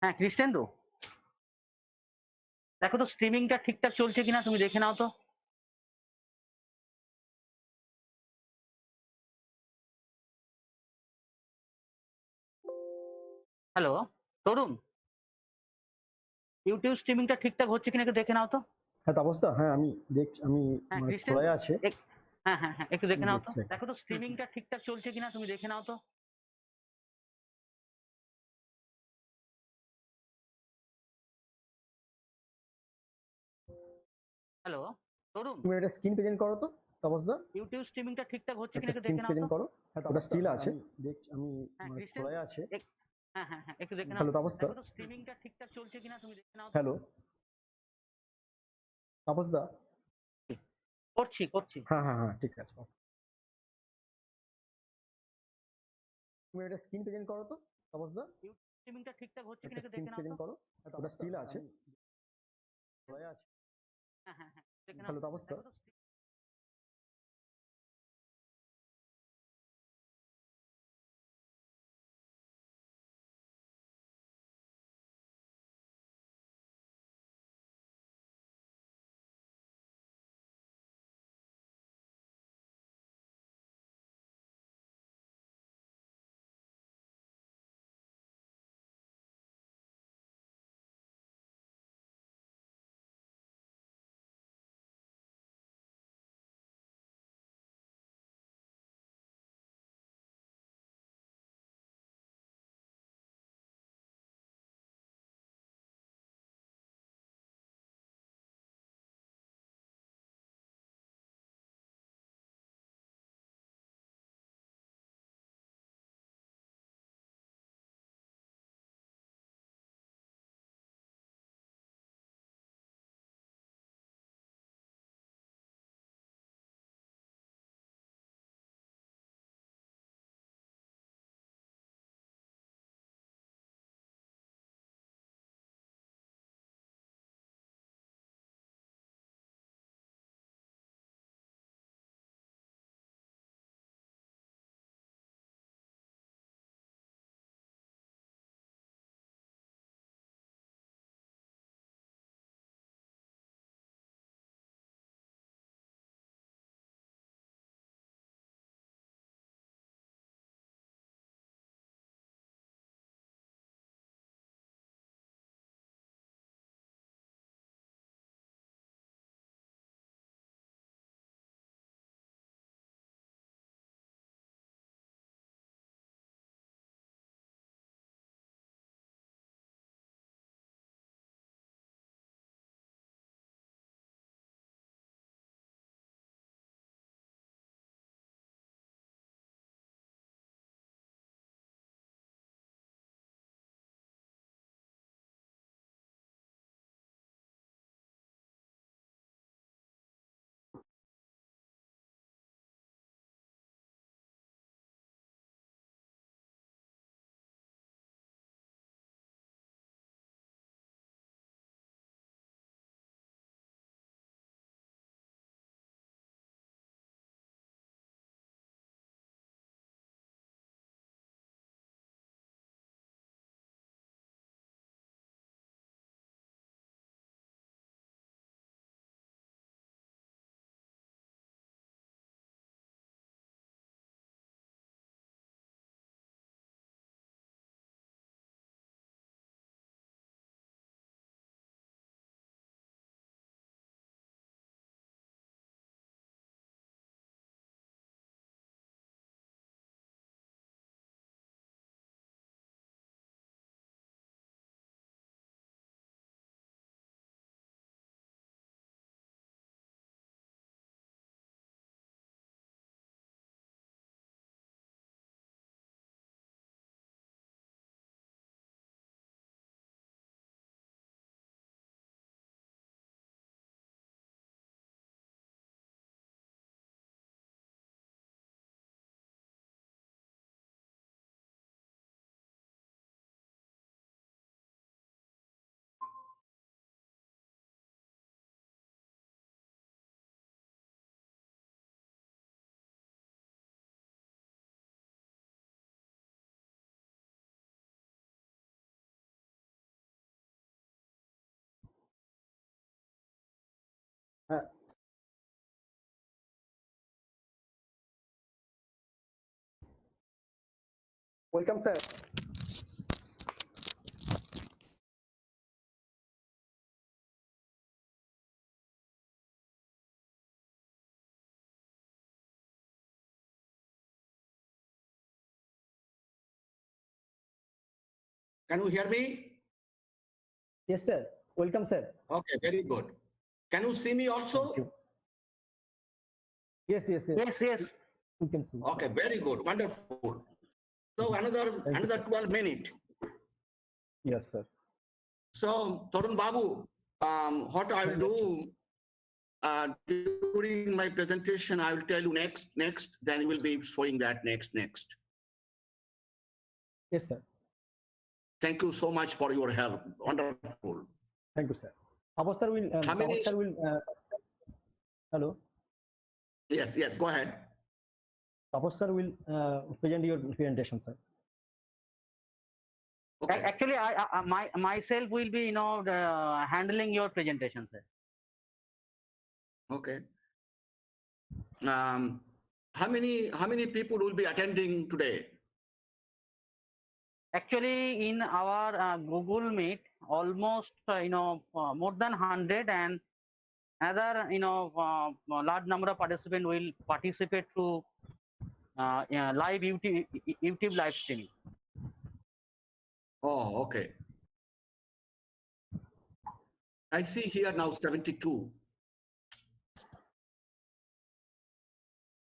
হ্যাঁ, কৃষ্ণেন্দু, দেখো তো স্ট্রিমিংটা ঠিকঠাক চলছে কিনা, তুমি দেখে নাও তো। হ্যালো, তরুণ, ইউটিউব স্ট্রিমিংটা ঠিকঠাক হচ্ছে কিনা একটু দেখে নাও তো। হ্যাঁ, তাপসদা, হ্যাঁ আমি দেখছি, আমি হ্যাঁ, মানে খোলাই কৃষ্ণেন্দু, আছে। হ্যাঁ হ্যাঁ হ্যাঁ, একটু আমি দেখে নাও তো। দেখছি একটা। দেখো তো স্ট্রিমিংটা ঠিকঠাক চলছে কিনা, তুমি দেখে নাও তো। হ্যালো, তরুণ, তুমি একটা স্ক্রিন প্রেজেন্ট করো তো, তাপসদা। ইউটিউব স্ট্রিমিংটা ঠিকঠাক হচ্ছে কিনা একটা একটু স্ক্রিন দেখে নাও তো। প্রেজেন্ট করো। ওটা স্টিল আছে। আমি দেখছি, আমি হ্যাঁ, মানে খোলাই কৃষ্ণেন্দু, আছে। হ্যাঁ হ্যাঁ হ্যাঁ, একটু দেখে নাও। হ্যালো তাপসদা। দেখো তো স্ট্রিমিংটা ঠিকঠাক চলছে কিনা, তুমি দেখে নাও তো। হ্যালো তাপসদা। করছি করছি। হ্যাঁ হ্যাঁ হ্যাঁ, ঠিক আছে। তুমি একটা স্ক্রিন প্রেজেন্ট করো তো, তাপসদা। ইউটিউব স্ট্রিমিংটা ঠিকঠাক হচ্ছে কিনা একটা একটু স্ক্রিন দেখে নাও তো। প্রেজেন্ট করো। ওটা স্টিল আছে। খোলাই আছে। হ্যাঁ হ্যাঁ হ্যাঁ, দেখে নাও। হ্যালো তাপসদা। দেখো তো Uh, welcome, sir. Can you hear me? Yes, sir. Welcome, sir. Okay, very good. Can you see me also? Thank you. Yes, yes, yes. Yes, yes. We can see. Okay, very good, wonderful. So another Thank you, sir. 12 minutes. Yes, sir. So Tarun Babu, what I will Yes, do during my presentation, I will tell you next, then we'll be showing that next. Yes, sir. Thank you so much for your help. Wonderful. Thank you, sir. Tapas sir will. How many- Tapas sir will. Hello. Yes, go ahead. Tapas sir will present your presentation, sir. Okay. Actually, I myself will be, handling your presentation, sir. Okay. How many people will be attending today? Actually, in our Google Meet, almost more than 100, and another large number of participants will participate through live YouTube live streaming. Oh, okay. I see here now 72.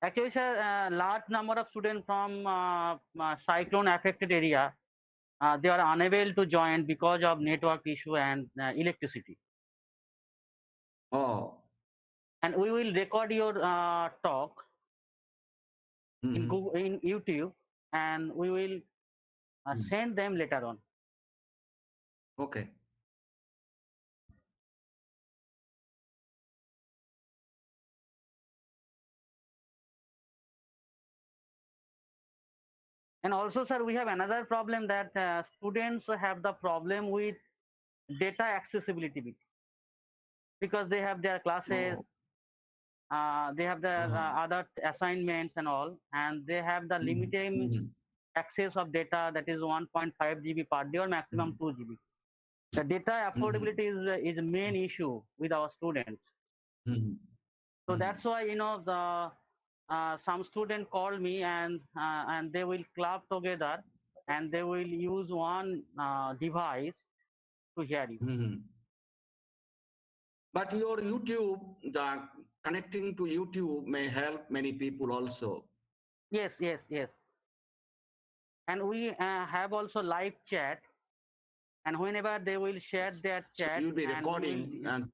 Actually, sir, large number of students from cyclone affected area, they are unable to join because of network issue and electricity. Oh. And we will record your talk in Google, in YouTube, and we will send them later on. Okay. And also, sir, we have another problem that students have the problem with data accessibility because they have their classes, they have their other assignments and all, and they have the limited access of data, that is 1.5 GB per day or maximum 2 GB. The data affordability is a main issue with our students. So that's why some student called me and they will club together and they will use one device to hear you. But your YouTube, the connecting to YouTube may help many people also. Yes. And we have also live chat, and whenever they will share their chat, You'll be and recording and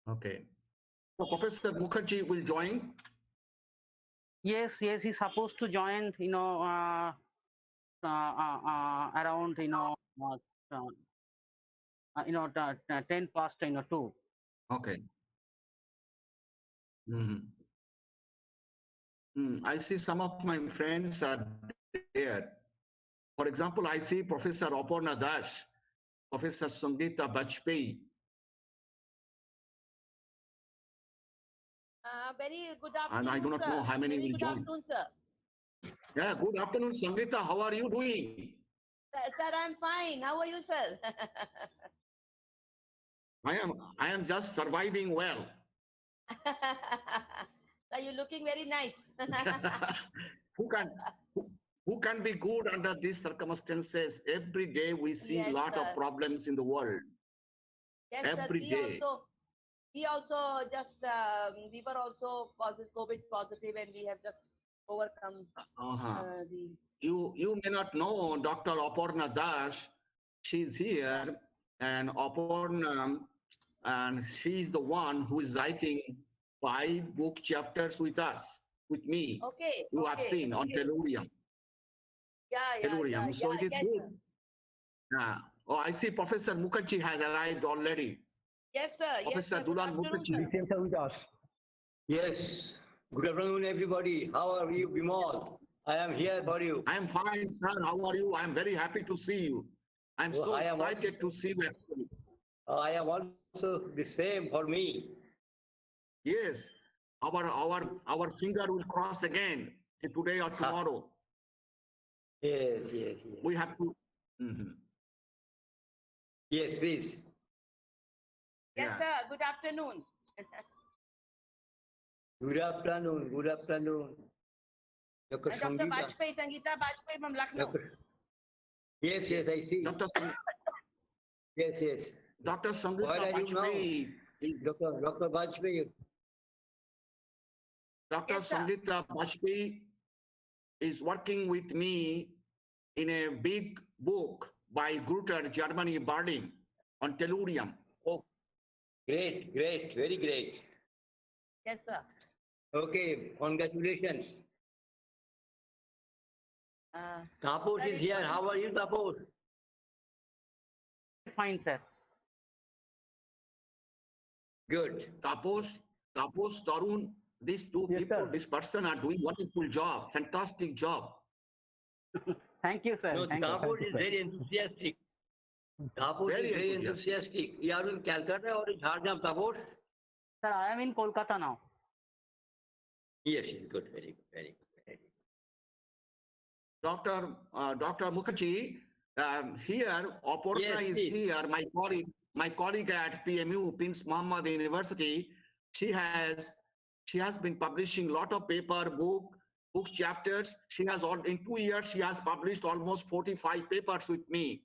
Okay. So Professor Mukherjee will join? Yes, he's supposed to join, around 10 past 2. Okay. I see some of my friends are there. For example, I see Professor Aparna Das, Professor Sangeeta Bajpayee. Very good afternoon, And I do not sir. know how many Very will good join. afternoon, sir. Yeah, good afternoon, Sangeeta. How are you doing? Sir, I'm fine. How are you, sir? I am just surviving well. Sir, you're looking very nice. Who can be good under these circumstances? Every day we see a Yes, lot of sir. problems in the world. Yes, Every sir. day. We also just, we were also COVID positive and we have just overcome the... You may not know Dr. Aparna Das. She's here, and Aparna, and she's the one who is writing 5 book chapters with us, with me. Okay. You have seen on Tellurium. Yeah. So it is yes, good. Sir. Oh, I see Professor Mukherjee has arrived already. Yes, sir. Professor Yes, sir. Good Dulal afternoon, Mukherjee. sir. Same, sir, with us. Yes. Good afternoon, everybody. How are you, Bimal? I am here for you. I am fine, sir. How are you? I am very happy to see you. I'm Oh, so I am excited to see you. Actually. I am also the same for me. Yes, our finger will cross again today or tomorrow. Yes, yes, yes. We have to. Mhm. Yes, please. Yes, Yes. sir. Good afternoon. Good afternoon. Good afternoon. Dr. Dr. Sangeeta. Bajpayee, Sangeeta Bajpayee from Lucknow. Yes, yes, I see. Dr. Yes, yes. Dr. Where Sangeeta are you now? Bajpayee is Dr. Bajpayee. Dr. Yes, sir. Sangeeta Bajpayee is working with me in a big book by Grutter, Germany, Berlin, on tellurium. Oh, great, great, very great. Yes, sir. Okay, congratulations. Tapos Sir, is it's here. fine. How are you, Tapos? Fine, sir. Good. Tapos, Tarun, these two Yes, people, sir. this person are doing wonderful job, fantastic job. Thank you, sir. No, Thank you. Tapos Thank you, is sir. very enthusiastic. Tapos Very is very enthusiastic. enthusiastic. You are in Calcutta or in Jharkhand, Tapos? Sir, I am in Kolkata now. Yes, good, very good, very good. Very good. Dr. Mukherjee, here, Aparna Yes, is please. here, my colleague at PMU, Prince Muhammad University. She has been publishing a lot of book chapters. She has in 2 years, she has published almost 45 papers with me.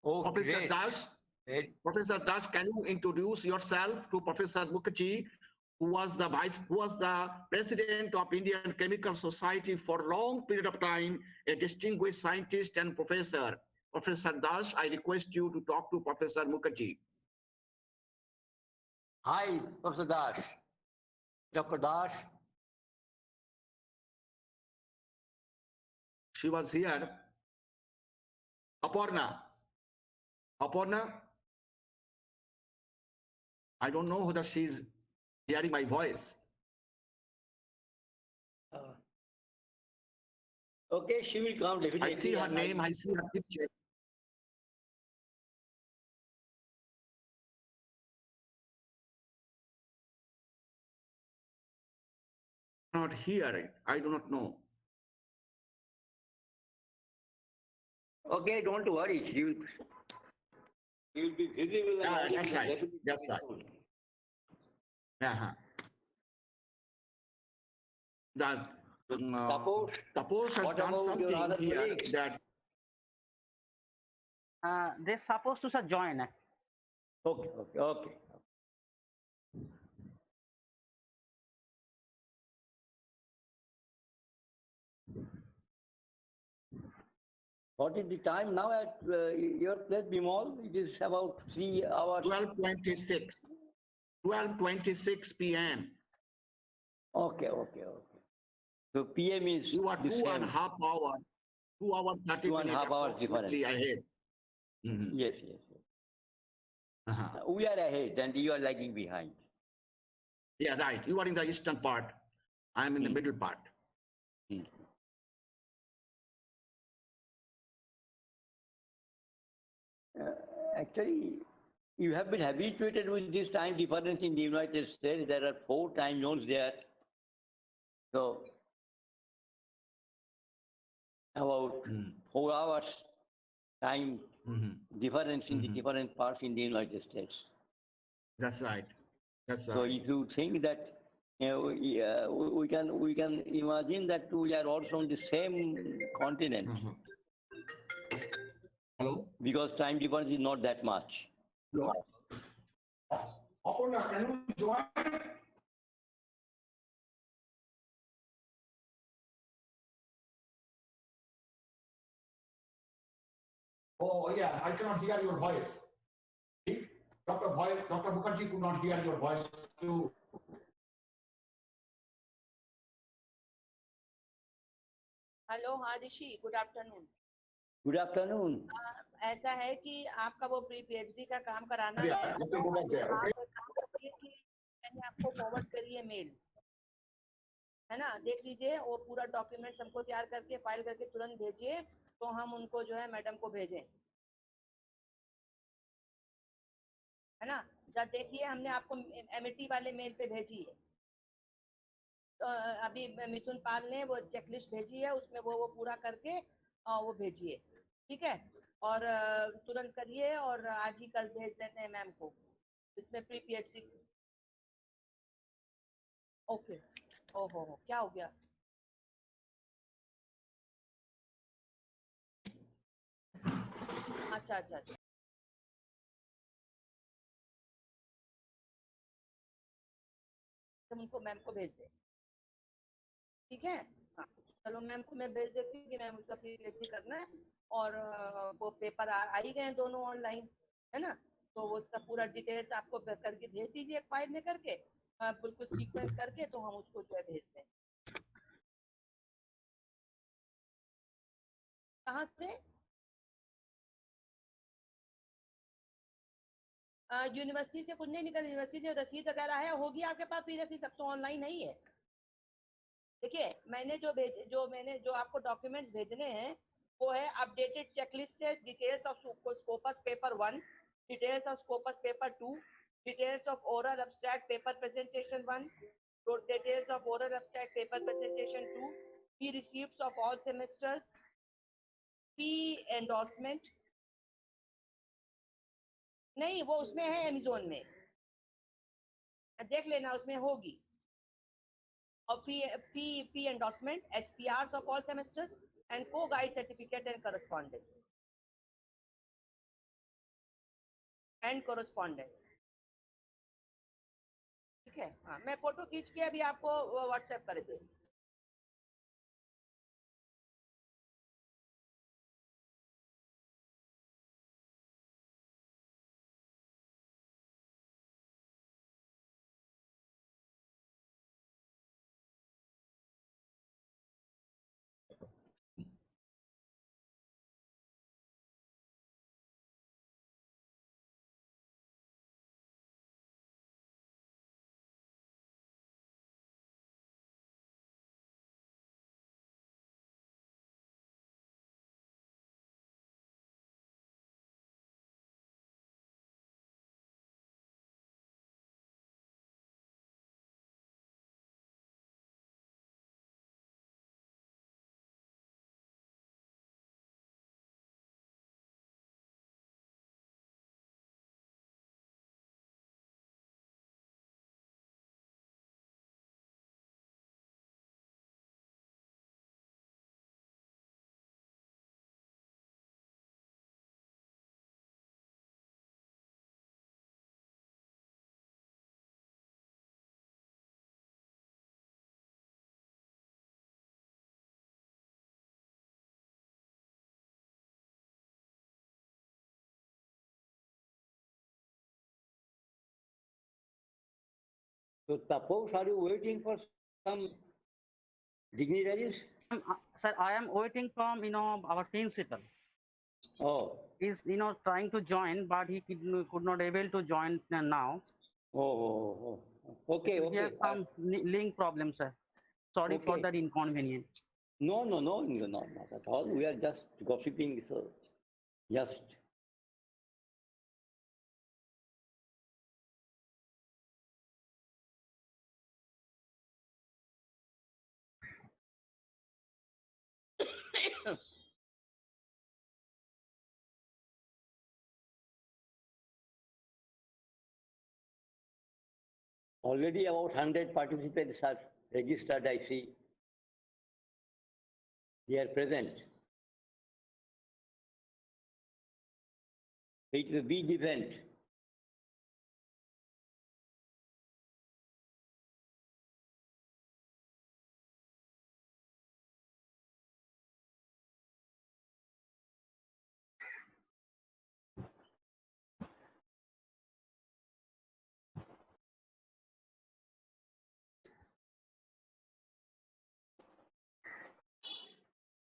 Oh, Professor great. Das, Great. Professor Das, can you introduce yourself to Professor Mukherjee, who was the president of Indian Chemical Society for a long period of time, a distinguished scientist and professor. Professor Das, I request you to talk to Professor Mukherjee. Hi, Professor Das. Dr. Das. She was here. Aparna, I don't know whether she's hearing my voice. Okay, she will come definitely. I see her name, I see her picture. Not hear it. I do not know. Okay, don't worry. She will be visible. Yeah, and that's right. definitely That's right. Uh-huh. That Tapos has what done about your something other here colleagues? that They're supposed to, sir, join. Okay, okay, okay. What is the time now at your place, Bimal? It is about 3 hours. 12:26 p.m. Okay, okay, okay. So PM is You are the 2 same. and a half hours, 2 hours 30 2 and a minutes half hours approximately ahead. Mhm. Yes, yes, yes. Uh-huh. We are ahead and you are lagging behind. Yeah, right. You are in the eastern part. I am in the middle part. Actually, you have been habituated with this time difference in the United States. There are 4 time zones there. So, about 4 hours time difference in the different parts in the United States. That's right. That's So right. if you think that we can imagine that we are also on the same continent Hello? because time difference is not that much. Hello? Aparna, can you join? Oh, yeah, I cannot hear your voice. Dr. Mukherjee could not hear your voice too. Hello हाँ ऋषि good afternoon Good afternoon. ऐसा है कि आपका वो pre PhD का काम कराना Yeah, है let me go back there, आप okay? एक काम करिए कि मैंने आपको फॉरवर्ड करी है मेल है ना, देख लीजिए वो पूरा डॉक्यूमेंट्स हमको तैयार करके फाइल करके तुरंत भेजिए, तो हम उनको जो है मैडम को भेजें, है ना। जब देखिए हमने आपको एमिटी वाले मेल पे भेजी है, तो अभी मिथुन पाल ने वो चेकलिस्ट भेजी है, उसमें वो पूरा करके वो भेजिए, ठीक है। और तुरंत करिए, और आज ही कल भेज देते हैं मैम को, इसमें प्री पीएचडी। ओके, ओहो हो, क्या हो गया? अच्छा अच्छा अच्छा, हम उनको मैम को भेज दें, ठीक है। हाँ, चलो मैम को मैं भेज देती हूँ कि मैम उसका पीएचडी करना है, और वो पेपर आ ही गए हैं दोनों ऑनलाइन, है ना। तो वो उसका पूरा डिटेल्स आपको करके भेज दीजिए फाइल में करके, बिल्कुल सीक्वेंस करके, तो हम उसको जो है भेज दें। कहाँ से? यूनिवर्सिटी से कुछ नहीं निकल, यूनिवर्सिटी से रसीद वगैरह है, होगी आपके पास भी रसीद, सब तो ऑनलाइन नहीं है। देखिए मैंने जो आपको डॉक्यूमेंट्स भेजने हैं, वो है updated checklist, details of Scopus paper 1, details of Scopus paper 2, details of oral abstract paper presentation 1, details of oral abstract paper presentation 2, fee receipts of all semesters, fee endorsement. नहीं, वो उसमें है अमेज़न में, देख लेना उसमें होगी। और fee endorsement, SPRs of all semesters, and co-guide certificate and correspondence. ठीक है, हाँ, मैं फोटो खींच के अभी आपको व्हाट्सएप कर दूँ। So suppose, are you waiting for some dignitaries? Sir, I am waiting from our principal. Oh. He's trying to join, but he could not able to join now. Oh. Okay, He okay. has some link problem, sir. Sorry for Okay. that inconvenience. No, not at all. We are just gossiping, so just. Already about 100 participants are registered, I see. They are present. It is a big event.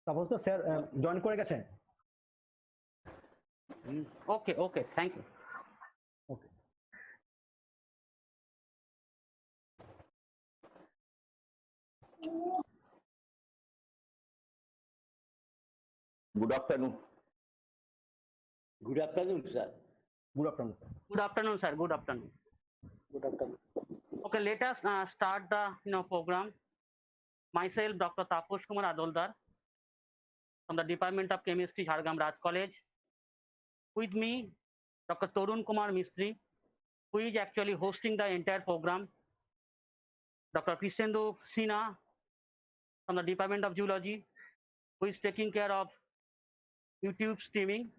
Suppose তো sir join করে গেছেন। Okay, thank you. Okay, Good afternoon. Good afternoon, sir. Good afternoon, sir. Good afternoon, sir. Good afternoon. Good afternoon. Okay, let us start the program. Myself, Dr. Taposh Kumar Adoldar from the Department of Chemistry, Jhargram Raj College. With me, Dr. Torun Kumar Mistry, who is actually hosting the entire program. Dr. Krishendu Sinha from the Department of Zoology, who is taking care of YouTube streaming.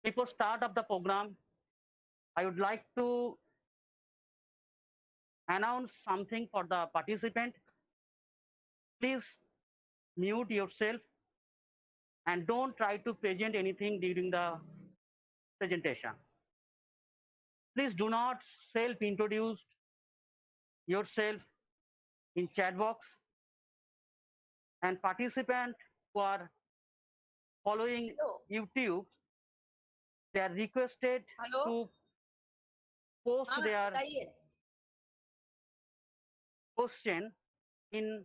Before start of the program, I would like to announce something for the participant. Please mute yourself and don't try to present anything during the presentation. Please do not self-introduce yourself in chat box, and participants who are following Hello. YouTube, they are requested Hello. to post हाँ their बताइए. question in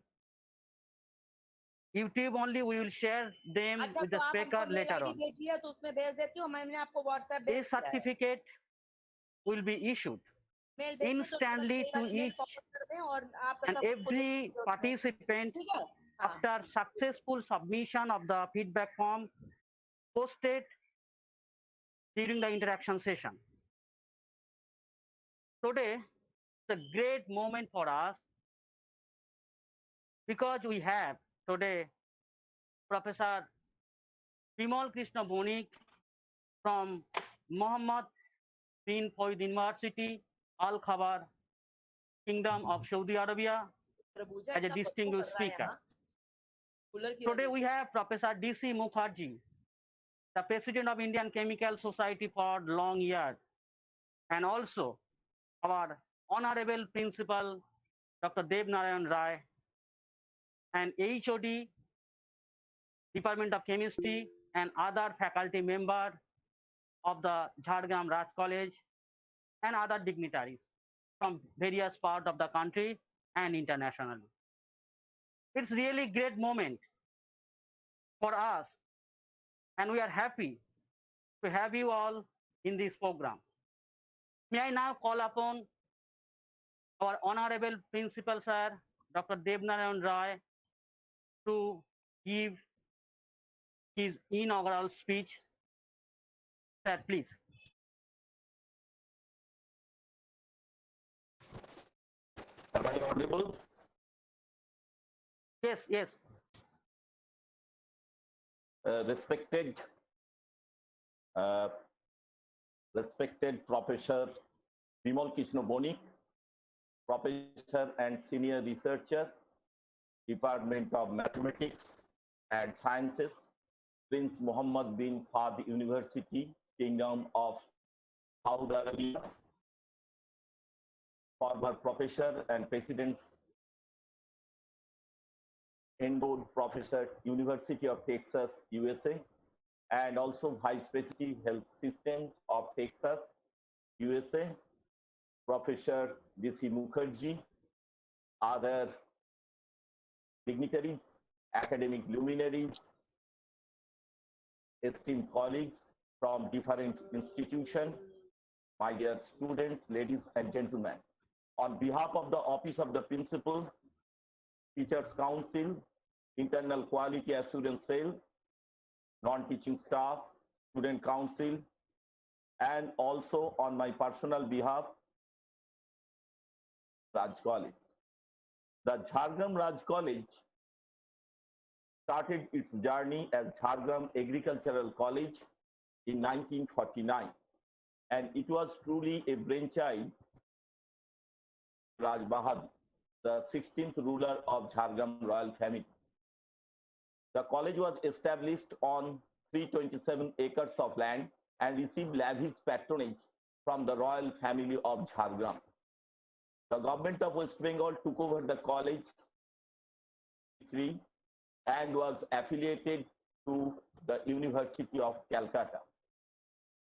YouTube only. We will share them अच्छा with तो the आप speaker हमको mail later ID on. भेजिए तो उसमें भेज देती हूँ. मैंने आपको व्हाट्सएप A भेज दिया है. certificate will be issued mail भेजिए तो instantly तुरंत to मेरा ईमेल each फॉरवर्ड कर दें और आपका and सब कुछ every participant ठीक है. हाँ. after successful submission of the feedback form posted during the interaction session. Today is a great moment for us because we have today Professor Bimal Krishna Banik from Muhammad bin Fayed University, Al Khabar, Kingdom of Saudi Arabia, तरबूजा as a इतना बदबू distinguished कर रहा है speaker. यहाँ. Cooler की Today वजह we से. have Professor D.C. Mukherjee, the President of Indian Chemical Society for long years, and also our Honorable Principal Dr. Dev Narayan Rai, and HOD, Department of Chemistry, and other faculty members of the Jhargram Raj College, and other dignitaries from various parts of the country and internationally. It's really great moment for us, and we are happy to have you all in this program. May I now call upon our Honorable Principal Sir, Dr. Dev Narayan Rai, to give his inaugural speech. Sir, please. Am I audible? Yes, yes. Respected Professor Bimal Krishna Banik, Professor and Senior Researcher, Department of Mathematics and Sciences, Prince Muhammad bin Fahd University, Kingdom of Saudi Arabia, former Professor and President Endowed Professor, University of Texas, USA, and also Vice President Health Systems of Texas, USA, Professor D.C. Mukherjee, other dignitaries, academic luminaries, esteemed colleagues from different institutions, my dear students, ladies and gentlemen. On behalf of the Office of the Principal, Teachers Council, Internal Quality Assurance Cell, non-teaching staff, Student Council, and also on my personal behalf, Raj College. The Jhargram Raj College started its journey as Jhargram Agricultural College in 1949, and it was truly a brainchild Raj Bahadur, the 16th ruler of Jhargram royal family. The college was established on 327 acres of land and received lavish patronage from the royal family of Jhargram. The government of West Bengal took over the college and was affiliated to the University of Calcutta.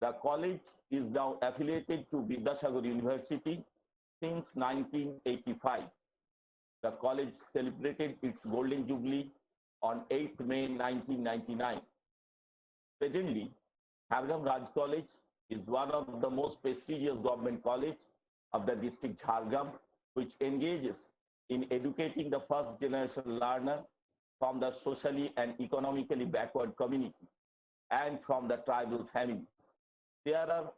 The college is now affiliated to Vidyasagar University since 1985. The college celebrated its Golden Jubilee on 8th May 1999. Presently, Jhargram Raj College is one of the most prestigious government college of the district Jhargram, which engages in educating the first generation learner from the socially and economically backward community and from the tribal families. There are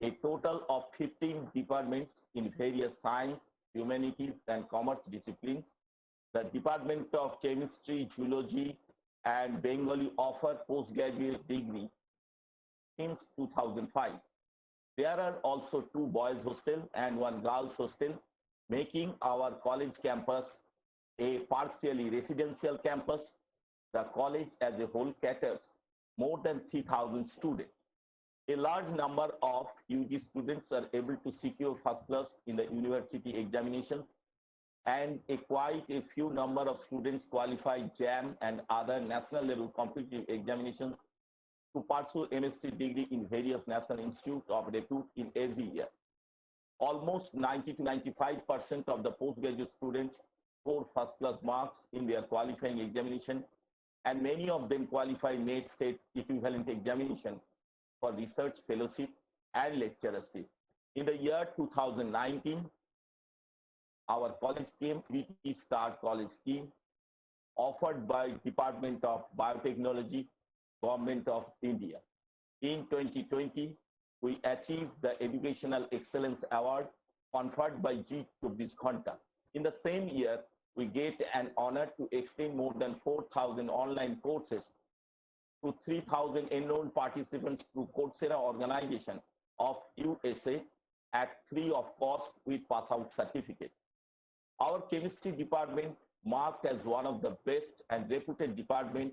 a total of 15 departments in various science, humanities, and commerce disciplines. The Department of Chemistry, Zoology, and Bengali offer postgraduate degree since 2005. There are also 2 boys hostel and 1 girls hostel, making our college campus a partially residential campus. The college as a whole caters more than 3,000 students. A large number of UG students are able to secure first class in the university examinations, and quite a few number of students qualify JAM and other national level competitive examinations to pursue MSc degree in various national institutes of repute in every year. Almost 90 to 95% of the postgraduate students score first class marks in their qualifying examination, and many of them qualify NET SET equivalent examination for research fellowship and lecturership. In the year 2019, our college came DBT Star College Scheme offered by Department of Biotechnology, Government of India. In 2020, we achieved the Educational Excellence Award conferred by G24 Ghanta. In the same year, we get an honor to extend more than 4,000 online courses to 3,000 enrolled participants through Coursera organization of USA at free of cost with pass-out certificate. Our chemistry department marked as one of the best and reputed department,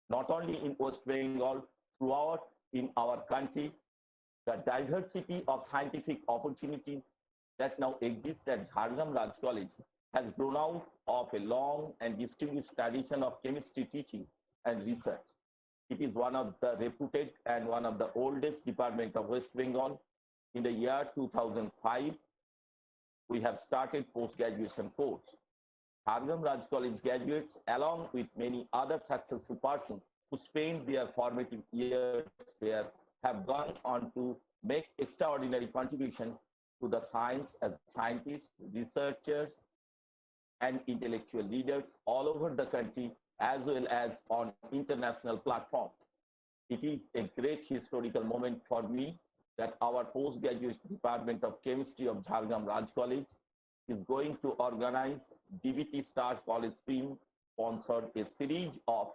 not only in West Bengal, throughout in our country. The diversity of scientific opportunities that now exist at Jhargram Raj College has grown out of a long and distinguished tradition of chemistry teaching and research. It is one of the reputed and one of the oldest department of West Bengal. In the year 2005, we have started post-graduation course. Jhargram Raj College graduates, along with many other successful persons who spent their formative years there, have gone on to make extraordinary contribution to the science as scientists, researchers, and intellectual leaders all over the country, as well as on international platforms. It is a great historical moment for me that our postgraduate Department of Chemistry of Jhargram Raj College is going to organize DBT Star College Scheme sponsored a series of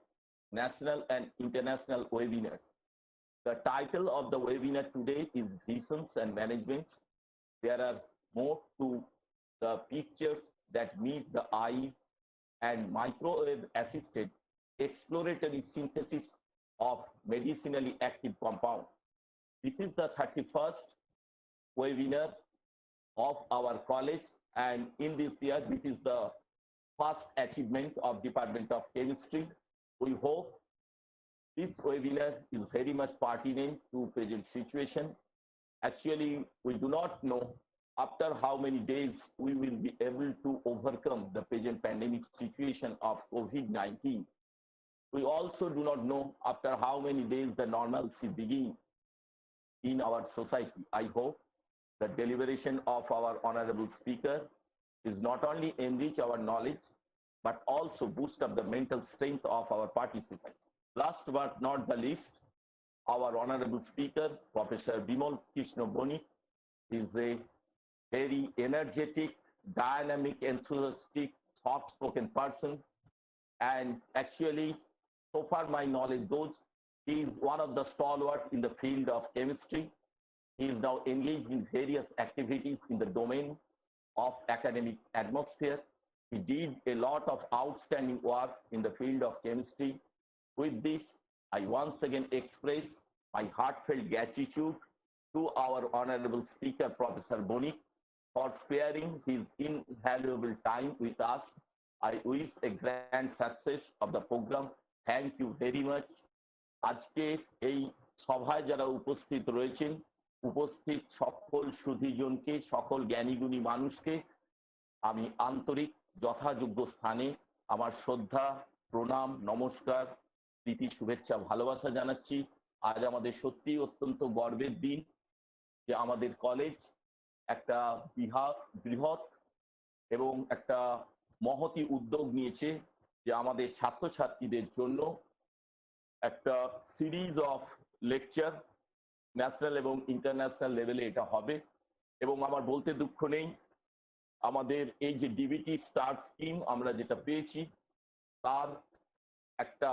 national and international webinars. The title of the webinar today is Visions and Managements. There are more to the pictures that meet the eye and microwave assisted exploratory synthesis of medicinally active compounds. This is the 31st webinar of our college, and in this year, this is the first achievement of Department of Chemistry. We hope this webinar is very much pertinent to present situation. Actually, we do not know after how many days we will be able to overcome the present pandemic situation of COVID-19. We also do not know after how many days the normalcy begins in our society. I hope the deliberation of our honorable speaker is not only enrich our knowledge, but also boost up the mental strength of our participants. Last but not the least, our honorable speaker, Professor Bimal Krishna Banik, is a very energetic, dynamic, enthusiastic, soft-spoken person. And actually, so far my knowledge goes, he is one of the stalwart in the field of chemistry. He is now engaged in various activities in the domain of academic atmosphere. He did a lot of outstanding work in the field of chemistry. With this, I once again express my heartfelt gratitude to our honorable speaker, Professor Banik, for sparing his invaluable time with us. I wish a grand success of the program. Thank you very much. আজকে এই সভায় যারা উপস্থিত রয়েছেন, উপস্থিত সকল সুধীজনকে, সকল জ্ঞানীগুণী মানুষকে আমি আন্তরিক যথাযোগ্য স্থানে আমার শ্রদ্ধা, প্রণাম, নমস্কার, প্রীতি, শুভেচ্ছা, ভালোবাসা জানাচ্ছি। আজ আমাদের সত্যি অত্যন্ত গর্বের দিন যে আমাদের কলেজ একটা বৃহৎ এবং একটা মহতি উদ্যোগ নিয়েছে যে আমাদের ছাত্রছাত্রীদের জন্য একটা সিরিজ অফ লেকচার ন্যাশনাল এবং ইন্টারন্যাশনাল লেভেলে এটা হবে। এবং আমার বলতে দুঃখ নেই, আমাদের এই যে ডিবিটি স্টার্ট স্কিম আমরা যেটা পেয়েছি তার একটা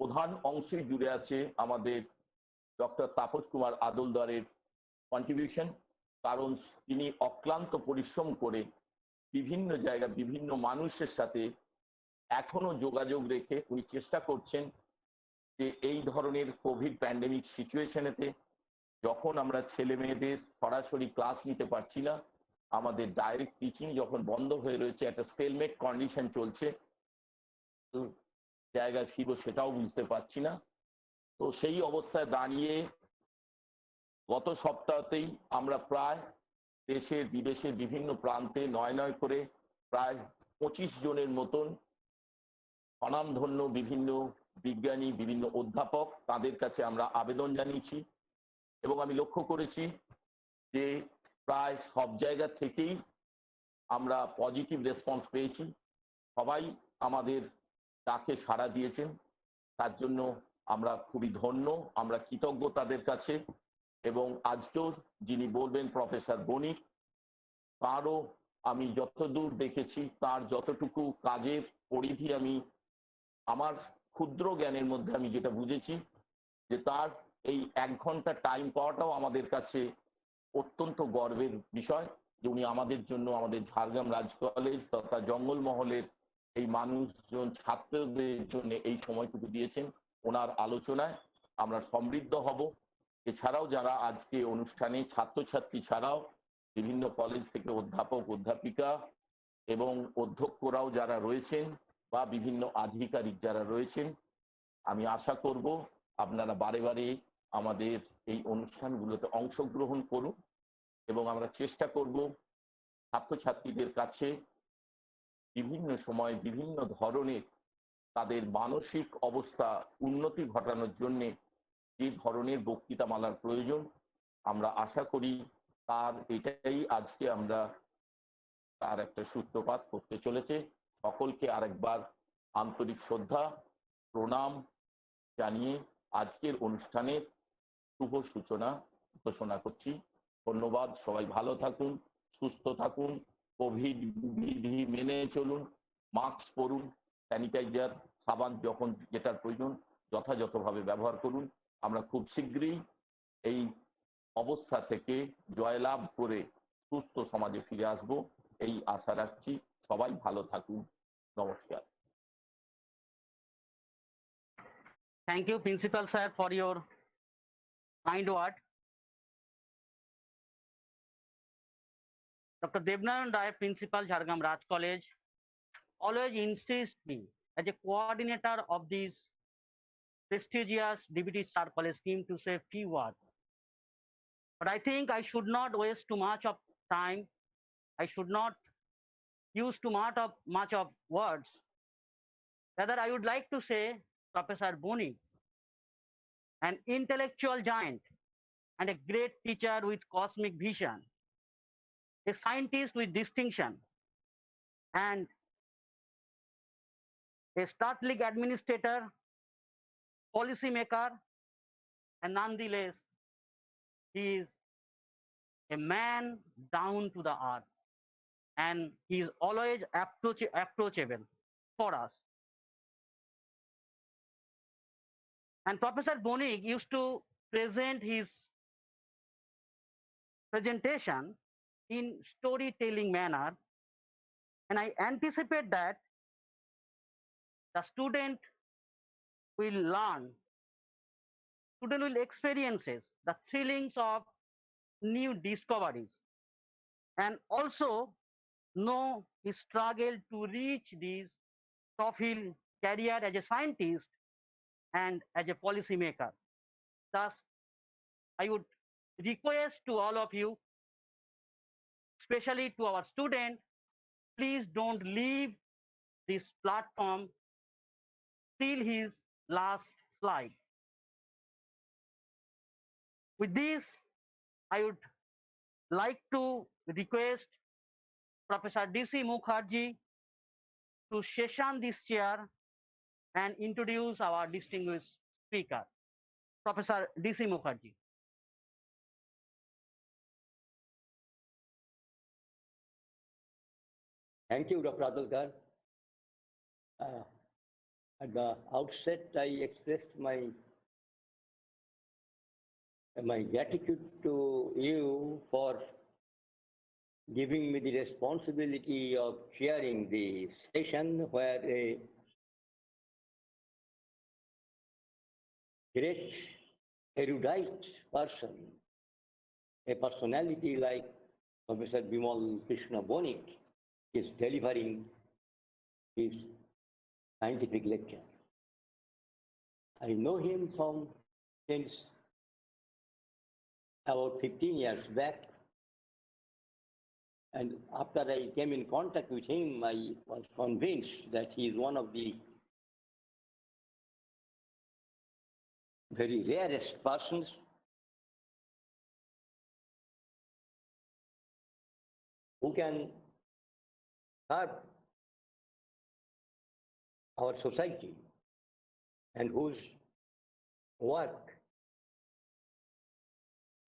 প্রধান অংশই জুড়ে আছে আমাদের ডক্টর তাপস কুমার আদলদারের কন্ট্রিবিউশন। কারণ তিনি অক্লান্ত পরিশ্রম করে বিভিন্ন জায়গা বিভিন্ন মানুষের সাথে এখনো যোগাযোগ রেখে উনি চেষ্টা করছেন যে এই ধরনের কোভিড প্যান্ডেমিক সিচুয়েশনেতে যখন আমরা ছেলে মেয়েদের সরাসরি ক্লাস নিতে পারছি না, আমাদের ডাইরেক্ট টিচিং যখন বন্ধ হয়ে রয়েছে, একটা স্টেলমেট কন্ডিশন চলছে, তো জায়গায় ফিরবো সেটাও বুঝতে পারছি না। তো সেই অবস্থায় দাঁড়িয়ে গত সপ্তাহতেই আমরা প্রায় দেশের বিদেশের বিভিন্ন প্রান্তে নয় করে প্রায় 25 জনের মতন স্বনামধন্য বিভিন্ন বিজ্ঞানী, বিভিন্ন অধ্যাপক, তাদের কাছে আমরা আবেদন জানিয়েছি। এবং আমি লক্ষ্য করেছি যে প্রায় সব জায়গা থেকেই আমরা পজিটিভ রেসপন্স পেয়েছি। সবাই আমাদের ডাকে সাড়া দিয়েছেন, তার জন্য আমরা খুবই ধন্য, আমরা কৃতজ্ঞ তাদের কাছে। এবং আজকেও যিনি বলবেন প্রফেসর বণিক, তারও আমি যতদূর দেখেছি, তার যতটুকু কাজের পরিধি আমি আমার ক্ষুদ্র জ্ঞানের মধ্যে আমি যেটা বুঝেছি, যে তার এই 1 ঘন্টা টাইম পাওয়াটাও আমাদের কাছে অত্যন্ত গর্বের বিষয় যে উনি আমাদের জন্য, আমাদের ঝাড়গ্রাম রাজ কলেজ তথা জঙ্গলমহলের এই মানুষজন ছাত্রদের জন্য এই সময়টুকু দিয়েছেন। ওনার আলোচনায় আমরা সমৃদ্ধ হব। এছাড়াও যারা আজকে অনুষ্ঠানে ছাত্রছাত্রী ছাড়াও বিভিন্ন কলেজ থেকে অধ্যাপক, অধ্যাপিকা এবং অধ্যক্ষরাও যারা রয়েছেন বা বিভিন্ন আধিকারিক যারা রয়েছেন, আমি আশা করব আপনারা বারে বারে আমাদের এই অনুষ্ঠানগুলোতে অংশগ্রহণ করুন। এবং আমরা চেষ্টা করব ছাত্রছাত্রীদের কাছে বিভিন্ন সময় বিভিন্ন ধরনের তাদের মানসিক অবস্থা উন্নতি ঘটানোর জন্য যে ধরনের বক্তৃতামালার প্রয়োজন, আমরা আশা করি তার এটাই আজকে আমরা তার একটা সূত্রপাত করতে চলেছে। সকলকে আরেকবার আন্তরিক শ্রদ্ধা, প্রণাম জানিয়ে আজকের অনুষ্ঠানের শুভ সূচনা ঘোষণা করছি। ধন্যবাদ। সবাই ভালো থাকুন, সুস্থ থাকুন, কোভিড বিধি মেনে চলুন, মাস্ক পরুন, স্যানিটাইজার, সাবান যখন যেটার প্রয়োজন যথাযথভাবে ব্যবহার করুন। আমরা খুব শীঘ্রই এই অবস্থা থেকে জয়লাভ করে সুস্থ সমাজে ফিরে আসব এই আশা রাখছি। সবাই ভালো থাকুন। নমস্কার। Thank you, Principal Sir, for your kind word. Dr. Devnaran Rai, Principal, Jhargram Raj College, always insists me as a coordinator of this prestigious DBT Star College scheme to say few words. But I think I should not waste too much of time. I should not use too much of words. Rather, I would like to say Professor Banik, an intellectual giant and a great teacher with cosmic vision, a scientist with distinction, and a startling administrator, policymaker, and nonetheless, he is a man down to the earth, and he is always approachable for us. And Professor Banik used to present his presentation in storytelling manner, and I anticipate that the student will learn, student will experiences the thrillings of new discoveries, and also know his struggle to reach this top hill career as a scientist and as a policymaker. Thus, I would request to all of you, especially to our students, please don't leave this platform till his last slide. With this, I would like to request Professor D.C. Mukherjee to session this chair and introduce our distinguished speaker, Professor D.C. Mukherjee. Thank you, Dr. Adulkar. At the outset, I expressed my gratitude to you for giving me the responsibility of chairing the session where a great erudite person, a personality like Professor Bimal Krishna Banik is delivering his scientific lecture. I know him since about 15 years back, and after I came in contact with him, I was convinced that he is one of the very rarest persons who can serve our society and whose work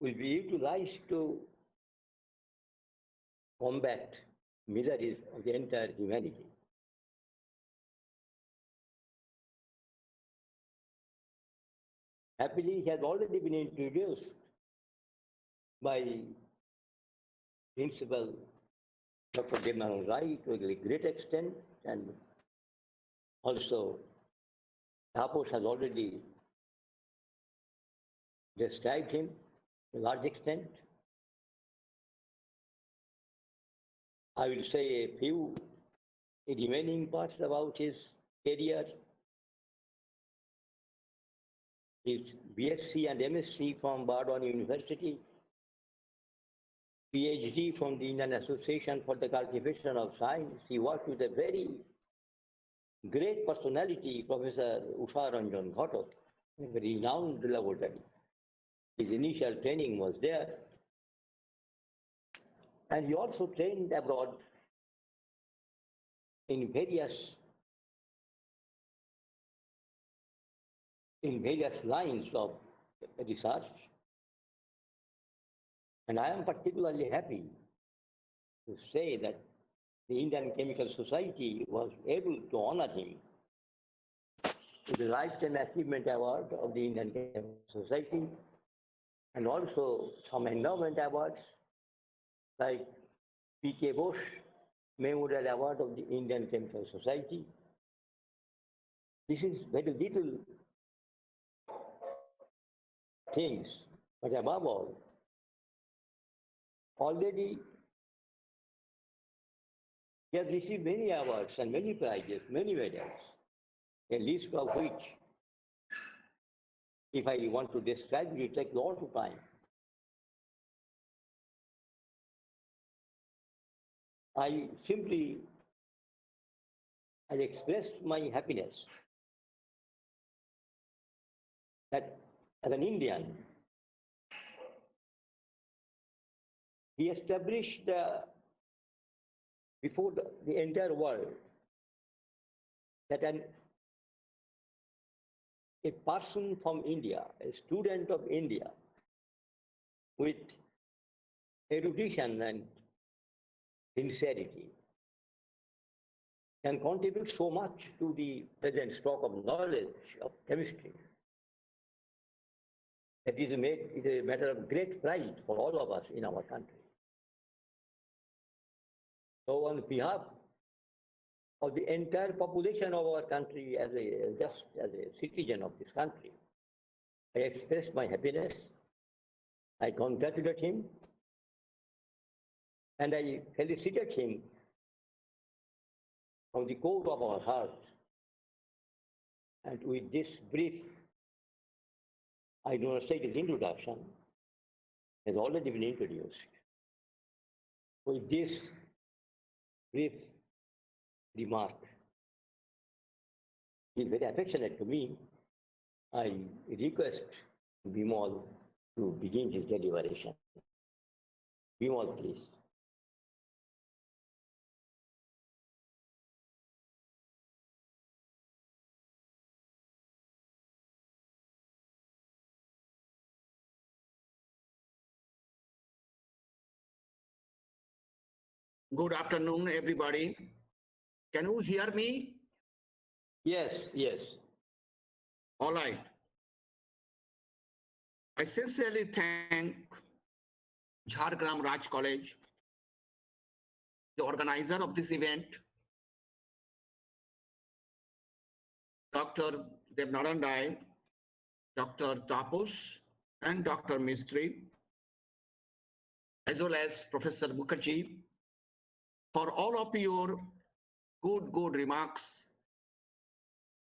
will be utilized to combat miseries of the entire humanity. Happily, he has already been introduced by Principal Dr. Bimal to a great extent, and also Taposh has already described him to a large extent. I will say a few remaining parts about his career. His BSc and MSc from Bardwan University, PhD from the Indian Association for the Cultivation of Science. He worked with a very great personality, Professor Usha Ranjan Ghatak, a very renowned laboratory. His initial training was there. And he also trained abroad in various lines of research. And I am particularly happy to say that the Indian Chemical Society was able to honor him with the Lifetime Achievement Award of the Indian Chemical Society, and also some endowment awards like P.K. Bose Memorial Award of the Indian Chemical Society. This is very little things, but above all, already he has received many awards and many prizes, many medals, a list of which, if I want to describe it, it takes a lot of time. I express my happiness that as an Indian, he established before the entire world that a person from India, a student of India, with erudition and sincerity, can contribute so much to the present stock of knowledge of chemistry. That is a matter of great pride for all of us in our country. So on behalf of the entire population of our country, just as a citizen of this country, I express my happiness. I congratulate him, and I felicitate him from the core of our hearts. And with this brief, I do not say it is introduction, has already been introduced. With this brief remark. He's very affectionate to me. I request Bimal to begin his deliberation. Bimal, please. Good afternoon, everybody. Can you hear me? Yes, yes. All right. I sincerely thank Jhargram Raj College, the organizer of this event, Dr. Devnarandai, Dr. Tapus, and Dr. Mistry, as well as Professor Mukherjee, for all of your good remarks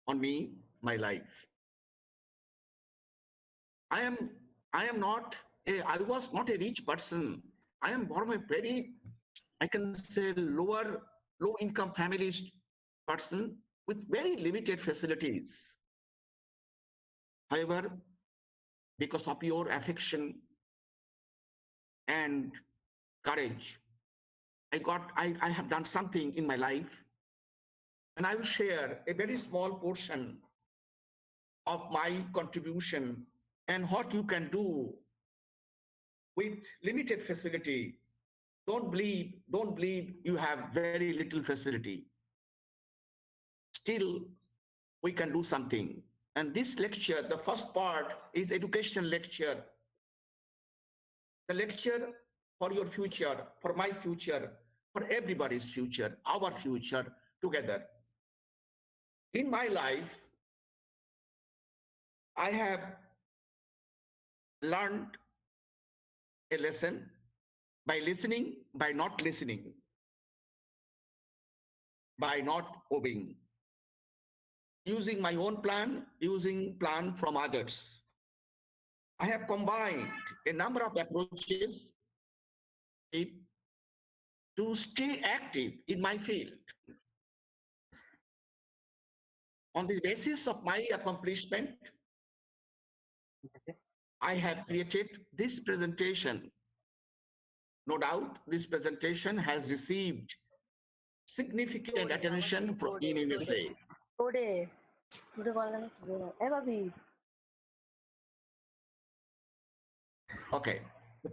on me, my life. I was not a rich person. I am from a very, I can say, low income family person with very limited facilities. However, because of your affection and courage, I have done something in my life, and I will share a very small portion of my contribution and what you can do with limited facility. Don't believe you have very little facility. Still, we can do something. And this lecture, the first part is education lecture. The lecture for your future, for my future, for everybody's future, our future together. In my life, I have learned a lesson by listening, by not listening, by not obeying, using my own plan, using plan from others. I have combined a number of approaches to stay active in my field. On the basis of my accomplishment, I have created this presentation. No doubt, this presentation has received significant attention from in USA. Okay. The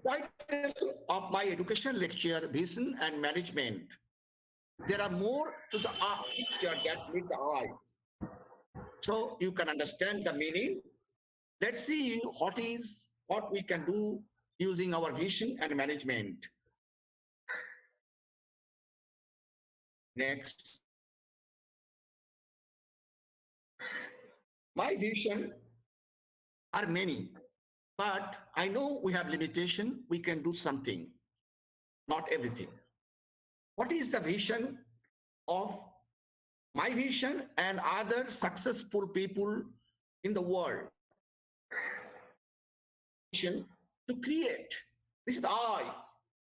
title of my education lecture, Vision and Management. There are more to the picture that meet the eyes. So you can understand the meaning. Let's see what we can do using our vision and management. Next. My vision are many, but I know we have limitation. We can do something, not everything. What is the vision of my vision and other successful people in the world? Vision to create. This is the eye.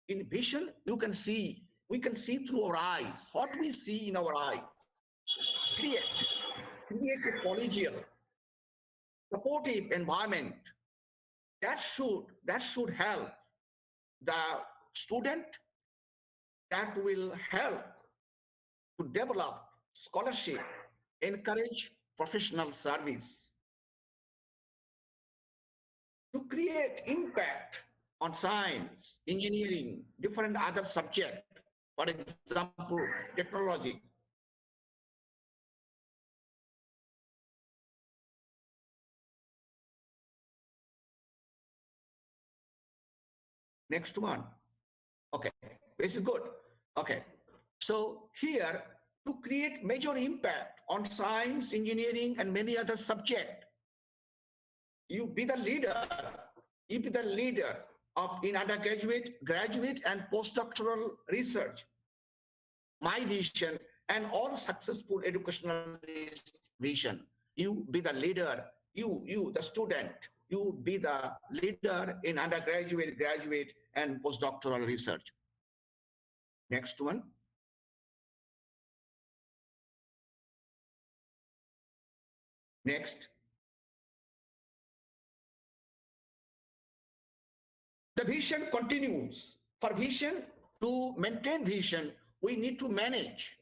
In vision, you can see. We can see through our eyes. What we see in our eyes. Create a collegial, supportive environment that should help the student, that will help to develop scholarship, encourage professional service, to create impact on science, engineering, different other subjects, for example, technology. Next one. Okay, this is good. Okay, so here, to create major impact on science, engineering, and many other subjects, you be the leader. You be the leader of in undergraduate, graduate, and postdoctoral research. My vision and all successful educational vision. You be the leader. You the student. You be the leader in undergraduate, graduate, and postdoctoral research. Next one. Next. The vision continues. For vision, to maintain vision, we need to manage.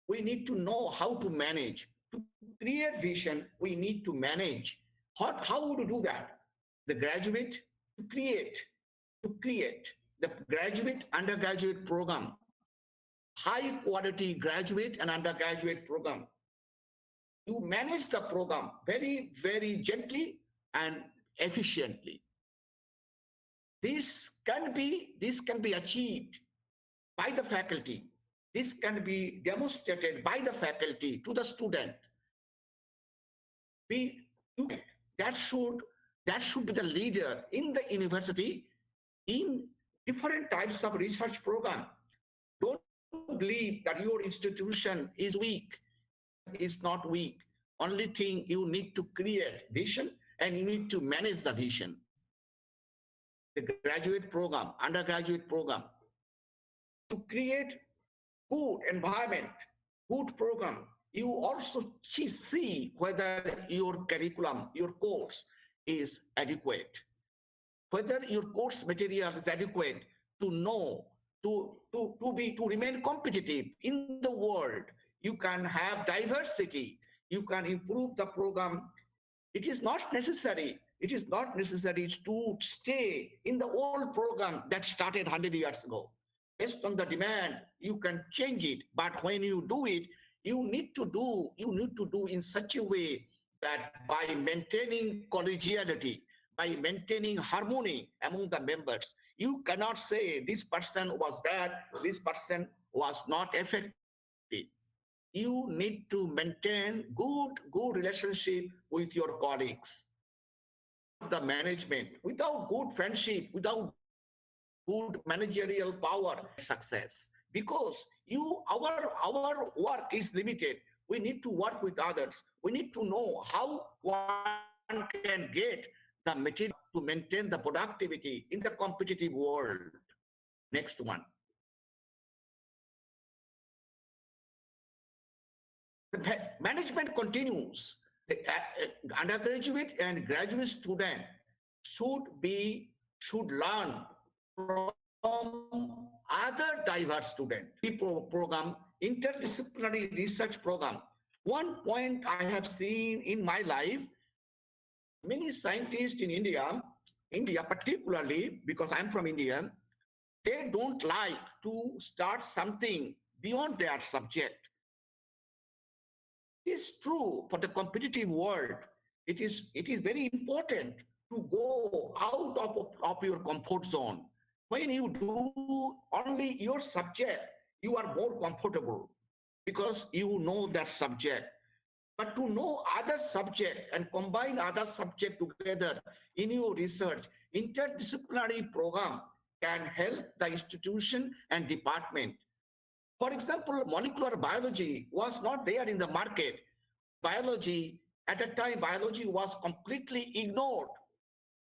We need to know how to manage. To create vision, we need to manage. How would you do that? The graduate, to create the graduate undergraduate program, high quality graduate and undergraduate program. You manage the program very, very gently and efficiently. This can be achieved by the faculty. This can be demonstrated by the faculty to the student. That should be the leader in the university in different types of research program. Don't believe that your institution is weak. It's not weak. Only thing, you need to create vision and you need to manage the vision. The graduate program, undergraduate program, to create good environment, good program, you also see whether your curriculum, your course is adequate, whether your course material is adequate to know, to remain competitive in the world. You can have diversity, you can improve the program. It is not necessary to stay in the old program that started 100 years ago. Based on the demand, you can change it. But when you do it, you need to do in such a way that by maintaining collegiality, by maintaining harmony among the members, you cannot say this person was bad, this person was not effective. You need to maintain good relationship with your colleagues. The management, without good friendship, without good managerial power, success, because our work is limited. We need to work with others. We need to know how one can get the material to maintain the productivity in the competitive world. Next one. The management continues. The undergraduate and graduate student should learn from other diverse students. Program, interdisciplinary research program. One point I have seen in my life, many scientists in India particularly, because I'm from India, they don't like to start something beyond their subject. It is true for the competitive world. It is very important to go out of your comfort zone. When you do only your subject, you are more comfortable because you know that subject. But to know other subject and combine other subject together in your research, interdisciplinary program can help the institution and department. For example, molecular biology was not there in the market. Biology, at a time, biology was completely ignored.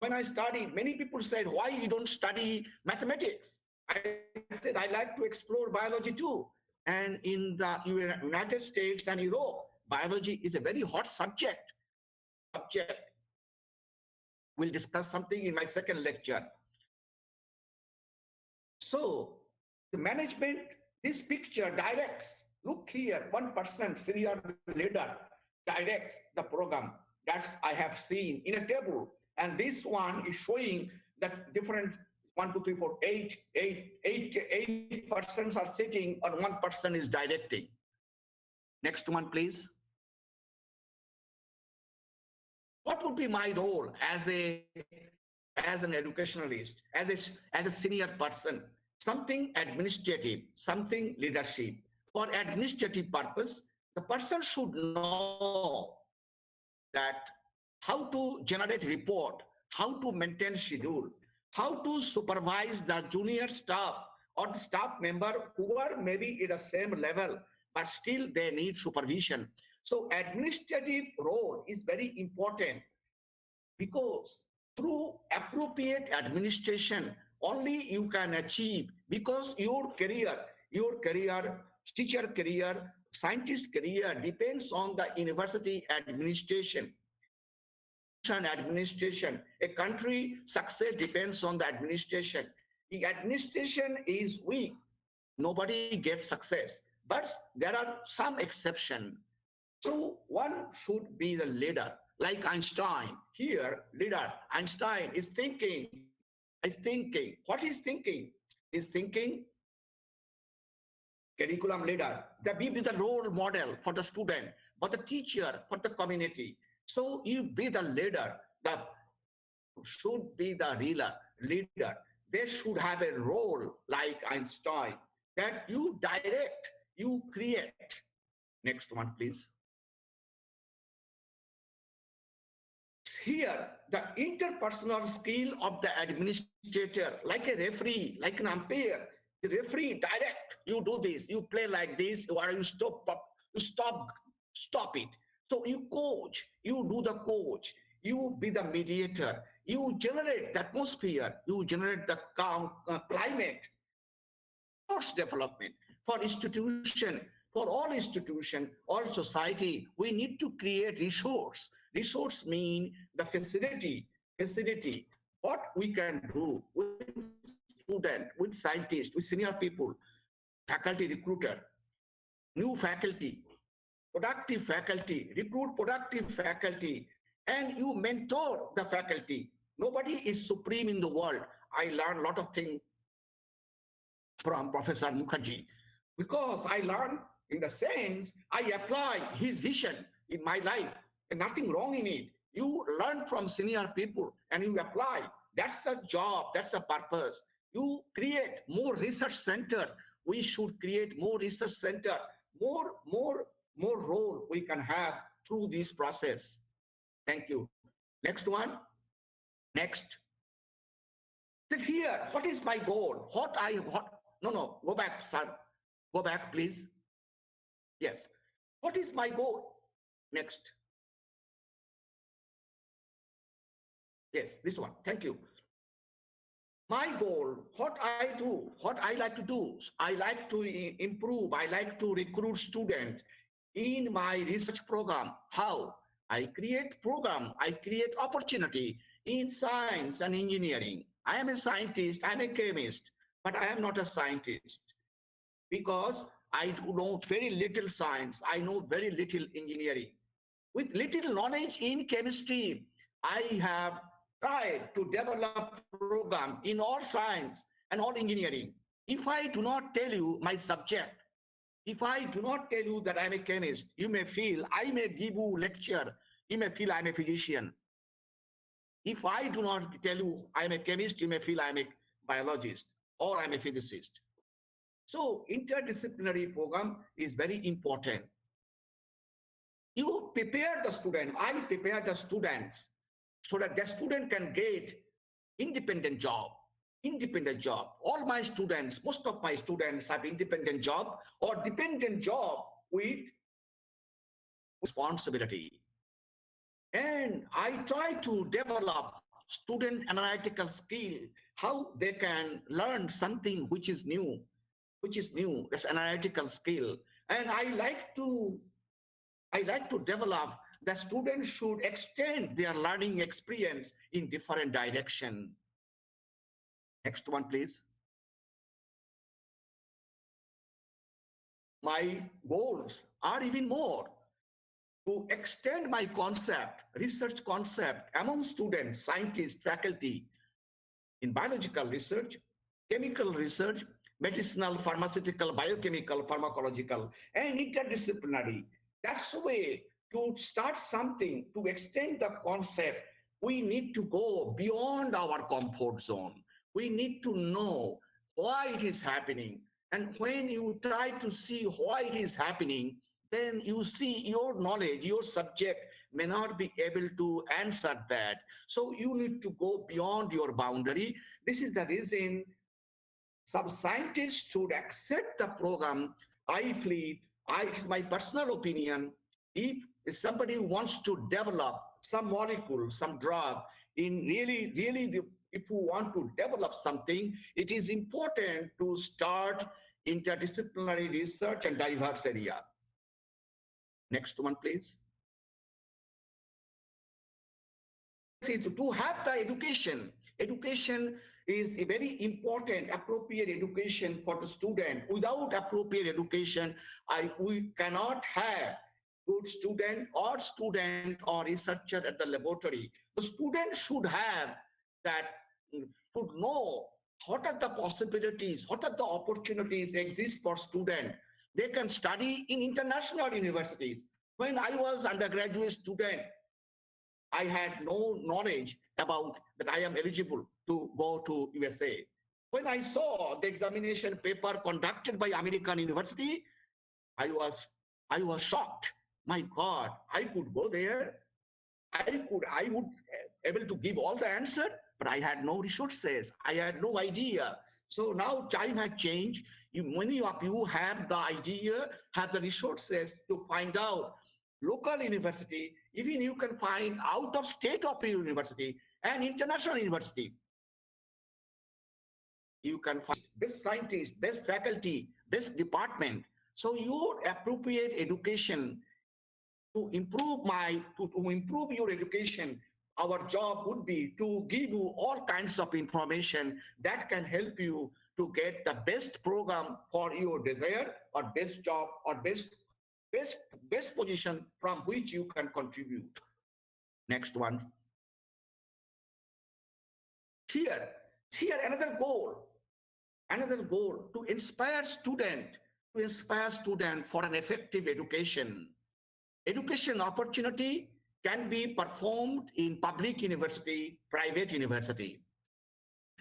When I studied, many people said, why you don't study mathematics? I said, I like to explore biology too. And in the United States and Europe, biology is a very hot subject. We'll discuss something in my second lecture. So the management, this picture directs, look here, one person, senior leader, directs the program. That's I have seen in a table. And this one is showing that different 1, 2, 3, 4, 8 persons are sitting and one person is directing. Next one, please. What would be my role as an educationalist, as a senior person? Something administrative, something leadership. For administrative purpose, the person should know that how to generate report, how to maintain schedule, how to supervise the junior staff or the staff member who are maybe at the same level, but still they need supervision. So administrative role is very important because through appropriate administration, only you can achieve, because your career, teacher career scientist career depends on the university administration. A country success depends on the administration. The administration is weak, nobody gets success. But there are some exceptions. So one should be the leader, like Einstein. Here, leader, Einstein is thinking. What is thinking? Is thinking curriculum leader, that be the role model for the student, for the teacher, for the community. So you be the leader, that should be the leader. They should have a role like Einstein, that you direct, you create. Next one, please. Here, the interpersonal skill of the administrator, like a referee, like an umpire. The referee direct, you do this, you play like this, or you stop it. So you coach, you do the coach, you be the mediator, you generate the atmosphere, you generate the climate. Resource development for institution, for all institution, all society, we need to create resource. Resource mean the facility. What we can do with student, with scientists, with senior people, faculty recruiter, new faculty, productive faculty, recruit productive faculty, and you mentor the faculty. Nobody is supreme in the world. I learned a lot of things from Professor Mukherjee, because I learned in the sense I apply his vision in my life, and nothing wrong in it. You learn from senior people and you apply. That's a job, that's a purpose. You create more research center. We should create more research center, more role we can have through this process. Thank you. Next one. Next. So here, what is my goal? No, go back, sir. Go back, please. Yes. What is my goal? Next. Yes, this one. Thank you. My goal, what I do, what I like to do, I like to improve, I like to recruit students in my research program. How? I create program, I create opportunity in science and engineering. I am a scientist, I'm a chemist, but I am not a scientist because I know very little science, I know very little engineering. With little knowledge in chemistry, I have tried to develop program in all science and all engineering. If I do not tell you my subject, if I do not tell you that I'm a chemist, you may feel, I may give you lecture, you may feel I'm a physician. If I do not tell you I'm a chemist, you may feel I'm a biologist or I'm a physicist. So interdisciplinary program is very important. You prepare the student, I prepare the students so that the student can get independent job. All my students, most of my students have independent job or dependent job with responsibility. And I try to develop student analytical skill, how they can learn something which is new, that's analytical skill. And I like to develop the students should extend their learning experience in different direction. Next one, please. My goals are even more to extend my concept, research concept among students, scientists, faculty in biological research, chemical research, medicinal, pharmaceutical, biochemical, pharmacological, and interdisciplinary. That's the way to start something, to extend the concept. We need to go beyond our comfort zone. We need to know why it is happening. And when you try to see why it is happening, then you see your knowledge, your subject may not be able to answer that. So you need to go beyond your boundary. This is the reason some scientists should accept the program. I feel, it is my personal opinion, if somebody wants to develop some molecule, some drug, in really, if you want to develop something, it is important to start interdisciplinary research and diverse area. Next one, please. See, to have the education is a very important, appropriate education for the student. Without appropriate education, we cannot have good student or researcher at the laboratory. The student should have that, should know what are the possibilities, what are the opportunities exist for student. They can study in international universities. When I was undergraduate student, I had no knowledge about that I am eligible to go to USA. When I saw the examination paper conducted by American University, I was shocked. My God, I could go there. I would able to give all the answer, but I had no resources. I had no idea. So now time has changed. Many of you have the idea, have the resources to find out local university, even you can find out of state of university and international university. You can find best scientists, best faculty, best department. So your appropriate education to improve your education, our job would be to give you all kinds of information that can help you to get the best program for your desire or best job or best position from which you can contribute. Next one. Here another goal to inspire student for an effective education. Education opportunity can be performed in public university, private university.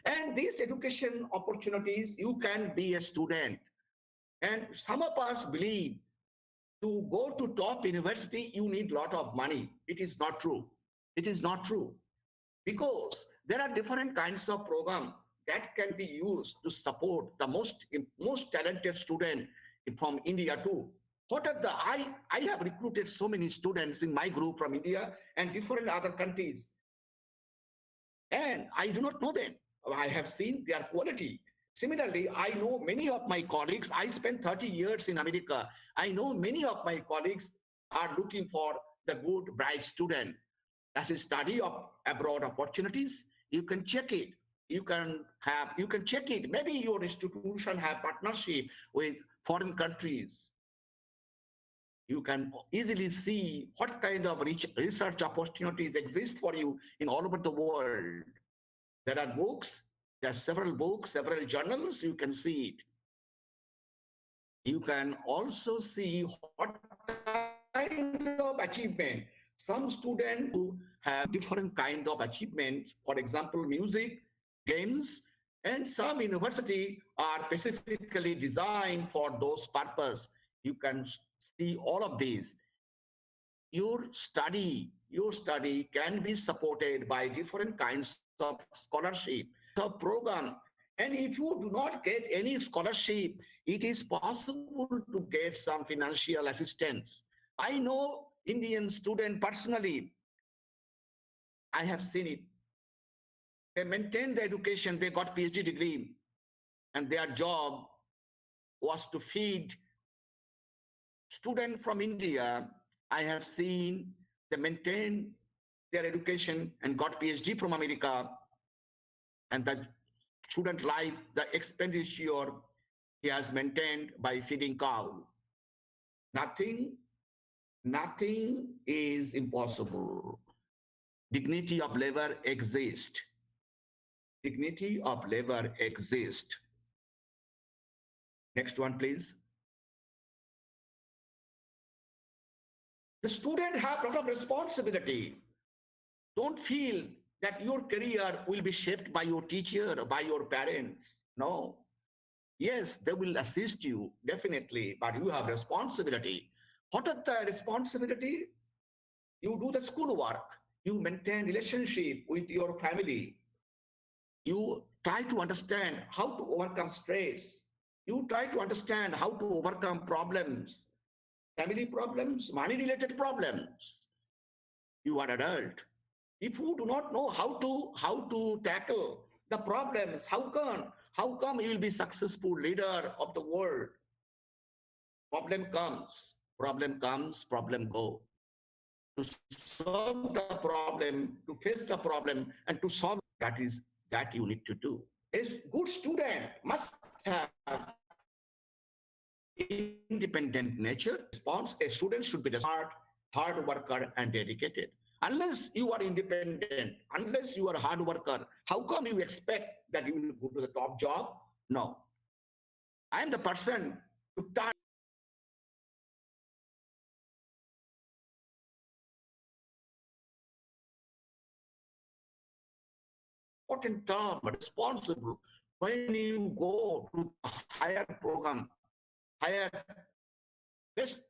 And these education opportunities, you can be a student. And some of us believe to go to top university, you need a lot of money. It is not true. It is not true. Because there are different kinds of programs that can be used to support the most talented student from India too. What are the, I have recruited so many students in my group from India and different other countries. And I do not know them. I have seen their quality. Similarly, I know many of my colleagues, I spent 30 years in America. I know many of my colleagues are looking for the good, bright student. As a study of abroad opportunities, you can check it. You can check it. Maybe your institution have partnership with foreign countries. You can easily see what kind of research opportunities exist for you in all over the world. There are books, there are several books, several journals, you can see it. You can also see what kind of achievement. Some students who have different kind of achievements, for example, music, games, and some university are specifically designed for those purposes. You can see all of these. Your study can be supported by different kinds of scholarship, the program. And if you do not get any scholarship, it is possible to get some financial assistance. I know Indian student personally. I have seen it. They maintained the education, they got PhD degree, and their job was to feed students from India. I have seen they maintain their education and got PhD from America, and the student life, the expenditure he has maintained by feeding cow. Nothing is impossible. Dignity of labor exists. Dignity of labor exists. Next one, please. The student have a lot of responsibility. Don't feel that your career will be shaped by your teacher or by your parents. No. Yes, they will assist you, definitely, but you have responsibility. What are the responsibility? You do the schoolwork. You maintain relationship with your family. You try to understand how to overcome stress. You try to understand how to overcome problems, family problems, money-related problems. You are adult. If you do not know how to tackle the problems, how come you will be successful leader of the world? Problem comes. Problem comes, problem go. To solve the problem, to face the problem, and to solve that you need to do. A good student must have independent nature. Response: a student should be smart, hard worker, and dedicated. Unless you are independent, unless you are a hard worker, how come you expect that you will go to the top job? No. I am the person to turn important term, responsible. When you go to a higher program, higher best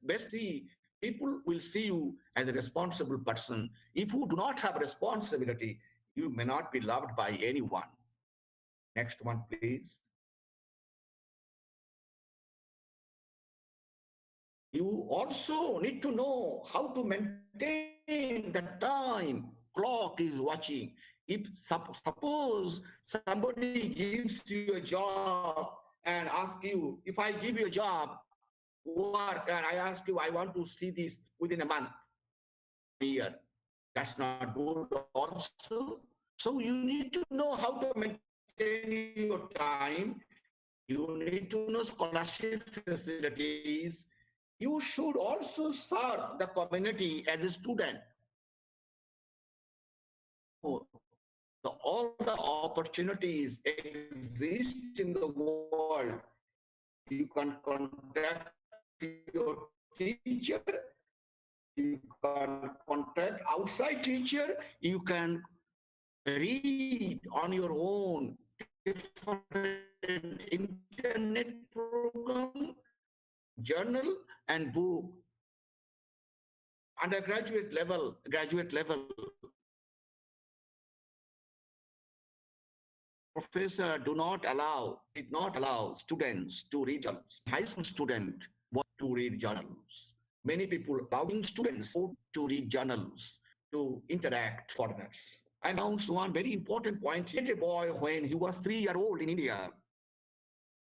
people will see you as a responsible person. If you do not have responsibility, you may not be loved by anyone. Next one, please. You also need to know how to maintain the time. Clock is watching. If suppose somebody gives you a job and asks you, if I give you a job, work, and I ask you, I want to see this within a month, year, that's not good also. So you need to know how to maintain your time. You need to know scholarship facilities. You should also serve the community as a student. All the opportunities exist in the world. You can contact your teacher, you can contact outside teacher, you can read on your own different internet program, journal, and book. Undergraduate level, graduate level, professor did not allow students to read journals. High school student want to read journals. Many people allowing students to read journals, to interact with foreigners. I announced one very important point. He met a boy when he was 3 years old in India.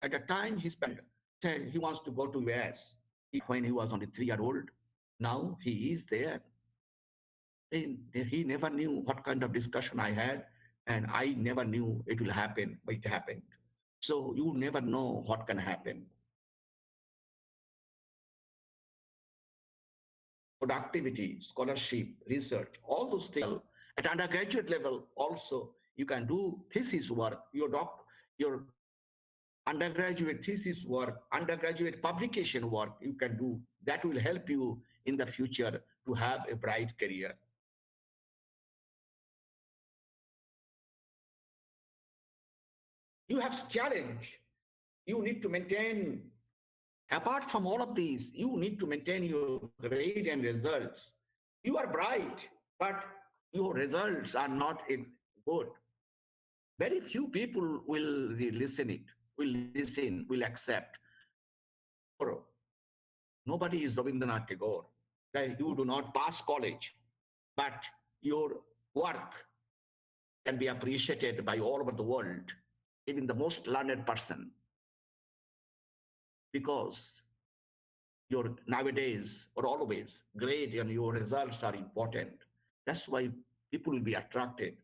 At the time, his parents said he wants to go to US when he was only 3 years old. Now he is there. He never knew what kind of discussion I had, and I never knew it will happen, but it happened. So you never know what can happen. Productivity, scholarship, research, all those things. At undergraduate level also, you can do thesis work, your undergraduate thesis work, undergraduate publication work you can do. That will help you in the future to have a bright career. You have challenge. You need to maintain, apart from all of these, you need to maintain your grade and results. You are bright, but your results are not good. Very few people will listen, will accept. Nobody is Rabindranath Tagore. That you do not pass college, but your work can be appreciated by all over the world, even the most learned person. Because your nowadays or always grade and your results are important. That's why people will be attracted.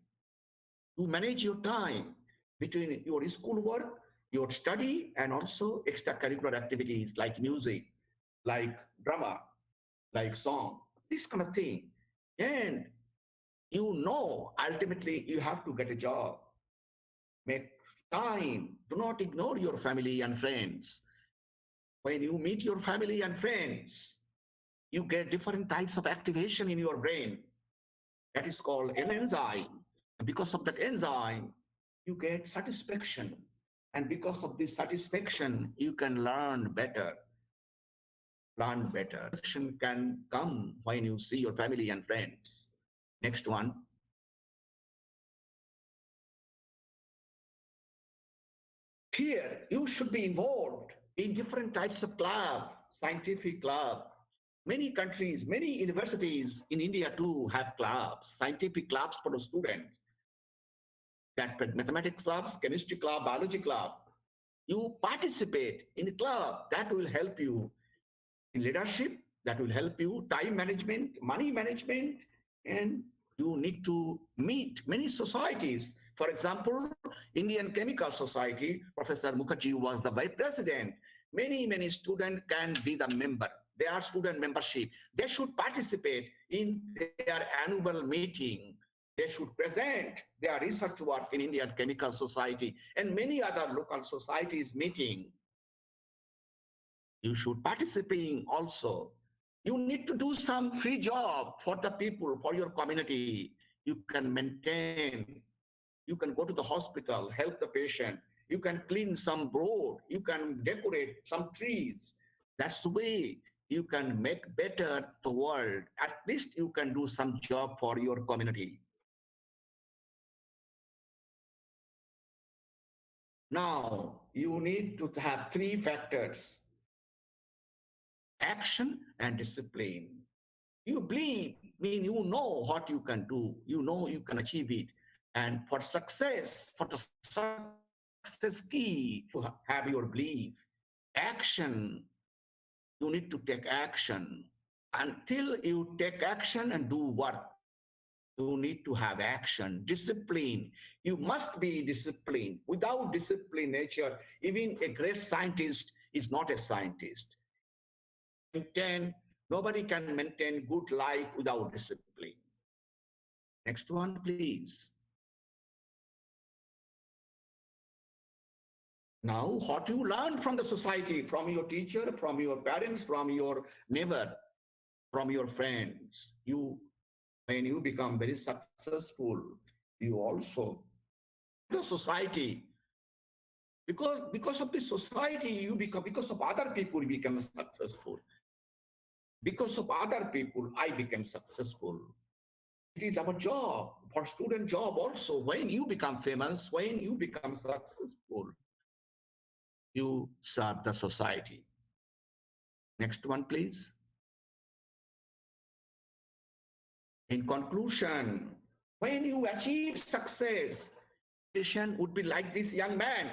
You manage your time between your school work, your study, and also extracurricular activities like music, like drama, like song, this kind of thing. And you know, ultimately you have to get a job. Make time. Do not ignore your family and friends. When you meet your family and friends, you get different types of activation in your brain. That is called an enzyme. And because of that enzyme, you get satisfaction. And because of this satisfaction, you can learn better. Learn better. Satisfaction can come when you see your family and friends. Next one. Here, you should be involved in different types of club, scientific club. Many countries, many universities in India too have clubs, scientific clubs for the students. That mathematics clubs, chemistry club, biology club. You participate in a club that will help you in leadership, that will help you, time management, money management, and you need to meet many societies. For example, Indian Chemical Society, Professor Mukherjee was the vice president. Many students can be the member. They are student membership. They should participate in their annual meeting. They should present their research work in Indian Chemical Society and many other local societies meeting. You should participate also. You need to do some free job for the people, for your community. You can maintain, you can go to the hospital, help the patient. You can clean some road, you can decorate some trees. That's the way you can make better the world. At least you can do some job for your community. Now, you need to have three factors: action and discipline. You believe, mean you know what you can do, you know you can achieve it. And for success, for the success key, to have your belief. Action, you need to take action. Until you take action and do work, you need to have action. Discipline, you must be disciplined. Without discipline nature, even a great scientist is not a scientist. Nobody can maintain good life without discipline. Next one, please. Now, what you learn from the society, from your teacher, from your parents, from your neighbor, from your friends. When you become very successful, you also, the society, because of the society, you become, because of other people, you become successful. Because of other people, I became successful. It is our job, for student job also. When you become famous, when you become successful, you serve the society. Next one, please. In conclusion, when you achieve success, patient would be like this young man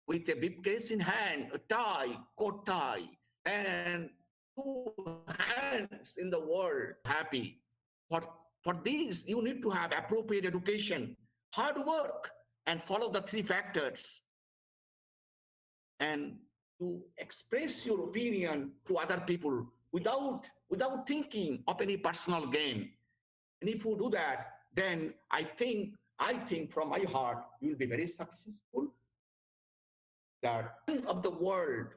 with a briefcase in hand, a tie, coat tie, and 2 hands in the world, happy. For this, you need to have appropriate education, hard work, and follow the 3 factors. And to express your opinion to other people without thinking of any personal gain. And if you do that, then I think from my heart, you will be very successful. That of the world,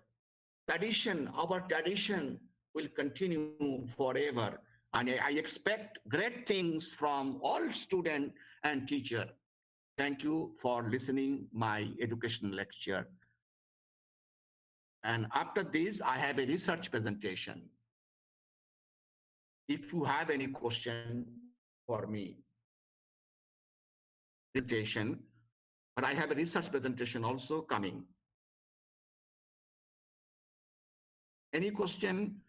tradition, our tradition will continue forever. And I expect great things from all student and teacher. Thank you for listening my education lecture. And after this, I have a research presentation. If you have any question for me, presentation, but I have a research presentation also coming. Any question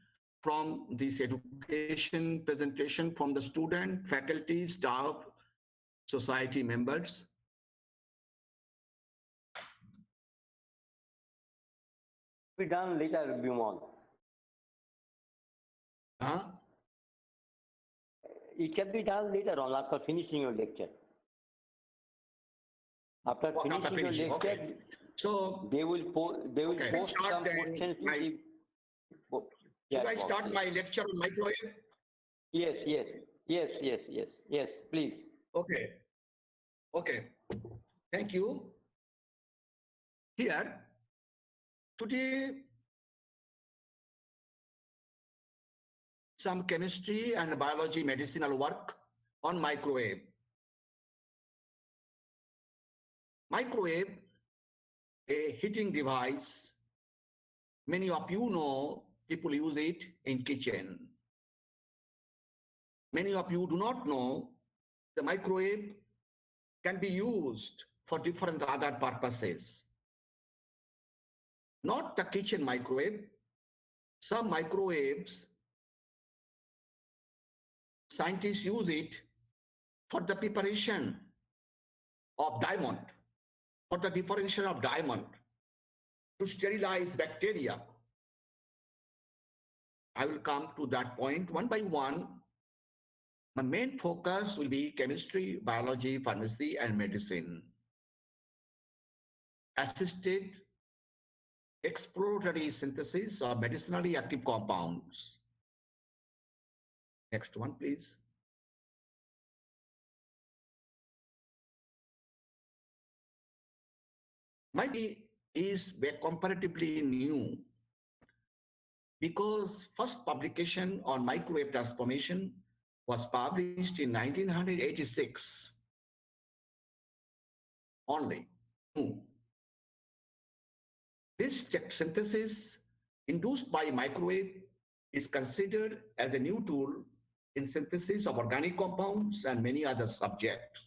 from this education presentation from the student, faculty, staff, society members? Be done later, Bimal. Huh? It can be done later on after finishing your lecture. After finishing your lecture, okay. So they will post some questions. Should I start my lecture on microwave? Yes, please. Okay. Thank you. Here, today, some chemistry and biology medicinal work on microwave. Microwave, a heating device. Many of you know people use it in kitchen. Many of you do not know the microwave can be used for different other purposes. Not the kitchen microwave. Some microwaves, scientists use it for the preparation of diamond, for the differentiation of diamond, to sterilize bacteria. I will come to that point one by one. My main focus will be chemistry, biology, pharmacy, and medicine. Assisted exploratory synthesis of medicinally active compounds. Next one, please. My is comparatively new because first publication on microwave transformation was published in 1986 only. This synthesis induced by microwave is considered as a new tool in synthesis of organic compounds and many other subjects.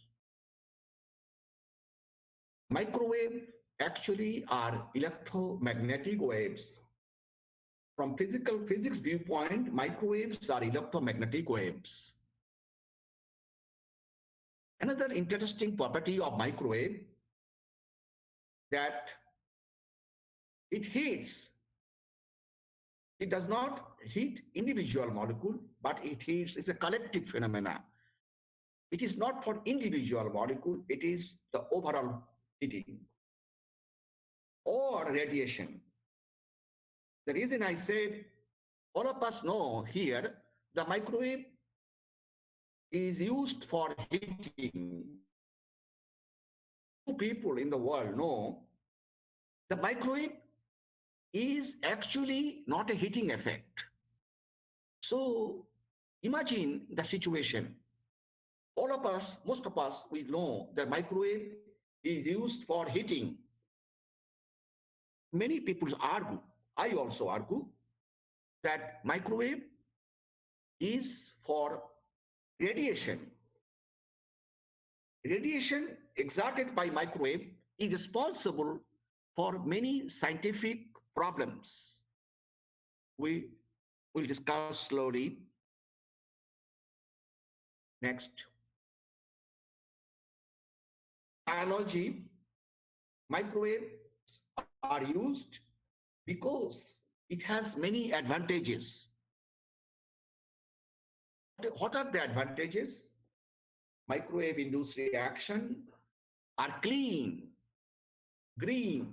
Microwave actually are electromagnetic waves. From physics viewpoint, microwaves are electromagnetic waves. Another interesting property of microwave that it heats. It does not heat individual molecule, but it heats, it's a collective phenomena. It is not for individual molecule, it is the overall heating or radiation. The reason I said, all of us know here, the microwave is used for heating. Few people in the world know the microwave is actually not a heating effect. So imagine the situation. All of us, most of us, we know that microwave is used for heating. Many people argue, I also argue, that microwave is for radiation. Radiation exerted by microwave is responsible for many scientific problems. We will discuss slowly. Next. Biology, microwaves are used because it has many advantages. What are the advantages? Microwave induced reaction are clean, green.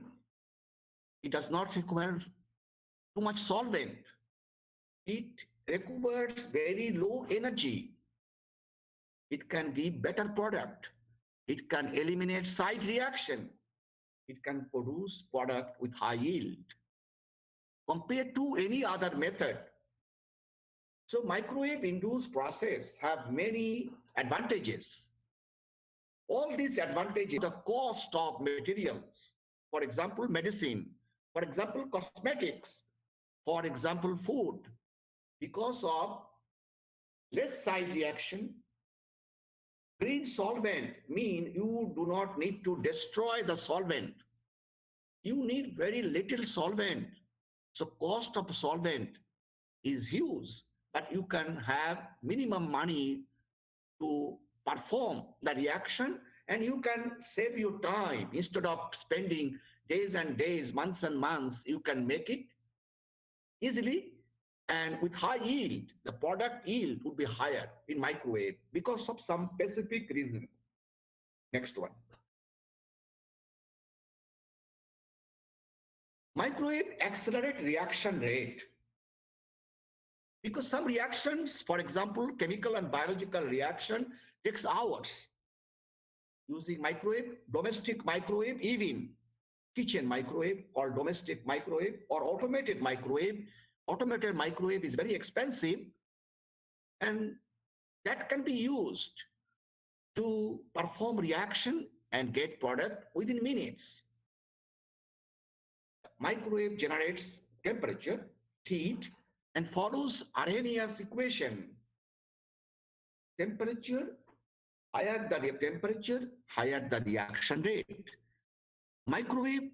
It does not require too much solvent. It requires very low energy. It can give better product. It can eliminate side reaction. It can produce product with high yield compared to any other method. So microwave induced process have many advantages. All these advantages, the cost of materials, for example, medicine, for example, cosmetics, for example, food, because of less side reaction. Green solvent mean you do not need to destroy the solvent. You need very little solvent. So cost of solvent is huge, but you can have minimum money to perform the reaction, and you can save your time. Instead of spending days and days, months and months, you can make it easily and with high yield. The product yield would be higher in microwave because of some specific reason. Next one. Microwave accelerate reaction rate. Because some reactions, for example, chemical and biological reaction takes hours. Using microwave, domestic microwave, even kitchen microwave or domestic microwave or automated microwave. Automated microwave is very expensive, and that can be used to perform reaction and get product within minutes. Microwave generates temperature, heat, and follows Arrhenius equation. Temperature, higher the temperature, higher the reaction rate. Microwave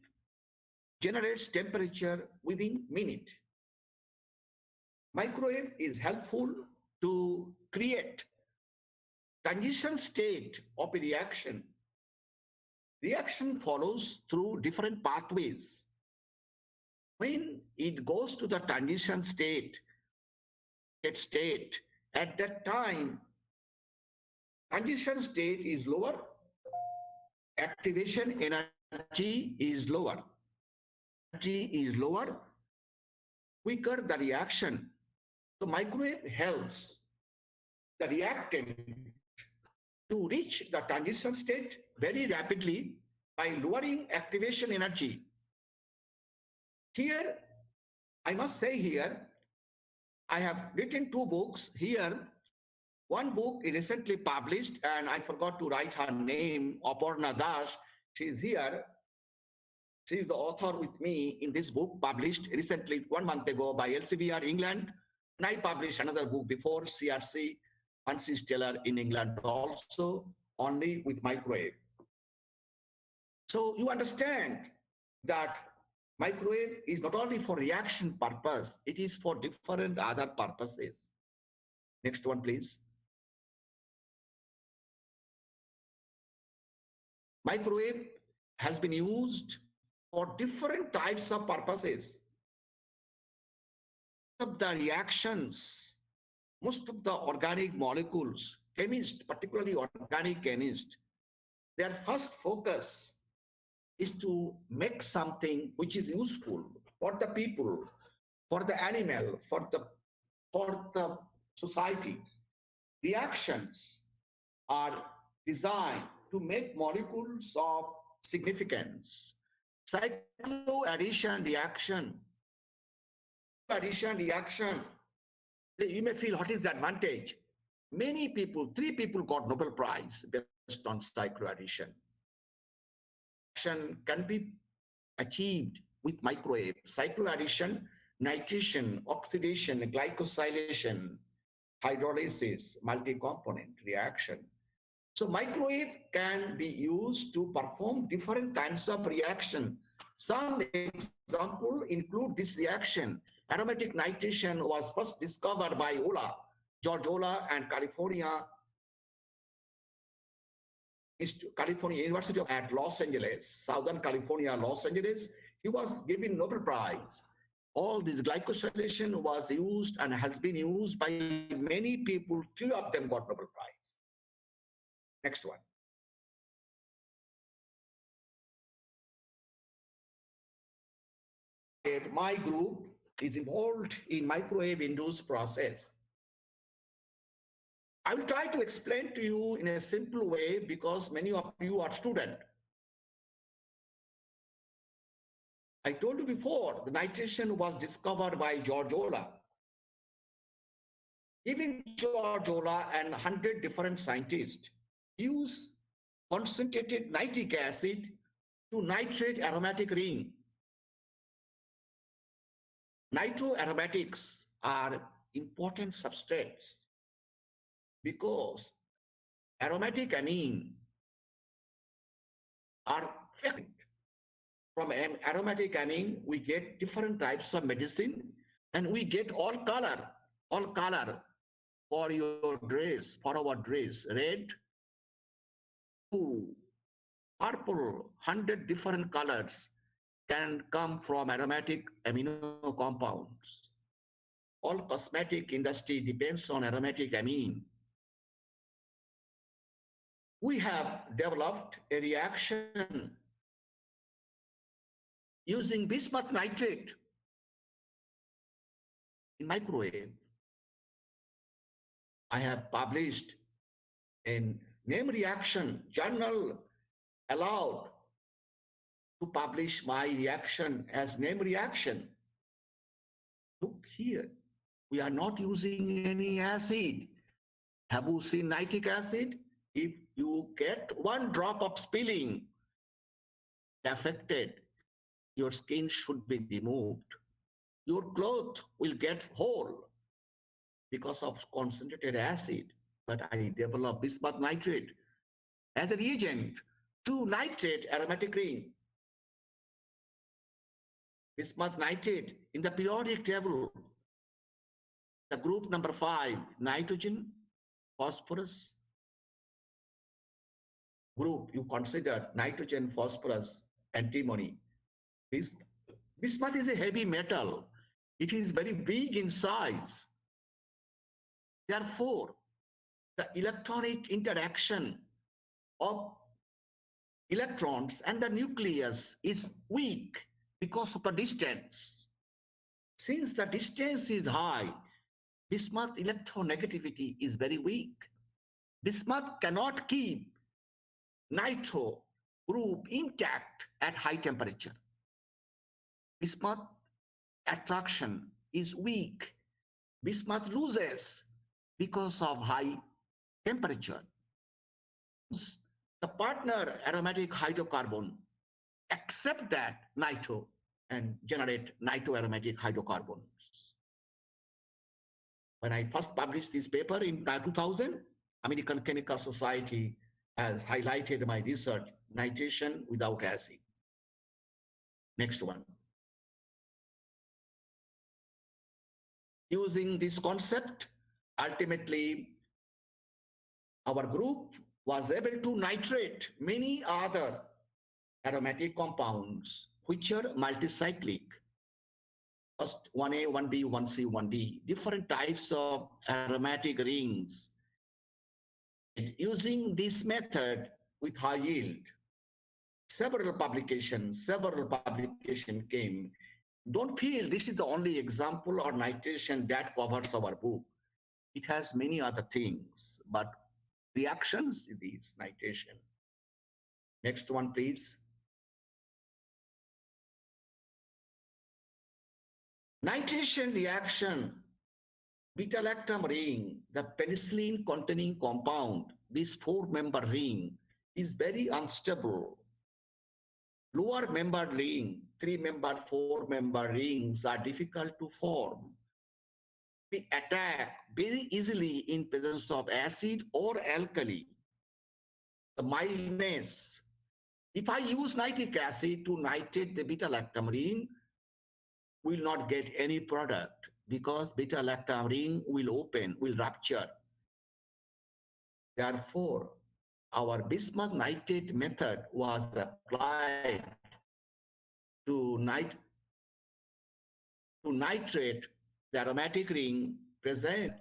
generates temperature within minute. Microwave is helpful to create transition state of a reaction. Reaction follows through different pathways. When it goes to the transition state, state. At that time, transition state is lower, activation energy is lower. Energy is lower, quicker the reaction. So microwave helps the reactant to reach the transition state very rapidly by lowering activation energy. Here, I must say here, I have written 2 books here. One book is recently published, and I forgot to write her name, Aparna Das. She is here. She is the author with me in this book, published recently 1 month ago by LCBR England. And I published another book before, CRC, Hansi Stellar in England also, only with microwave. So you understand that microwave is not only for reaction purpose, it is for different other purposes. Next one, please. Microwave has been used for different types of purposes. Most of the reactions, most of the organic molecules, chemists, particularly organic chemists, their first focus is to make something which is useful for the people, for the animal, for the society. Reactions are designed to make molecules of significance. Cycloaddition reaction, you may feel, what is the advantage? Many people, 3 people got Nobel Prize based on cycloaddition. Can be achieved with microwave. Cycloaddition, nitration, oxidation, glycosylation, hydrolysis, multi-component reaction. So microwave can be used to perform different kinds of reaction. Some examples include this reaction. Aromatic nitration was first discovered by George Olah, and California University at Los Angeles, Southern California, Los Angeles. He was given Nobel Prize. All this glycosylation was used and has been used by many people. 2 of them got Nobel Prize. Next one. My group is involved in microwave-induced process. I will try to explain to you in a simple way because many of you are students. I told you before, the nitration was discovered by George Olah. Even George Olah and 100 different scientists use concentrated nitric acid to nitrate aromatic ring. Nitroaromatics are important substrates because aromatic amine are effective. From aromatic amine, we get different types of medicine, and we get all color for your dress, for our dress, red, blue, purple, 100 different colors can come from aromatic amino compounds. All cosmetic industry depends on aromatic amine. We have developed a reaction using bismuth nitrate in microwave. I have published in name reaction journal, allowed to publish my reaction as name reaction. Look here, we are not using any acid. Have you seen nitric acid? If you get 1 drop of spilling affected, your skin should be removed. Your cloth will get whole because of concentrated acid. But I develop bismuth nitrate as a reagent to nitrate aromatic ring. Bismuth nitrate in the periodic table, the group number 5, nitrogen, phosphorus. Group, you consider nitrogen, phosphorus, antimony. Bismuth is a heavy metal. It is very big in size. Therefore, the electronic interaction of electrons and the nucleus is weak because of the distance. Since the distance is high, bismuth electronegativity is very weak. Bismuth cannot keep nitro group intact at high temperature. Bismuth attraction is weak. Bismuth loses because of high temperature. The partner aromatic hydrocarbon accept that nitro and generate nitroaromatic hydrocarbons. When I first published this paper in 2000, American Chemical Society has highlighted my research, nitration without acid. Next one. Using this concept, ultimately, our group was able to nitrate many other aromatic compounds, which are multicyclic. First 1A, 1B, 1C, 1D, different types of aromatic rings. And using this method with high yield, several publications came. Don't feel this is the only example or nitration that covers our book. It has many other things, but reactions is nitration. Next one, please. Nitration reaction, beta-lactam ring, the penicillin containing compound, this 4-member ring is very unstable. Lower membered ring, 3-member, 4-member rings are difficult to form. We attack very easily in presence of acid or alkali. The mildness. If I use nitric acid to nitrate the beta-lactam ring, will not get any product because beta-lactam ring will rupture. Therefore, our bismuth nitrate method was applied to nitrate the aromatic ring present.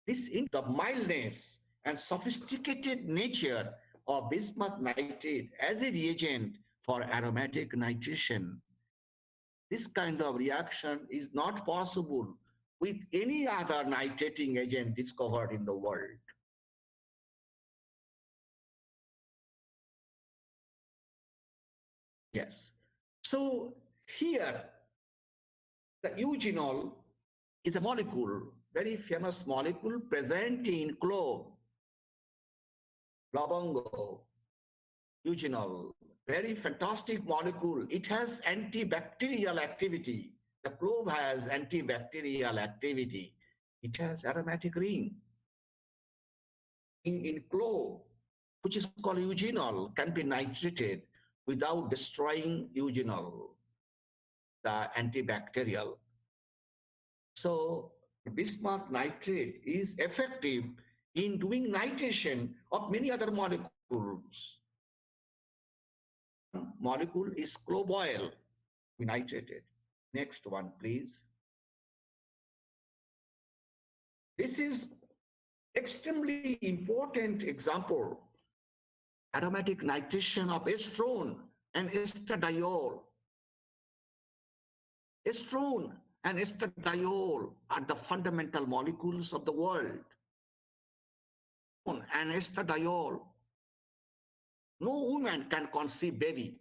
This in the mildness and sophisticated nature of bismuth nitrate as a reagent for aromatic nitration. This kind of reaction is not possible with any other nitrating agent discovered in the world. Yes. So here, the eugenol is a molecule, very famous molecule present in clove, lobongo, eugenol, very fantastic molecule. It has antibacterial activity. The clove has antibacterial activity. It has aromatic ring. In clove, which is called eugenol, can be nitrated without destroying eugenol, the antibacterial. So bismuth nitrate is effective in doing nitration of many other molecules. Molecule is clove oil, we nitrated. Next one, please. This is extremely important example. Aromatic nitration of estrone and estradiol. Estrone and estradiol are the fundamental molecules of the world. And estradiol, no woman can conceive baby.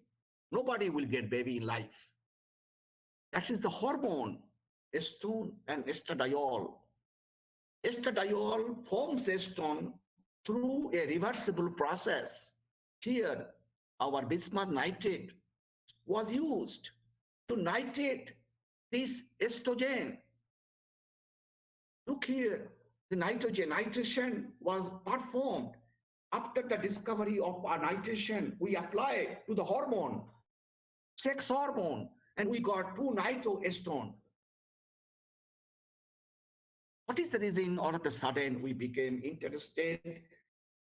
Nobody will get baby in life. That is the hormone, estrone and estradiol. Estradiol forms estrone through a reversible process. Here, our bismuth nitrate was used to nitrate this estrogen. Look here, the nitration was performed after the discovery of our nitration. We applied to the hormone, sex hormone, and we got 2-nitroestrone. What is the reason all of a sudden we became interested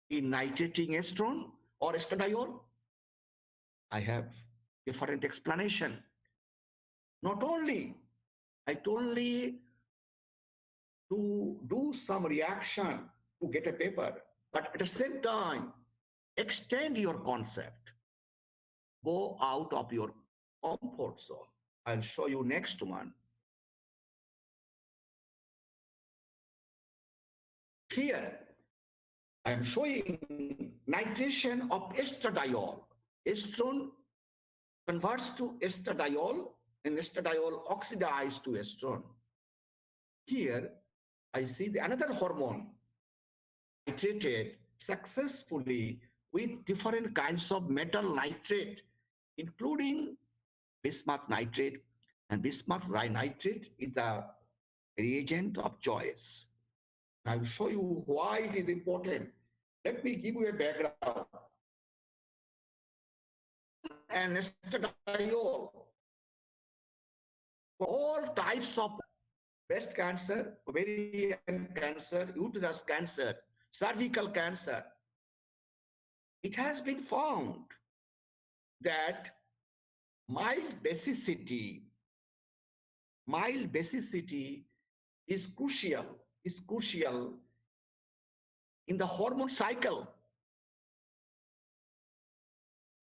in nitrating estrone or estradiol? I have different explanation. I told you, to do some reaction to get a paper, but at the same time, extend your concept. Go out of your comfort zone. I'll show you next one. Here, I am showing nitration of estradiol. Estrone converts to estradiol, and estradiol oxidized to estrone. Here, I see another hormone nitrated successfully with different kinds of metal nitrate, including bismuth nitrate, and bismuth nitrate is the reagent of choice. I'll show you why it is important. Let me give you a background. And estradiol for all types of breast cancer, ovarian cancer, uterus cancer, cervical cancer, it has been found that mild basicity is crucial in the hormone cycle.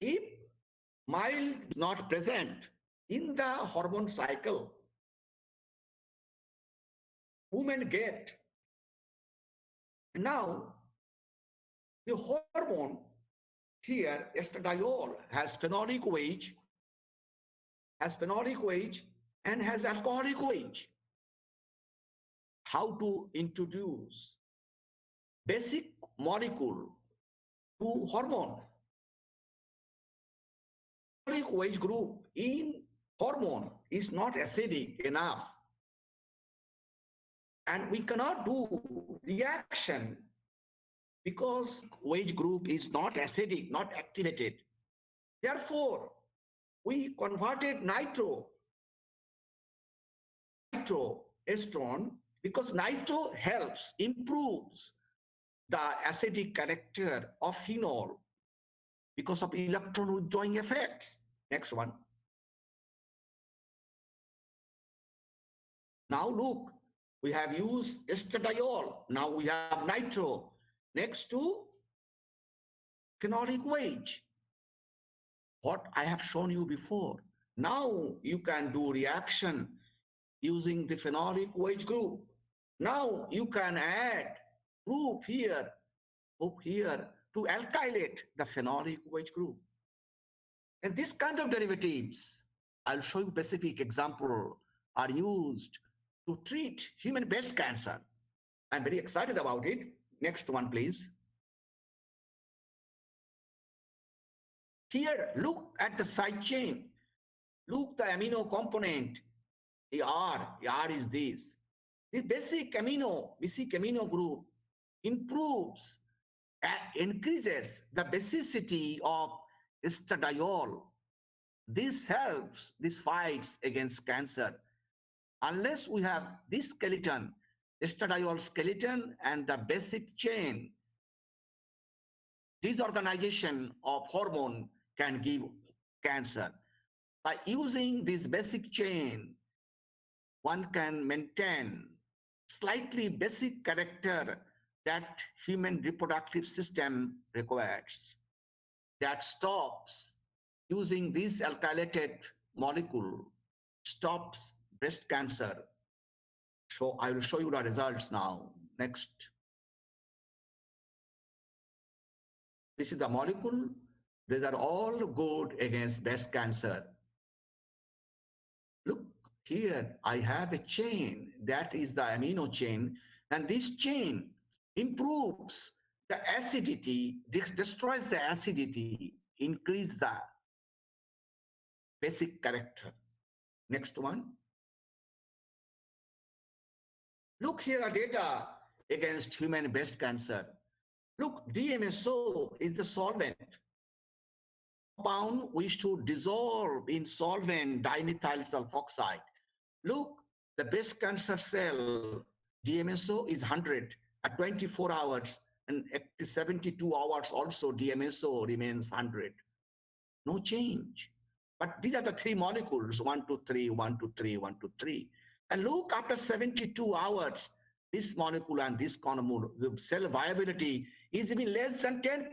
If mild is not present in the hormone cycle, women get. Now, the hormone here, estradiol, has phenolic OH, and has alcoholic OH. How to introduce basic molecule to hormone? OH group in hormone is not acidic enough, and we cannot do reaction because OH group is not acidic, not activated. Therefore, we converted nitroestrone, because nitro helps, improves the acidic character of phenol because of electron withdrawing effects. Next one. Now look, we have used estradiol. Now we have nitro next to phenolic OH. What I have shown you before. Now you can do reaction using the phenolic OH group. Now you can add group here to alkylate the phenolic OH group. And this kind of derivatives, I'll show you specific example, are used to treat human breast cancer. I'm very excited about it. Next one, please. Here, look at the side chain. Look the amino component. The R is this. The basic amino group improves, increases the basicity of estradiol. This helps, this fights against cancer. Unless we have this skeleton, estradiol skeleton and the basic chain, disorganization of hormone can give cancer. By using this basic chain, one can maintain slightly basic character that human reproductive system requires. That stops using this alkylated molecule, stops breast cancer. So I will show you the results now. Next. This is the molecule. These are all good against breast cancer. Look here, I have a chain. That is the amino chain. And this chain improves the acidity, destroys the acidity, increase the basic character. Next one. Look here are data against human breast cancer. Look, DMSO is the solvent. Compound which to dissolve in solvent dimethyl sulfoxide. Look, the breast cancer cell, DMSO is 100 at 24 hours, and at 72 hours also DMSO remains 100. No change. But these are the three molecules, 1, 2, 3, 1, 2, 3, 1, 2, 3. And look, after 72 hours, this molecule and this molecule, the cell viability is even less than 10%.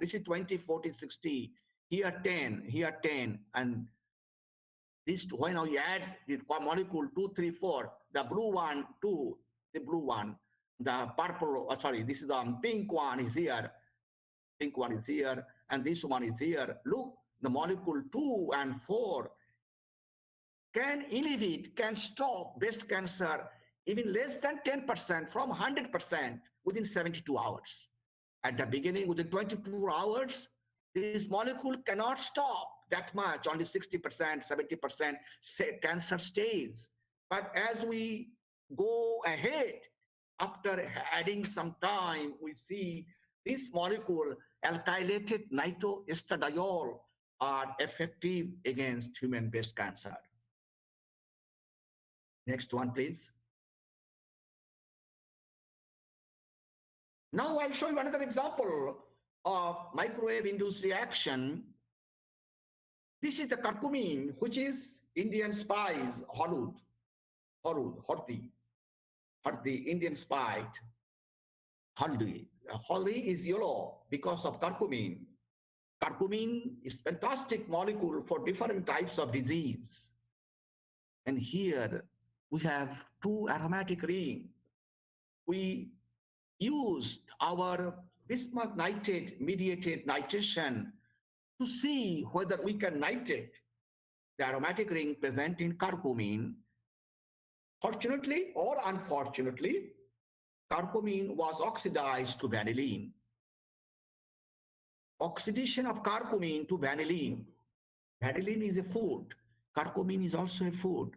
This is 20, 40, 60. Here 10, here 10. And this, when you add the molecule 2, 3, 4, the blue one, 2, the blue one, the purple, sorry, this is the pink one is here. Pink one is here, and this one is here. Look, the molecule 2 and 4 can inhibit, can stop breast cancer even less than 10% from 100% within 72 hours. At the beginning, within 22 hours, this molecule cannot stop that much, only 60%, 70% cancer stays. But as we go ahead, after adding some time, we see this molecule, alkylated nitroestradiol, are effective against human breast cancer. Next one, please. Now I'll show you another example of microwave-induced reaction. This is the curcumin, which is Indian spice, haldi, Indian spice, haldi. Haldi is yellow because of curcumin. Curcumin is a fantastic molecule for different types of disease. And here we have two aromatic rings. We used our bismuth nitrate mediated nitration to see whether we can nitrate the aromatic ring present in curcumin. Fortunately or unfortunately, curcumin was oxidized to vanillin. Oxidation of curcumin to vanillin. Vanillin is a food. Curcumin is also a food.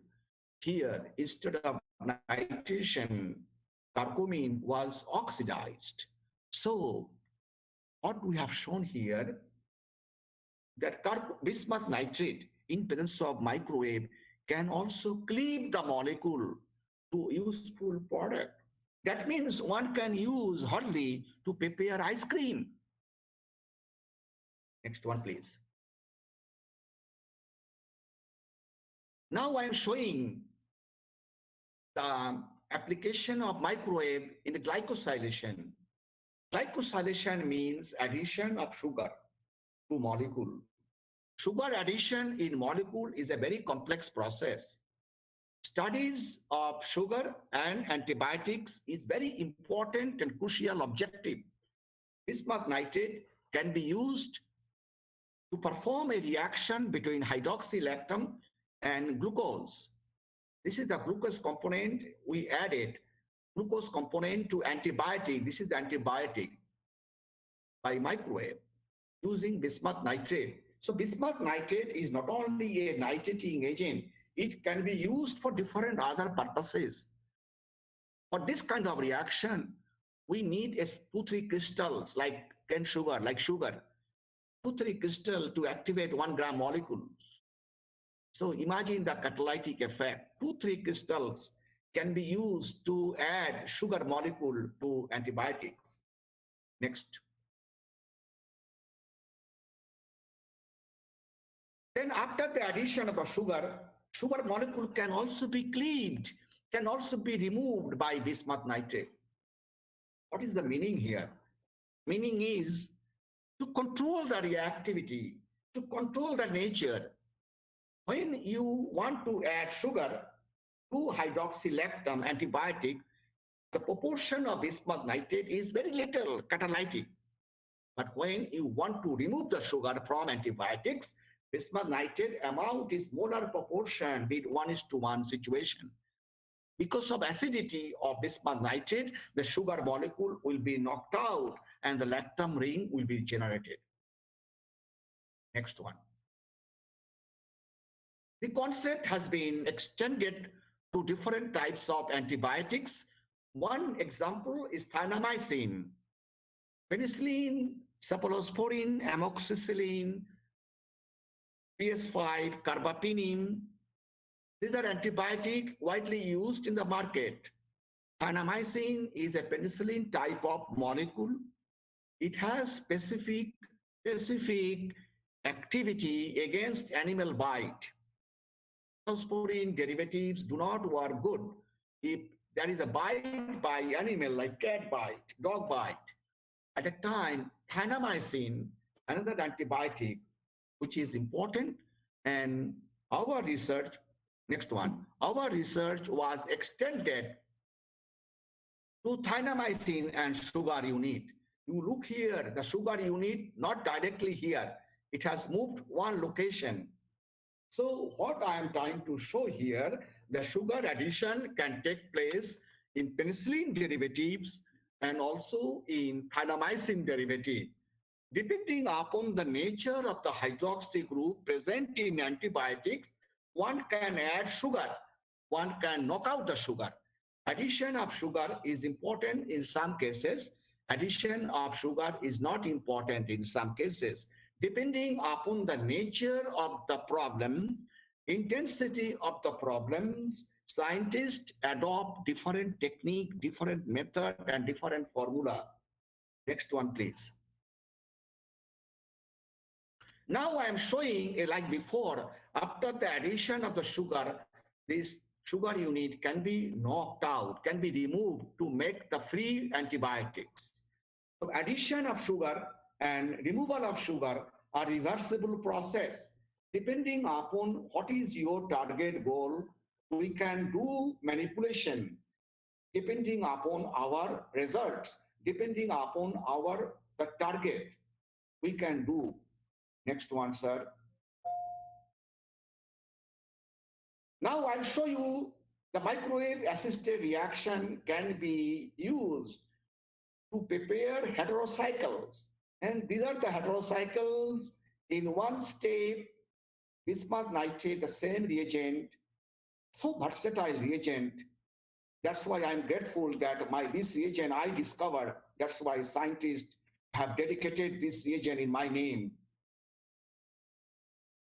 Here, instead of nitration, curcumin was oxidized. So, what we have shown here, that bismuth nitrate in presence of microwave can also cleave the molecule to useful product. That means one can use haldi to prepare ice cream. Next one, please. Now I am showing the application of microwave in the glycosylation. Glycosylation means addition of sugar to molecule. Sugar addition in molecule is a very complex process. Studies of sugar and antibiotics is very important and crucial objective. Bismuth nitrate can be used to perform a reaction between hydroxylactam and glucose. This is the glucose component. We added glucose component to antibiotic. This is the antibiotic by microwave using bismuth nitrate. So bismuth nitrate is not only a nitrating agent, it can be used for different other purposes. For this kind of reaction, we need 2-3 crystals like cane sugar, like sugar, 2-3 crystals to activate 1 gram molecule. So imagine the catalytic effect. 2-3 crystals can be used to add sugar molecule to antibiotics. Next. Then after the addition of a sugar molecule can also be cleaved, can also be removed by bismuth nitrate. What is the meaning here? Meaning is to control the reactivity, to control the nature. When you want to add sugar to hydroxylactam antibiotic, the proportion of bismuth nitrate is very little catalytic. But when you want to remove the sugar from antibiotics, bismuth nitrate amount is molar proportion with 1:1 situation. Because of acidity of bismuth nitrate, the sugar molecule will be knocked out and the lactam ring will be generated. Next one. The concept has been extended to different types of antibiotics. One example is thylamycin, penicillin, cephalosporin, amoxicillin, PS5, carbapenem. These are antibiotics widely used in the market. Thylamycin is a penicillin type of molecule. It has specific activity against animal bite. Cephalosporin derivatives do not work good if there is a bite by animal like cat bite, dog bite. At that time, thanamycin, another antibiotic, which is important, and our research, next one, our research was extended to thanamycin and sugar unit. You look here, the sugar unit, not directly here. It has moved one location. So what I am trying to show here, the sugar addition can take place in penicillin derivatives and also in thanamycin derivative. Depending upon the nature of the hydroxy group present in antibiotics, one can add sugar, one can knock out the sugar. Addition of sugar is important in some cases. Addition of sugar is not important in some cases. Depending upon the nature of the problem, intensity of the problems, scientists adopt different technique, different method, and different formula. Next one, please. Now I am showing, like before, after the addition of the sugar, this sugar unit can be knocked out, can be removed to make the free antibiotics. So addition of sugar and removal of sugar are reversible process. Depending upon what is your target goal, we can do manipulation depending upon our results, depending upon the target, we can do. Next one, sir. Now I'll show you the microwave assisted reaction can be used to prepare heterocycles. And these are the heterocycles in one step, bismuth nitrate, the same reagent, so versatile reagent. That's why I'm grateful that this reagent I discovered. That's why scientists have dedicated this reagent in my name.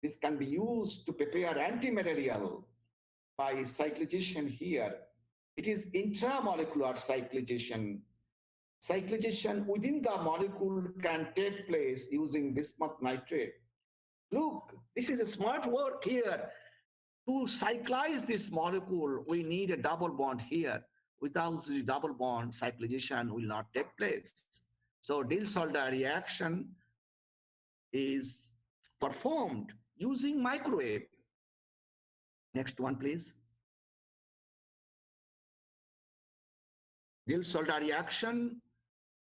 This can be used to prepare antimalarial by cyclization here. It is intramolecular cyclization. Cyclization within the molecule can take place using bismuth nitrate. Look, this is a smart work here. To cyclize this molecule, we need a double bond here. Without the double bond, cyclization will not take place. So Diels-Alder reaction is performed using microwave. Next one, please. Diels-Alder reaction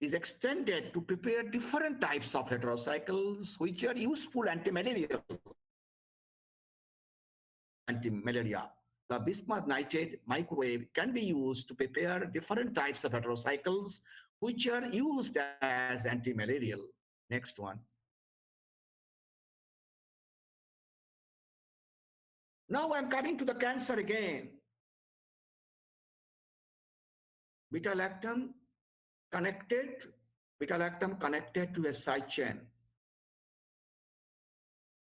is extended to prepare different types of heterocycles which are useful antimalarial. The bismuth nitrate microwave can be used to prepare different types of heterocycles which are used as antimalarial. Next one. Now I'm coming to the cancer again. Beta-lactam connected to a side chain.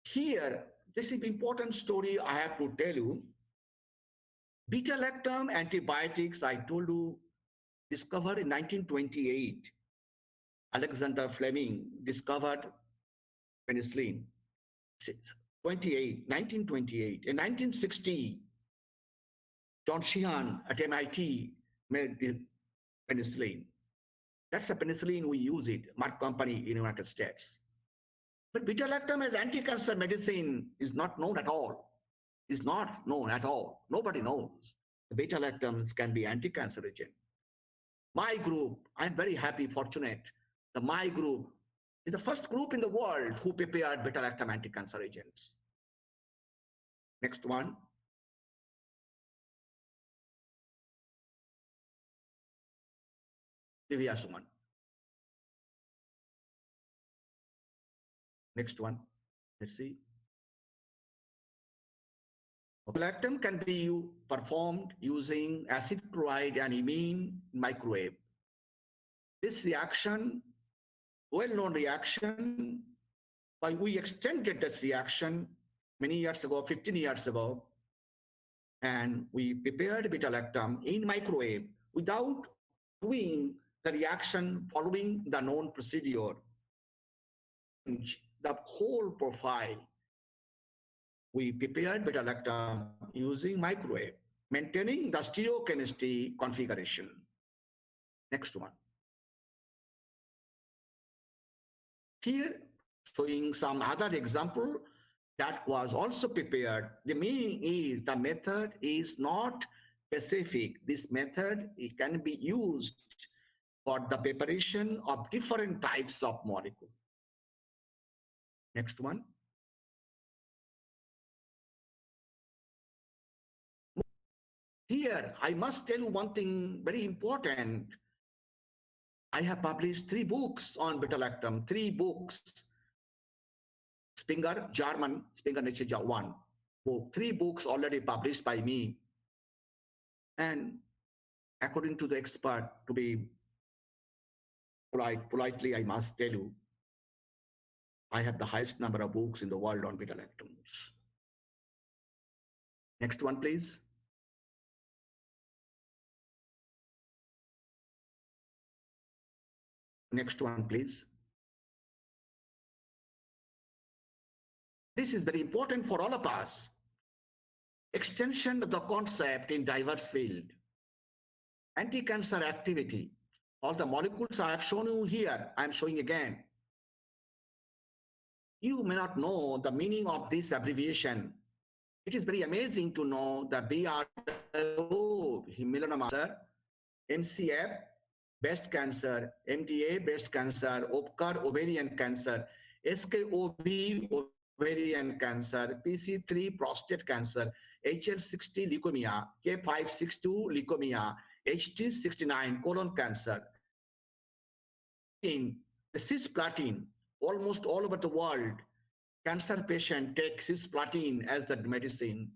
Here, this is an important story I have to tell you. Beta-lactam antibiotics, I told you, discovered in 1928. Alexander Fleming discovered penicillin. 1928. In 1960, John Sheehan at MIT made penicillin. That's the penicillin we use it, Merck company in the United States. But beta-lactam as anti-cancer medicine is not known at all. Is not known at all. Nobody knows. The beta-lactams can be anti-cancerogen. My group, I'm very happy, fortunate. My group is the first group in the world who prepared beta-lactam anti-cancer agents. Next one. Divya Suman. Next one. Let's see. Beta-lactam can be performed using acid chloride and imine microwave. This reaction, well-known reaction, but we extended this reaction many years ago, 15 years ago, and we prepared beta-lactam in microwave without doing the reaction following the known procedure. The whole profile, we prepared beta-lactam using microwave. maintaining the stereochemistry configuration. Next one. Here, showing some other example that was also prepared. The meaning is the method is not specific. This method, it can be used for the preparation of different types of molecule. Next one. Here, I must tell you one thing very important. I have published 3 books on beta-lactam, 3 books. Springer, German, Springer Nature 1 book, 3 books already published by me. And according to the expert, to be politely, I must tell you, I have the highest number of books in the world on beta-lactams. Next one, please. Next one, please. This is very important for all of us. Extension of the concept in diverse field. Anti-cancer activity. All the molecules I have shown you here, I am showing again. You may not know the meaning of this abbreviation. It is very amazing to know the BRO, melanoma, MCF, breast cancer, MDA, breast cancer, OPCAR, ovarian cancer, SKOB, ovarian cancer, PC3, prostate cancer, HL60, leukemia, K562, leukemia, HT69, colon cancer. In the cisplatin, almost all over the world, cancer patient take cisplatin as the medicine.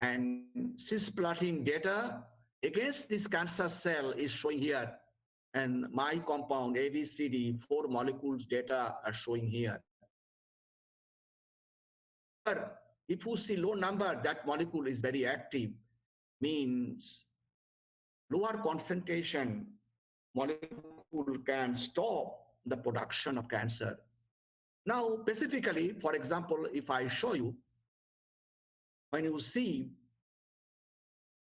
And cisplatin data against this cancer cell is showing here. And my compound ABCD, 4 molecules data are showing here. If you see low number, that molecule is very active, means lower concentration molecule can stop the production of cancer. Now, specifically, for example, if I show you, when you see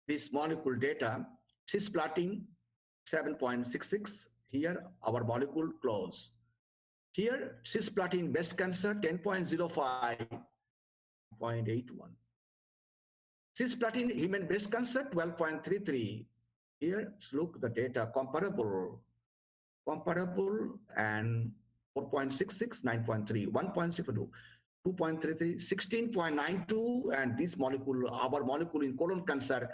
this molecule data, cisplatin 7.66, here our molecule close. Here, cisplatin breast cancer 10.05, 0.81. Cisplatin human breast cancer 12.33. Here, look the data, comparable and 4.66, 9.3, 1.62, 2.33, 16.92, and this molecule, our molecule in colon cancer,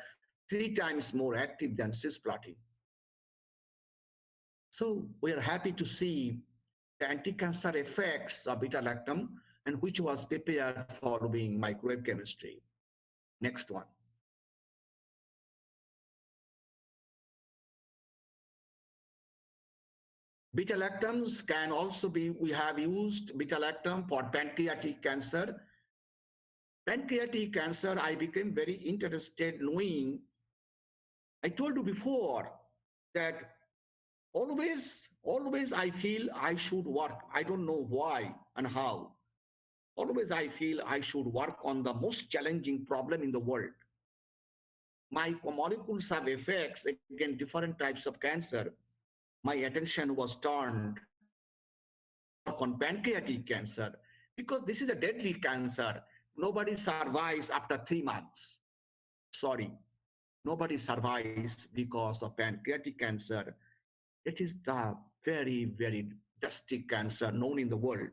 3 times more active than cisplatin. So we are happy to see the anti-cancer effects of beta-lactam, and which was prepared following microwave chemistry. Next one. Beta-lactams can also be, we have used beta-lactam for pancreatic cancer. Pancreatic cancer, I became very interested knowing, I told you before that always I feel I should work. I don't know why and how. Always I feel I should work on the most challenging problem in the world. My molecules have effects against different types of cancer. My attention was turned on pancreatic cancer because this is a deadly cancer. Nobody survives after 3 months. Sorry, nobody survives because of pancreatic cancer. It is the very, very dusty cancer known in the world.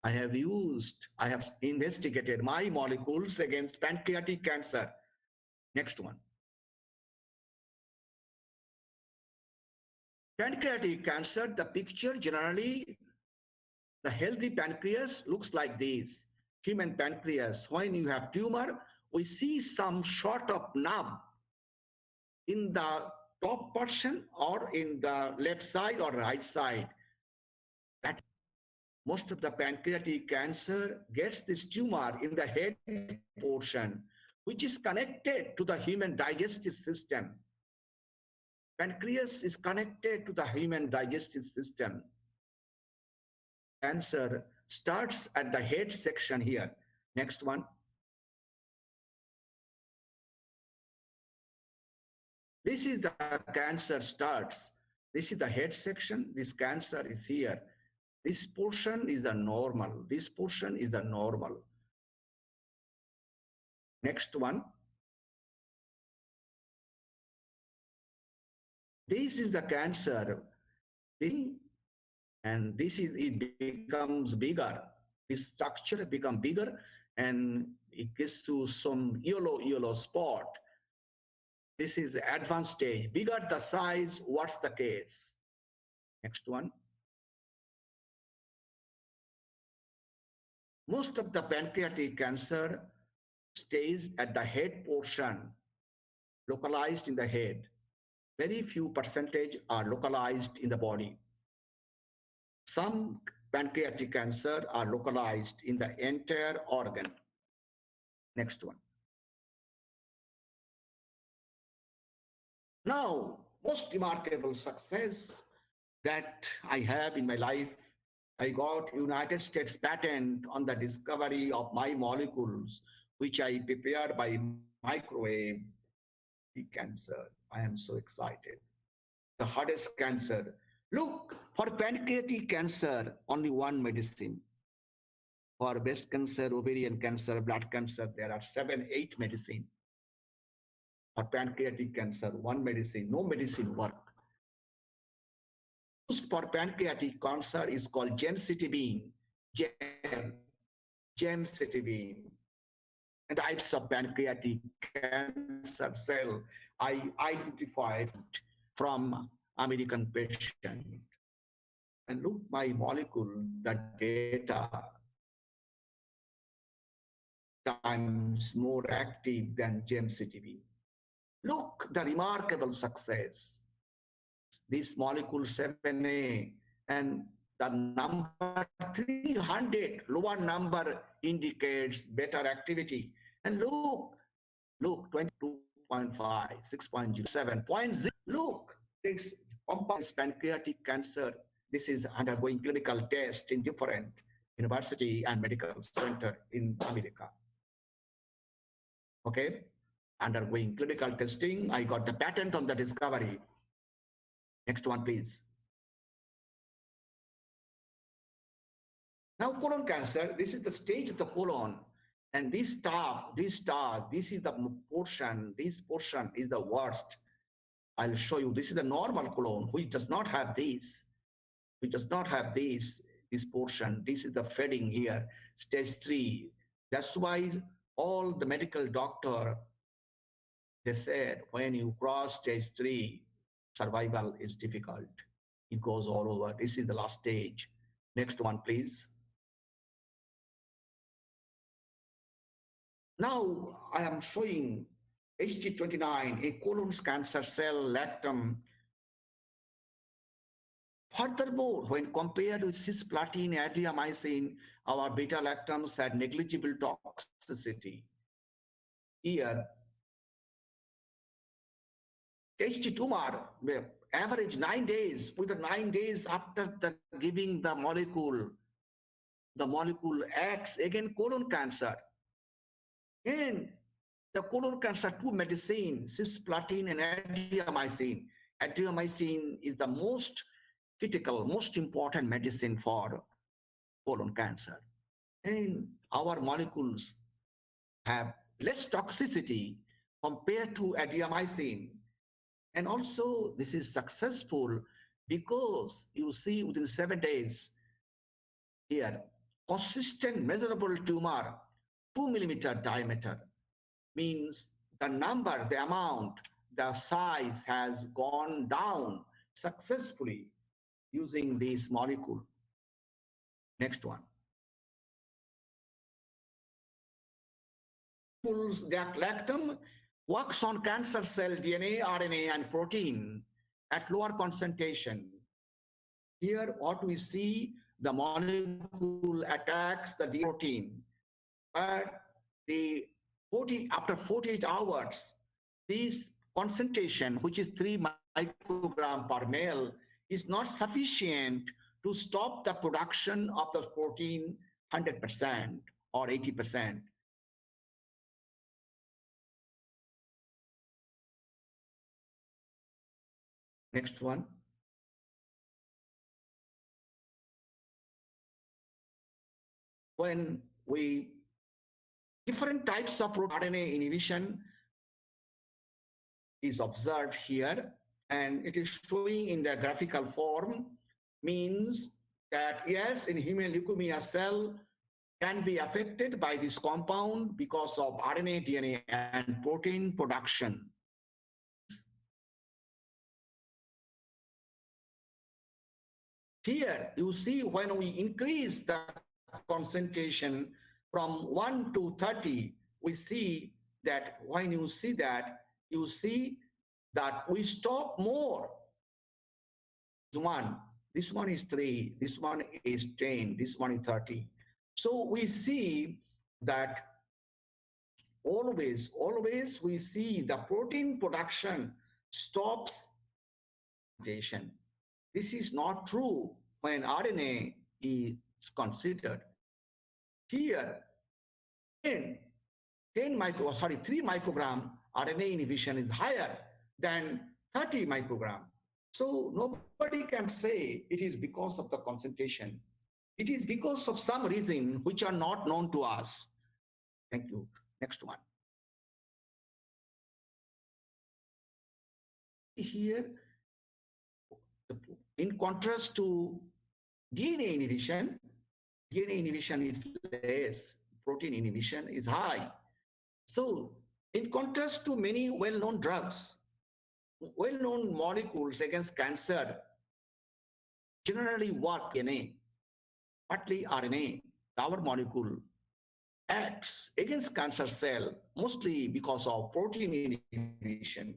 I have investigated my molecules against pancreatic cancer. Next one. Pancreatic cancer, the picture generally, the healthy pancreas looks like this. Human pancreas, when you have tumor, we see some sort of knob in the top portion or in the left side or right side. That most of the pancreatic cancer gets this tumor in the head portion, which is connected to the human digestive system. Pancreas is connected to the human digestive system. Cancer starts at the head section here. Next one. This is the cancer starts. This is the head section. This cancer is here. This portion is the normal. This portion is the normal. Next one. This is the cancer. And this is, it becomes bigger. This structure become bigger and it gets to some yellow spot. This is the advanced stage. Bigger the size, what's the case? Next one. Most of the pancreatic cancer stays at the head portion, localized in the head. Very few percentage are localized in the body. Some pancreatic cancer are localized in the entire organ. Next one. Now, most remarkable success that I have in my life, I got United States patent on the discovery of my molecules, which I prepared by microwave. The cancer, I am so excited. The hardest cancer. Look, for pancreatic cancer, only one medicine. For breast cancer, ovarian cancer, blood cancer, there are 7, 8 medicine. For pancreatic cancer, one medicine, no medicine work. Used for pancreatic cancer is called gemcitabine, gemcitabine. And types of pancreatic cancer cell I identified from American patient. And look, my molecule, the data times more active than gemcitabine. Look, the remarkable success. This molecule 7A and the number 300, lower number indicates better activity. And look, 22.5, 6.0, 7.0. Look, this compound pancreatic cancer. This is undergoing clinical test in different university and medical center in America. Okay, undergoing clinical testing. I got the patent on the discovery. Next one, please. Now, colon cancer, this is the stage of the colon. And this star, this is the portion, this portion is the worst. I'll show you, this is the normal colon, which does not have this. Which does not have this portion. This is the fading here, stage 3. That's why all the medical doctor, they said, when you cross stage 3, survival is difficult. It goes all over. This is the last stage. Next one, please. Now I am showing HT29, a colon cancer cell lactum. Furthermore, when compared with cisplatin, adriamycin, our beta lactams had negligible toxicity. Here, HT tumor, average 9 days, with the 9 days after giving the molecule acts again colon cancer. And the colon cancer 2 medicine, cisplatin and adriamycin. Adriamycin is the most critical, most important medicine for colon cancer. And our molecules have less toxicity compared to adriamycin. And also this is successful because you see within 7 days here, consistent measurable tumor, 2 millimeter diameter, means the number, the amount, the size has gone down successfully using this molecule. Next one. Lactam works on cancer cell DNA, RNA, and protein at lower concentration. Here, what we see, the molecule attacks the protein, but after 48 hours, this concentration, which is 3 microgram per ml, is not sufficient to stop the production of the protein 100% or 80%. Next one. When we different types of RNA inhibition is observed here, and it is showing in the graphical form, means that yes, in human leukemia cell can be affected by this compound because of RNA, DNA, and protein production. Here you see when we increase the concentration from 1 to 30, we see that when you see that, you see that we stop more. This one is 3, this one is 10, this one is 30. So we see that always we see the protein production stops. This is not true when RNA is considered. Here, 3 microgram RNA inhibition is higher than 30 microgram. So nobody can say it is because of the concentration. It is because of some reason which are not known to us. Thank you. Next one. Here, in contrast to DNA inhibition is less, protein inhibition is high. So in contrast to many well-known drugs, well-known molecules against cancer generally work DNA, partly RNA. Our molecule acts against cancer cell mostly because of protein inhibition.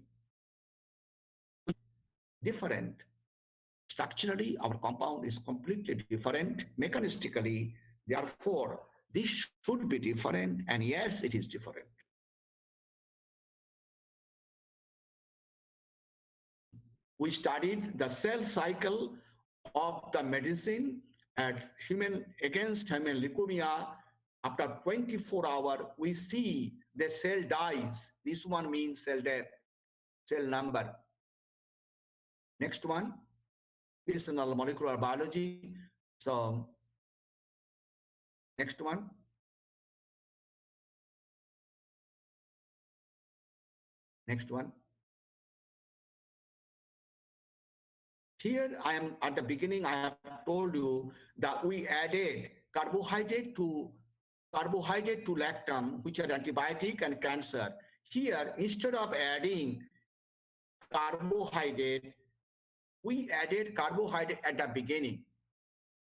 Different. Structurally, our compound is completely different. Mechanistically, therefore, this should be different, and yes, it is different. We studied the cell cycle of the medicine against human leukemia. After 24 hours, we see the cell dies. This one means cell death, cell number. Next one, medicinal molecular biology. So, next one. Next one. Here I am at the beginning, I have told you that we added carbohydrate to lactam, which are antibiotic and cancer. Here, instead of adding carbohydrate, we added carbohydrate at the beginning.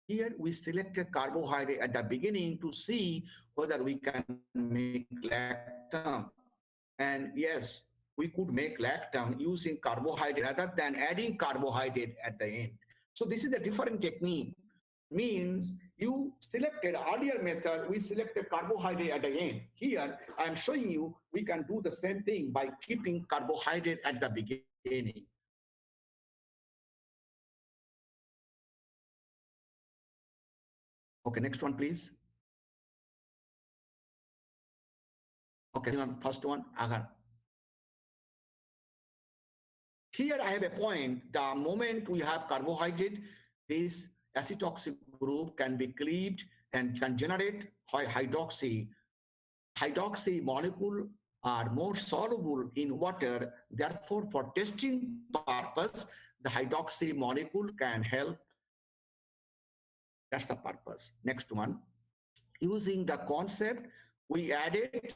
Here we selected carbohydrate at the beginning to see whether we can make lactam. And yes, we could make lactam using carbohydrate rather than adding carbohydrate at the end. So this is a different technique. Means you selected earlier method, we selected carbohydrate at the end. Here, I am showing you we can do the same thing by keeping carbohydrate at the beginning. Okay, next one, please. Okay, first one, Agar. Here I have a point. The moment we have carbohydrate, this acetoxic group can be cleaved and can generate hydroxy. Hydroxy molecule are more soluble in water. Therefore, for testing purpose, the hydroxy molecule can help. That's the purpose. Next one. Using the concept, we added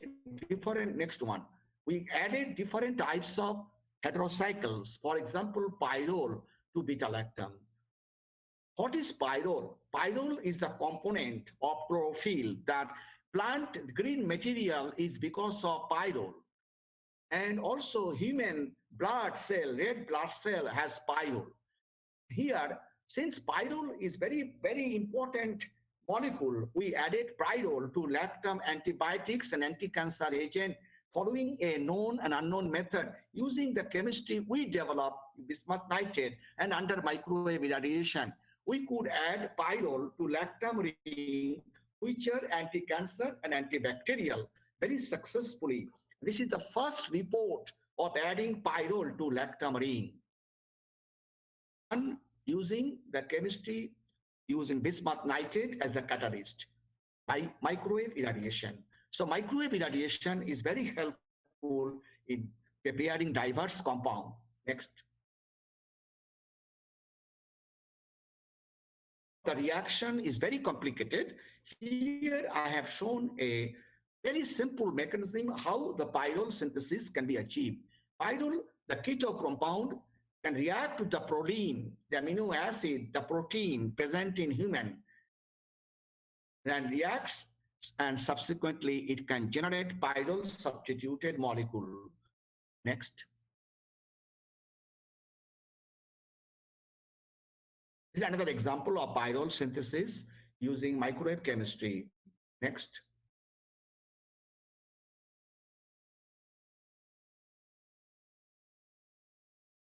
different, next one. We added different types of heterocycles, for example, pyrrole to beta-lactam. What is pyrrole? Pyrrole is the component of chlorophyll. That plant green material is because of pyrrole. And also human blood cell, red blood cell has pyrrole. Here, since pyrrole is very, very important molecule, we added pyrrole to lactam antibiotics and anti-cancer agent following a known and unknown method using the chemistry we developed, bismuth nitrate, and under microwave irradiation. We could add pyrrole to lactam ring, which are anti-cancer and antibacterial very successfully. This is the first report of adding pyrrole to lactam ring. using the chemistry using bismuth nitrate as the catalyst by microwave irradiation. So microwave irradiation is very helpful in preparing diverse compound. Next. The reaction is very complicated. Here I have shown a very simple mechanism how the pyrrole synthesis can be achieved. Pyrrole, the keto compound, can react to the protein, the amino acid, the protein present in human, and reacts, and subsequently it can generate pyrrole substituted molecule. Next. This is another example of pyrrole synthesis using microwave chemistry. Next.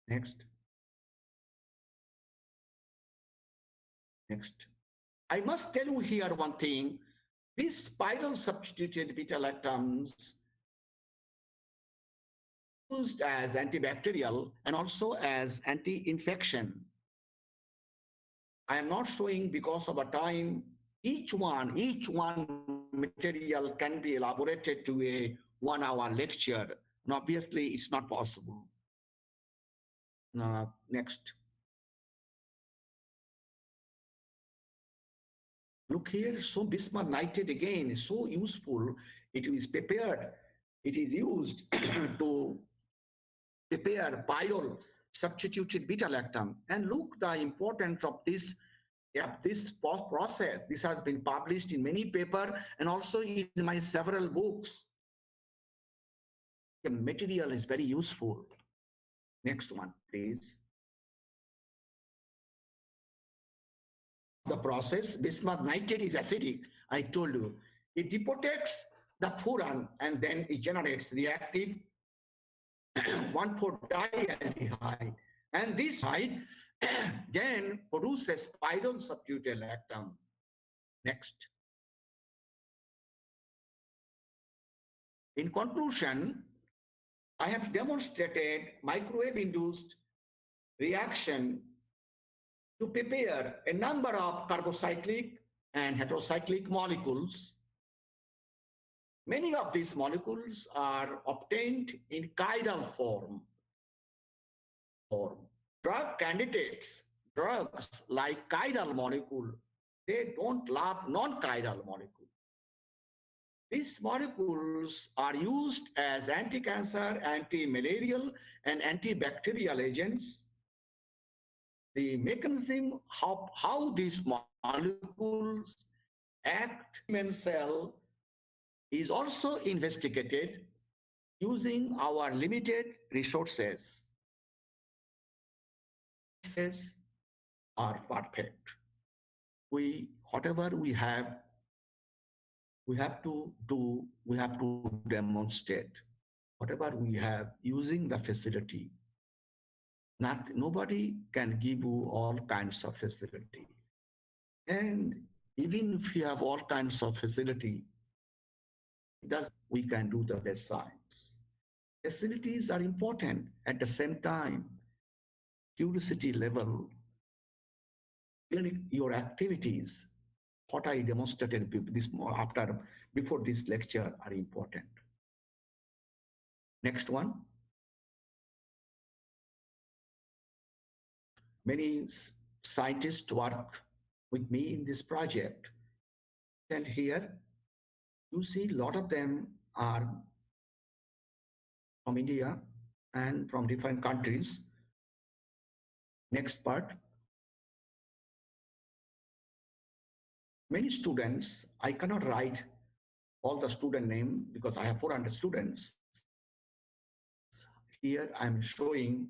Next. Next. I must tell you here one thing. These pyrrole substituted beta-lactams used as antibacterial and also as anti-infection. I am not showing because of a time. Each one material can be elaborated to a 1-hour lecture. And obviously, it's not possible. Next. Look here, so bismuth nitrate again is so useful. It is prepared. It is used to prepare pyrrole substituted beta-lactam. And look the importance of this. Yeah, this process. This has been published in many papers and also in my several books. The material is very useful. Next one, please. The process, bismuth nitrate is acidic, I told you. It depotates the furan and then it generates reactive 1,4-dialdehyde. And this hide then produces pyrrole substituted lactam. Next. In conclusion, I have demonstrated microwave-induced reaction to prepare a number of carbocyclic and heterocyclic molecules. Many of these molecules are obtained in chiral form. Drug candidates, drugs like chiral molecule, they don't love non-chiral molecule. These molecules are used as anti-cancer, anti-malarial, and antibacterial agents. The mechanism of how these molecules act in human cell is also investigated using our limited resources. Resources are perfect. Whatever we have to do, we have to demonstrate. Whatever we have using the facility. Nobody can give you all kinds of facility. And even if you have all kinds of facility, we can do the best science. Facilities are important. At the same time, curiosity level, your activities, what I demonstrated before this lecture are important. Next one. Many scientists work with me in this project. And here, you see a lot of them are from India and from different countries. Next part. Many students, I cannot write all the student name because I have 400 students. Here I'm showing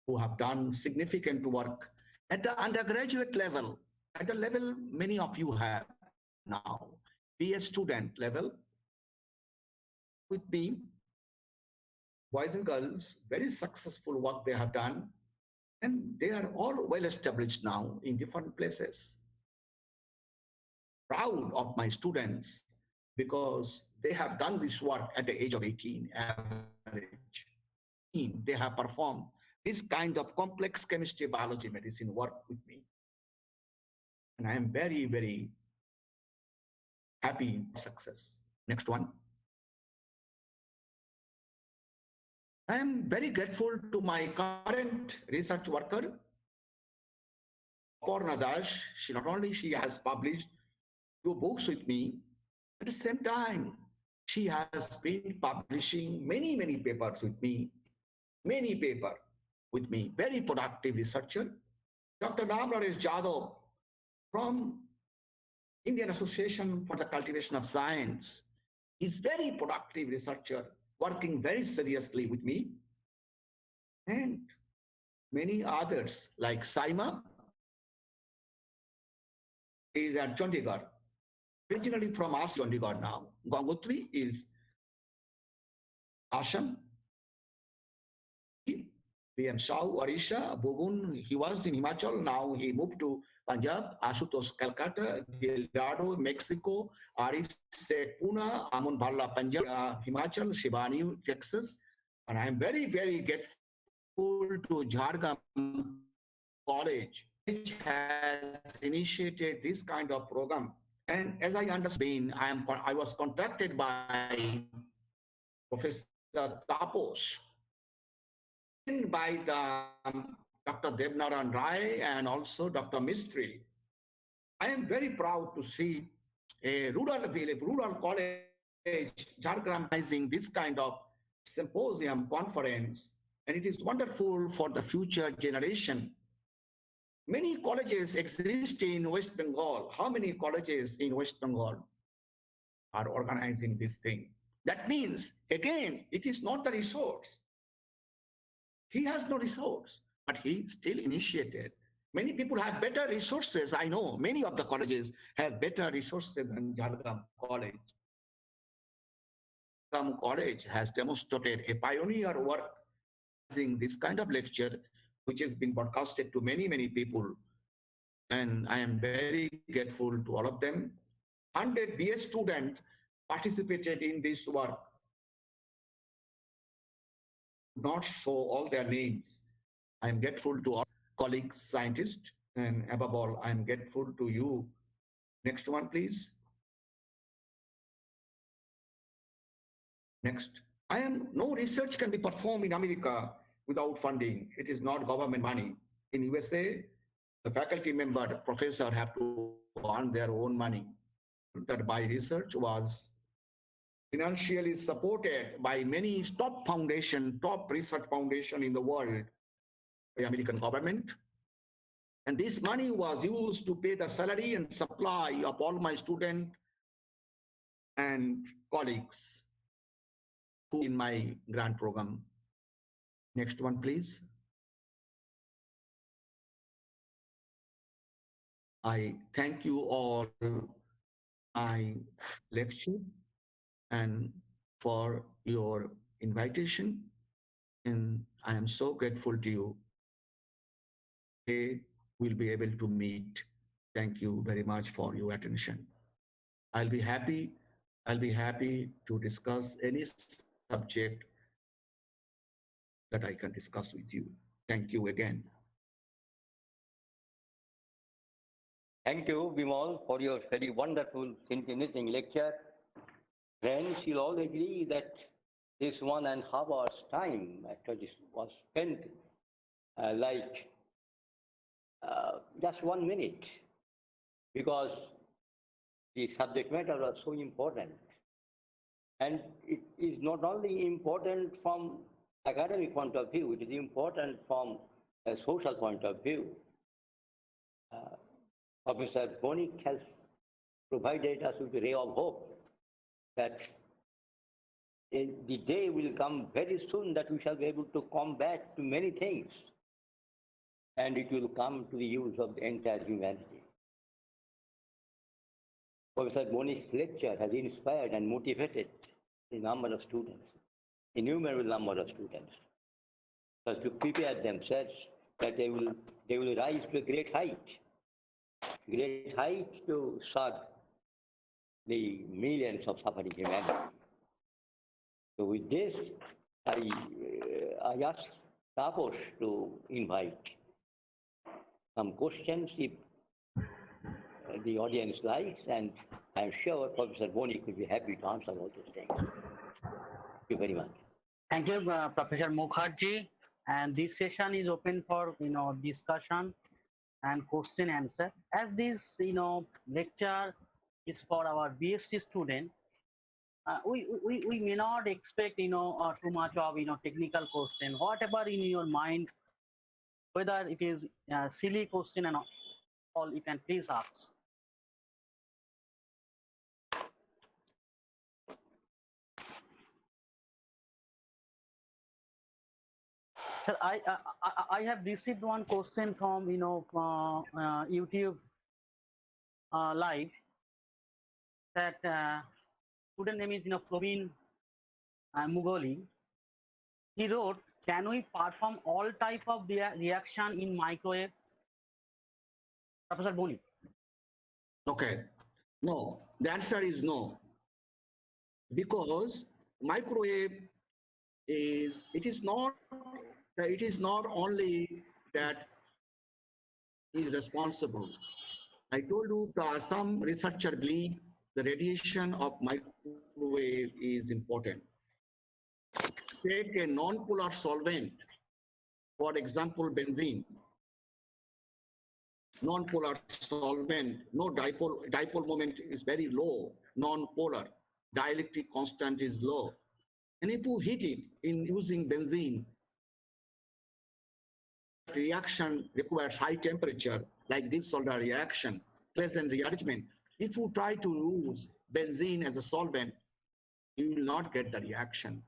who have done significant work at the undergraduate level, at the level many of you have now, BS student level with me, boys and girls, very successful work they have done, and they are all well established now in different places. Proud of my students because they have done this work at the age of 18 average. They have performed this kind of complex chemistry, biology, medicine work with me. And I am very, very happy in success. Next one. I am very grateful to my current research worker, Aparna Das. Not only she has published 2 books with me, at the same time, she has been publishing many, many papers with me, very productive researcher. Dr. Ram Naresh Jadhav from Indian Association for the Cultivation of Science is very productive researcher, working very seriously with me. And many others like Saima is at Chandigarh, originally from Chandigarh now. Gangotri is Assam. PM Shah, Orisha, Bogun, he was in Himachal, now he moved to Punjab, Ashutosh, Calcutta, Gildardo, Mexico, Arif Sheikh, Pune, Amun Bhalla, Punjab, Himachal, Shivani, Texas. And I am very, very grateful to Jharkhand College, which has initiated this kind of program. And as I understand, I was contacted by Professor Tapos, by Dr. Devnaran Rai and also Dr. Mistry. I am very proud to see a rural college, Jharkhand, organizing this kind of symposium conference, and it is wonderful for the future generation. Many colleges exist in West Bengal. How many colleges in West Bengal are organizing this thing? That means, again, it is not the resource. He has no resource, but he still initiated. Many people have better resources. I know many of the colleges have better resources than Jharkhand College. Jharkhand College has demonstrated a pioneer work in this kind of lecture, which has been broadcasted to many, many people. And I am very grateful to all of them. 100 BS students participated in this work. Not show all their names. I am grateful to all colleagues, scientists, and above all, I am grateful to you. Next one, please. Next. No research can be performed in America without funding. It is not government money. In USA, the faculty member, the professor have to earn their own money. That my research was financially supported by many top research foundation in the world, the American government. And this money was used to pay the salary and supply of all my students and colleagues who in my grant program. Next one, please. I thank you all my lecture and for your invitation. And I am so grateful to you. We'll be able to meet. Thank you very much for your attention. I'll be happy to discuss any subject that I can discuss with you. Thank you again. Thank you, Bimal, for your very wonderful, scintillating lecture. Friends, you'll all agree that this 1.5 hours time actually was spent like just 1 minute, because the subject matter was so important. And it is not only important from academic point of view, it is important from a social point of view. Professor Banik has provided us with a ray of hope that the day will come very soon that we shall be able to combat many things, and it will come to the use of the entire humanity. Professor Banik's lecture has inspired and motivated a number of students, innumerable number of students, to prepare themselves that they will rise to a great height to serve the millions of suffering humanity. So with this, I ask Tapos to invite some questions if the audience likes, and I'm sure Professor Banik will be happy to answer all those things. Thank you very much. Thank you, Professor Mukherjee. And this session is open for discussion and question answer. As this lecture is for our BSc student, we may not expect too much of technical question. Whatever in your mind, whether it is silly question and all, you can please ask. Sir, I have received one question from YouTube live, that student name is Proveen Mugoli. He wrote, "Can we perform all type of reaction in microwave?" Professor Boni. Okay. No, the answer is no. Because microwave it is not only that is responsible. I told you some researchers believe the radiation of microwave is important. Take a non-polar solvent, for example, benzene. Non-polar solvent, no dipole moment is very low, non-polar, dielectric constant is low. And if you heat it in using benzene, reaction requires high temperature, like this solder reaction, pleasant rearrangement. If you try to use benzene as a solvent, you will not get the reaction.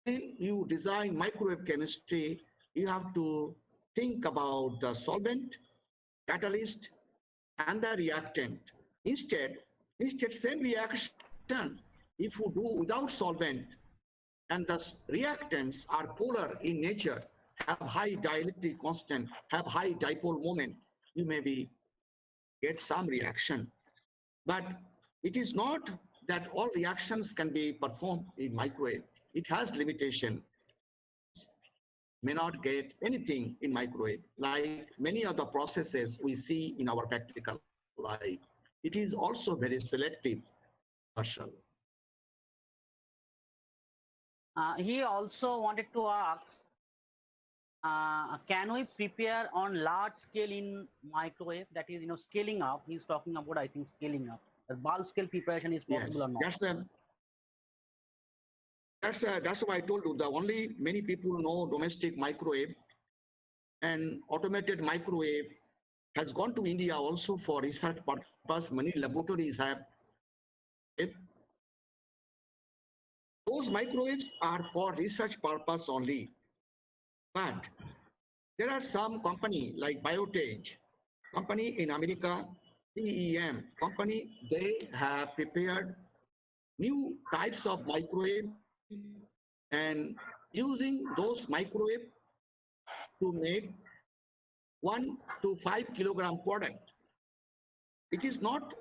When you design microwave chemistry, you have to think about the solvent, catalyst, and the reactant. Instead, same reaction, if you do without solvent, and the reactants are polar in nature, have high dielectric constant, have high dipole moment, you maybe get some reaction. But it is not that all reactions can be performed in microwave. It has limitation. May not get anything in microwave, like many other processes we see in our practical life. It is also very selective, Marshall. He also wanted to ask, can we prepare on large scale in microwave? That is, scaling up. He's talking about, I think, scaling up. The bulk scale preparation is possible or not? That's why I told you, the only many people know domestic microwave, and automated microwave has gone to India also for research purpose. Many laboratories have it. Those microwaves are for research purpose only. But there are some company like Biotech, company in America, CEM company, they have prepared new types of microwave and using those microwave to make 1 to 5 kilogram product. It is not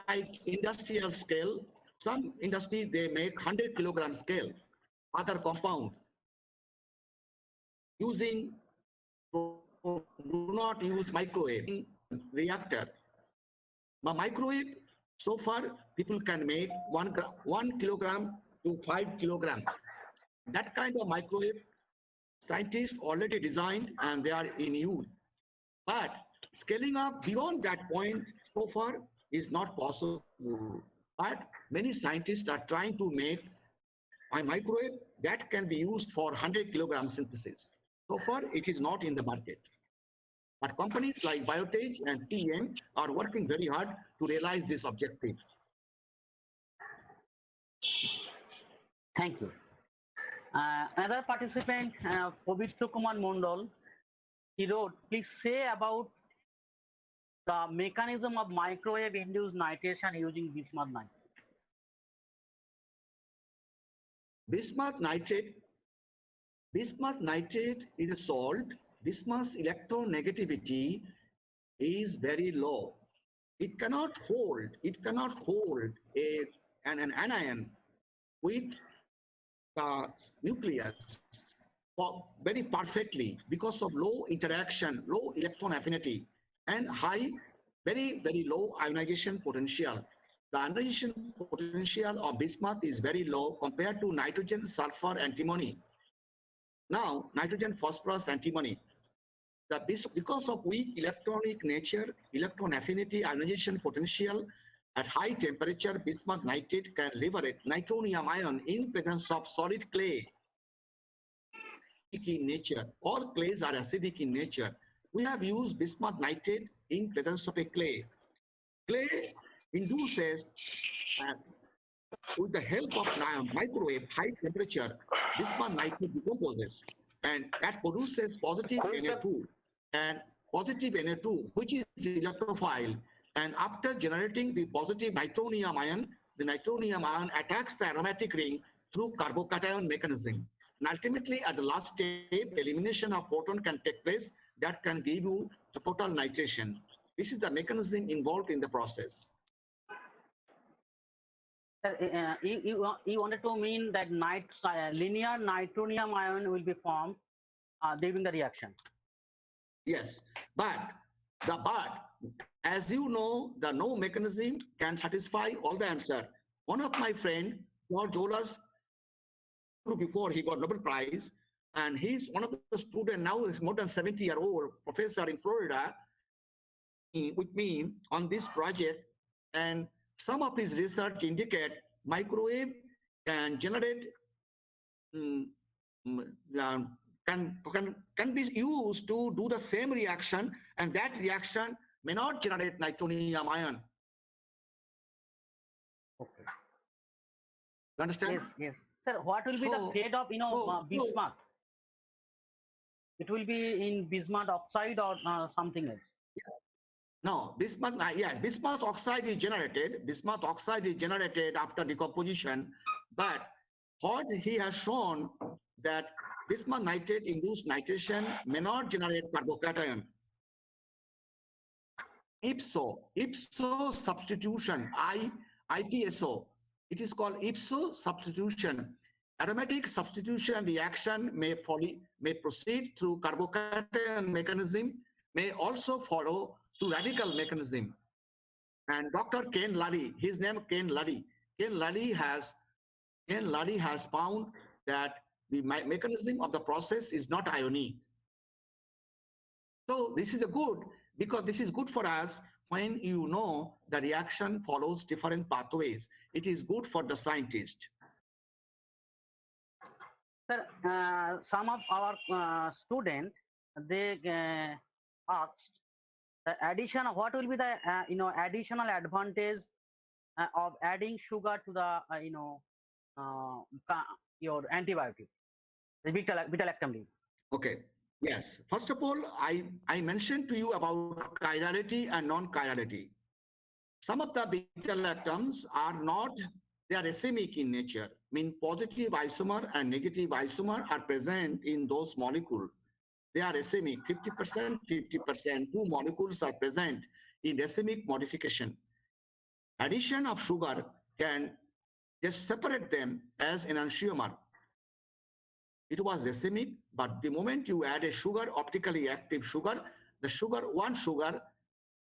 like industrial scale. Some industry, they make 100 kilogram scale, other compound. Using, do not use microwave reactor. But microwave, so far, people can make 1 kilogram to 5 kilogram. That kind of microwave, scientists already designed and they are in use. But scaling up beyond that point so far is not possible. But many scientists are trying to make a microwave that can be used for 100 kilogram synthesis. So far, it is not in the market. But companies like Biotech and CEM are working very hard to realize this objective. Thank you. Another participant, Pavitra Kumar Mondal, he wrote, please say about the mechanism of microwave-induced nitration using bismuth nitrate. Bismuth nitrate is a salt. Bismuth's electronegativity is very low. It cannot hold an anion with the nucleus. very perfectly because of low interaction, low electron affinity, and high, very, very low ionization potential. The ionization potential of bismuth is very low compared to nitrogen, sulfur, antimony. Now, nitrogen, phosphorus, antimony. Because of weak electronic nature, electron affinity, ionization potential, at high temperature, bismuth nitrate can liberate nitronium ion in presence of solid clay. In nature, all clays are acidic in nature. We have used bismuth nitrate in presence of a clay. Clay induces, with the help of microwave, high temperature, bismuth nitrate decomposes, and that produces positive Na2, and positive Na2, which is electrophile. And after generating the positive nitronium ion, the nitronium ion attacks the aromatic ring through carbocation mechanism. And ultimately, at the last step, elimination of proton can take place that can give you the total nitration. This is the mechanism involved in the process. Sir, you wanted to mean that linear nitronium ion will be formed during the reaction. Yes, but as you know, the no mechanism can satisfy all the answer. One of my friend, George Ola's, before he got Nobel Prize, and he's one of the students now, is more than 70-year-old professor in Florida with me on this project, and some of his research indicate microwave can generate can be used to do the same reaction, and that reaction may not generate nitronium ion. Okay. You understand? Yes, yes. Sir, what will be the fate of bismuth? It will be in bismuth oxide or something else? No, bismuth, yes, bismuth oxide is generated. Bismuth oxide is generated after decomposition, but what he has shown that bismuth nitrate induced nitration may not generate carbocation. Ipso substitution, IPSO, it is called ipso substitution. Aromatic substitution reaction may proceed through carbocation mechanism, may also follow through radical mechanism. And Dr. Ken Luddy, his name Ken Luddy. Ken Luddy has found that the mechanism of the process is not ionic. So this is a good, because this is good for us when you know the reaction follows different pathways. It is good for the scientist. Sir, some of our students, they asked the addition. What will be the additional advantage of adding sugar to the your antibiotic, the beta-lactam? Okay. Yes. First of all, I mentioned to you about chirality and non-chirality. Some of the beta-lactams are not, they are racemic in nature, mean positive isomer and negative isomer are present in those molecules. They are racemic, 50%, 50%, two molecules are present in racemic modification. Addition of sugar can just separate them as enantiomer. It was racemic, but the moment you add a sugar, optically active sugar, one sugar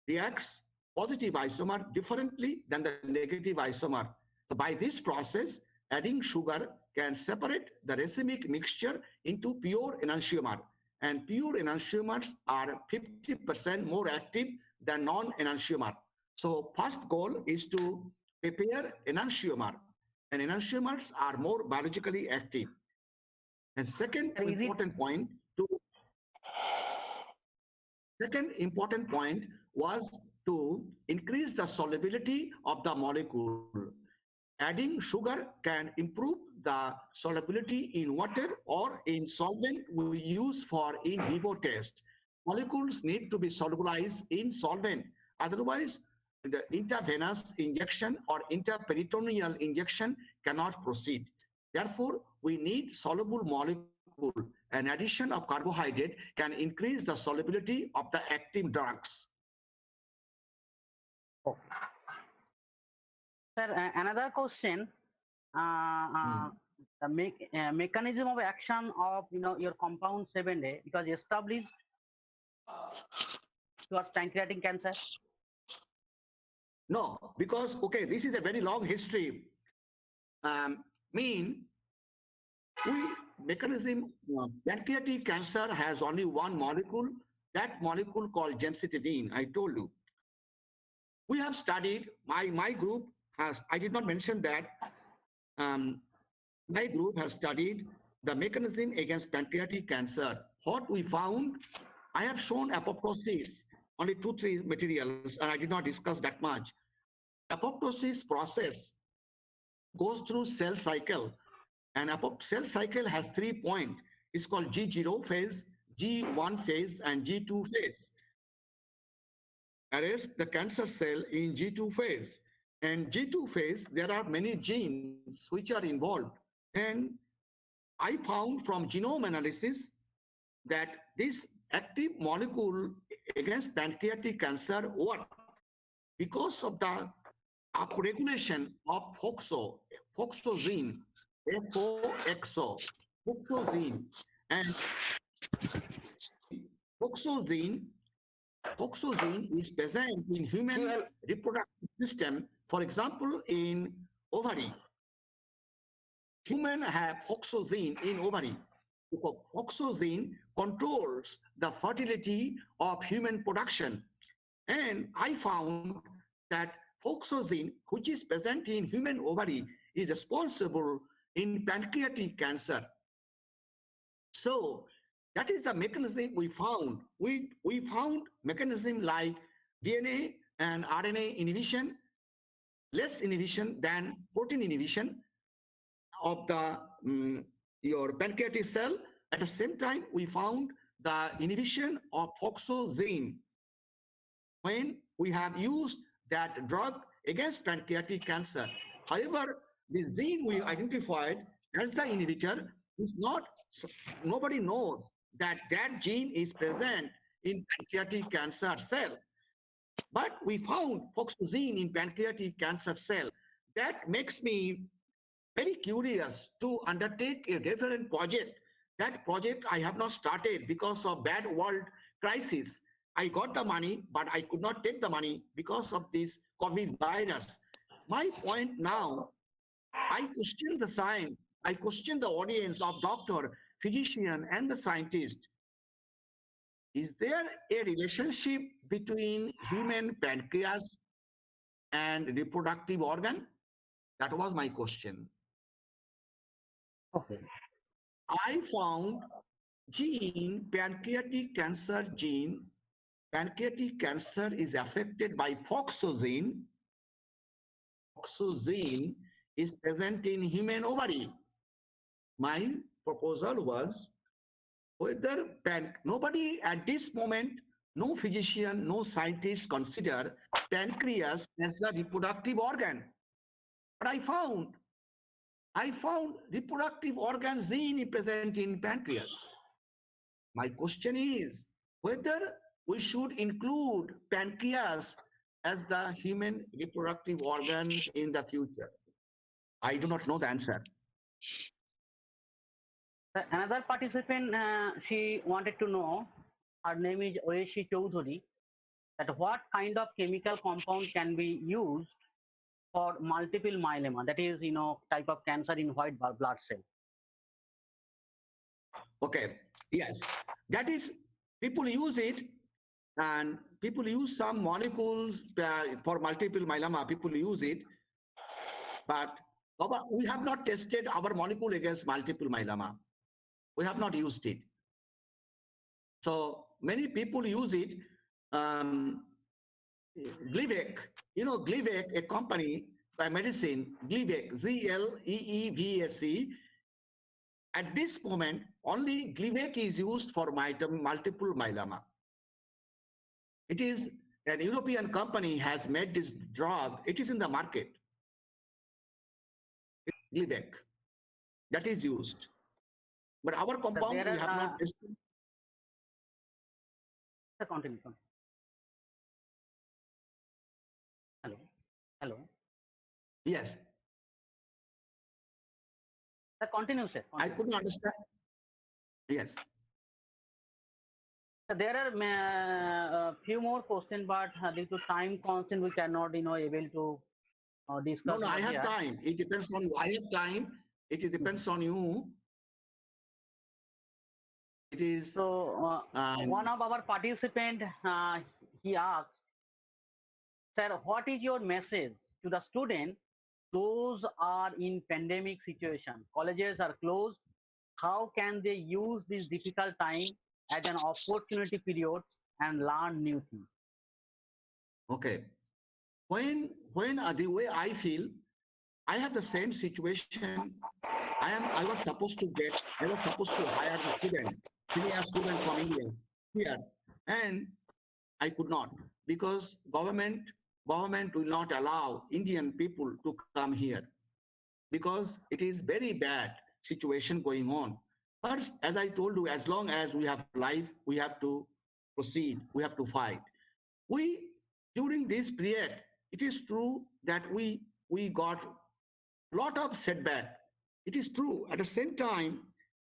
reacts positive isomer differently than the negative isomer. So by this process, adding sugar can separate the racemic mixture into pure enantiomer. And pure enantiomers are 50% more active than non-enantiomer. So first goal is to prepare enantiomer. And enantiomers are more biologically active. And second important point was to increase the solubility of the molecule. Adding sugar can improve the solubility in water or in solvent we use for in vivo test. Molecules need to be solubilized in solvent. Otherwise, the intravenous injection or intraperitoneal injection cannot proceed. Therefore, we need soluble molecule. An addition of carbohydrate can increase the solubility of the active drugs. Okay. Sir, another question. the mechanism of action of your compound 7A because established towards pancreatic cancer? No, because, okay, this is a very long history. Mean, mechanism, pancreatic cancer has only one molecule, that molecule called gemcitabine, I told you. We have studied, my group has, I did not mention that, my group has studied the mechanism against pancreatic cancer. What we found, I have shown apoptosis, only 2-3 materials, and I did not discuss that much. Apoptosis process goes through cell cycle, and cell cycle has 3 points. It's called G0 phase, G1 phase, and G2 phase. Arrest the cancer cell in G2 phase. And G2 phase, there are many genes which are involved. And I found from genome analysis that this active molecule against pancreatic cancer works because of the upregulation of FOXO-gene, FOXO, FOXO-gene, and FOXO-gene is present in human reproductive system. For example, in ovary, human have FOXO-gene in ovary. FOXO-gene controls the fertility of human production. And I found that FOXO-gene, which is present in human ovary, is responsible in pancreatic cancer. So that is the mechanism we found. We found mechanism like DNA and RNA inhibition, less inhibition than protein inhibition of the your pancreatic cell. At the same time, we found the inhibition of FOXO-gene when we have used that drug against pancreatic cancer. However, the gene we identified as the inhibitor is not, nobody knows that that gene is present in pancreatic cancer cell. But we found FOXO-gene in pancreatic cancer cell. That makes me very curious to undertake a different project. That project I have not started because of bad world crisis. I got the money, but I could not take the money because of this COVID virus. My point now, I question the science, I question the audience of doctor, physician, and the scientist. Is there a relationship between human pancreas and reproductive organ? That was my question. Okay. I found gene, pancreatic cancer gene, pancreatic cancer is affected by FOXO-gene. FOXO-gene is present in human ovary. My proposal was whether nobody at this moment, no physician, no scientist consider pancreas as the reproductive organ. But I found reproductive organ gene present in pancreas. My question is whether we should include pancreas as the human reproductive organ in the future. I do not know the answer. Another participant, she wanted to know, her name is Oeshi Choudhury, that what kind of chemical compound can be used for multiple myeloma, that is, type of cancer in white blood cell. Okay, yes, that is, people use it, and people use some molecules for multiple myeloma, people use it, but we have not tested our molecule against multiple myeloma. We have not used it. So many people use it. Glivec, Glivec, a company by medicine, Glivec, G-L-E-E-V-S-E. At this moment, only Glivec is used for multiple myeloma. It is an European company has made this drug. It is in the market. Glivec, that is used. But our compound, we have not tested. Continue. Hello. Yes. Continue, sir. I couldn't understand. Yes. There are a few more questions, but due to time constraint, we cannot, able to discuss. No, I over have here. time. It depends on you. I have time. It depends on you. It is. So one of our participant, he asked, sir, what is your message to the student? Those are in pandemic situation. Colleges are closed. How can they use this difficult time as an opportunity period and learn new things? Okay. When the way I feel, I have the same situation. I was supposed to hire the student, senior student from India here, and I could not because government will not allow Indian people to come here because it is very bad situation going on. But as I told you, as long as we have life, we have to proceed, we have to fight. We during this period, it is true that we got lot of setback. It is true. At the same time,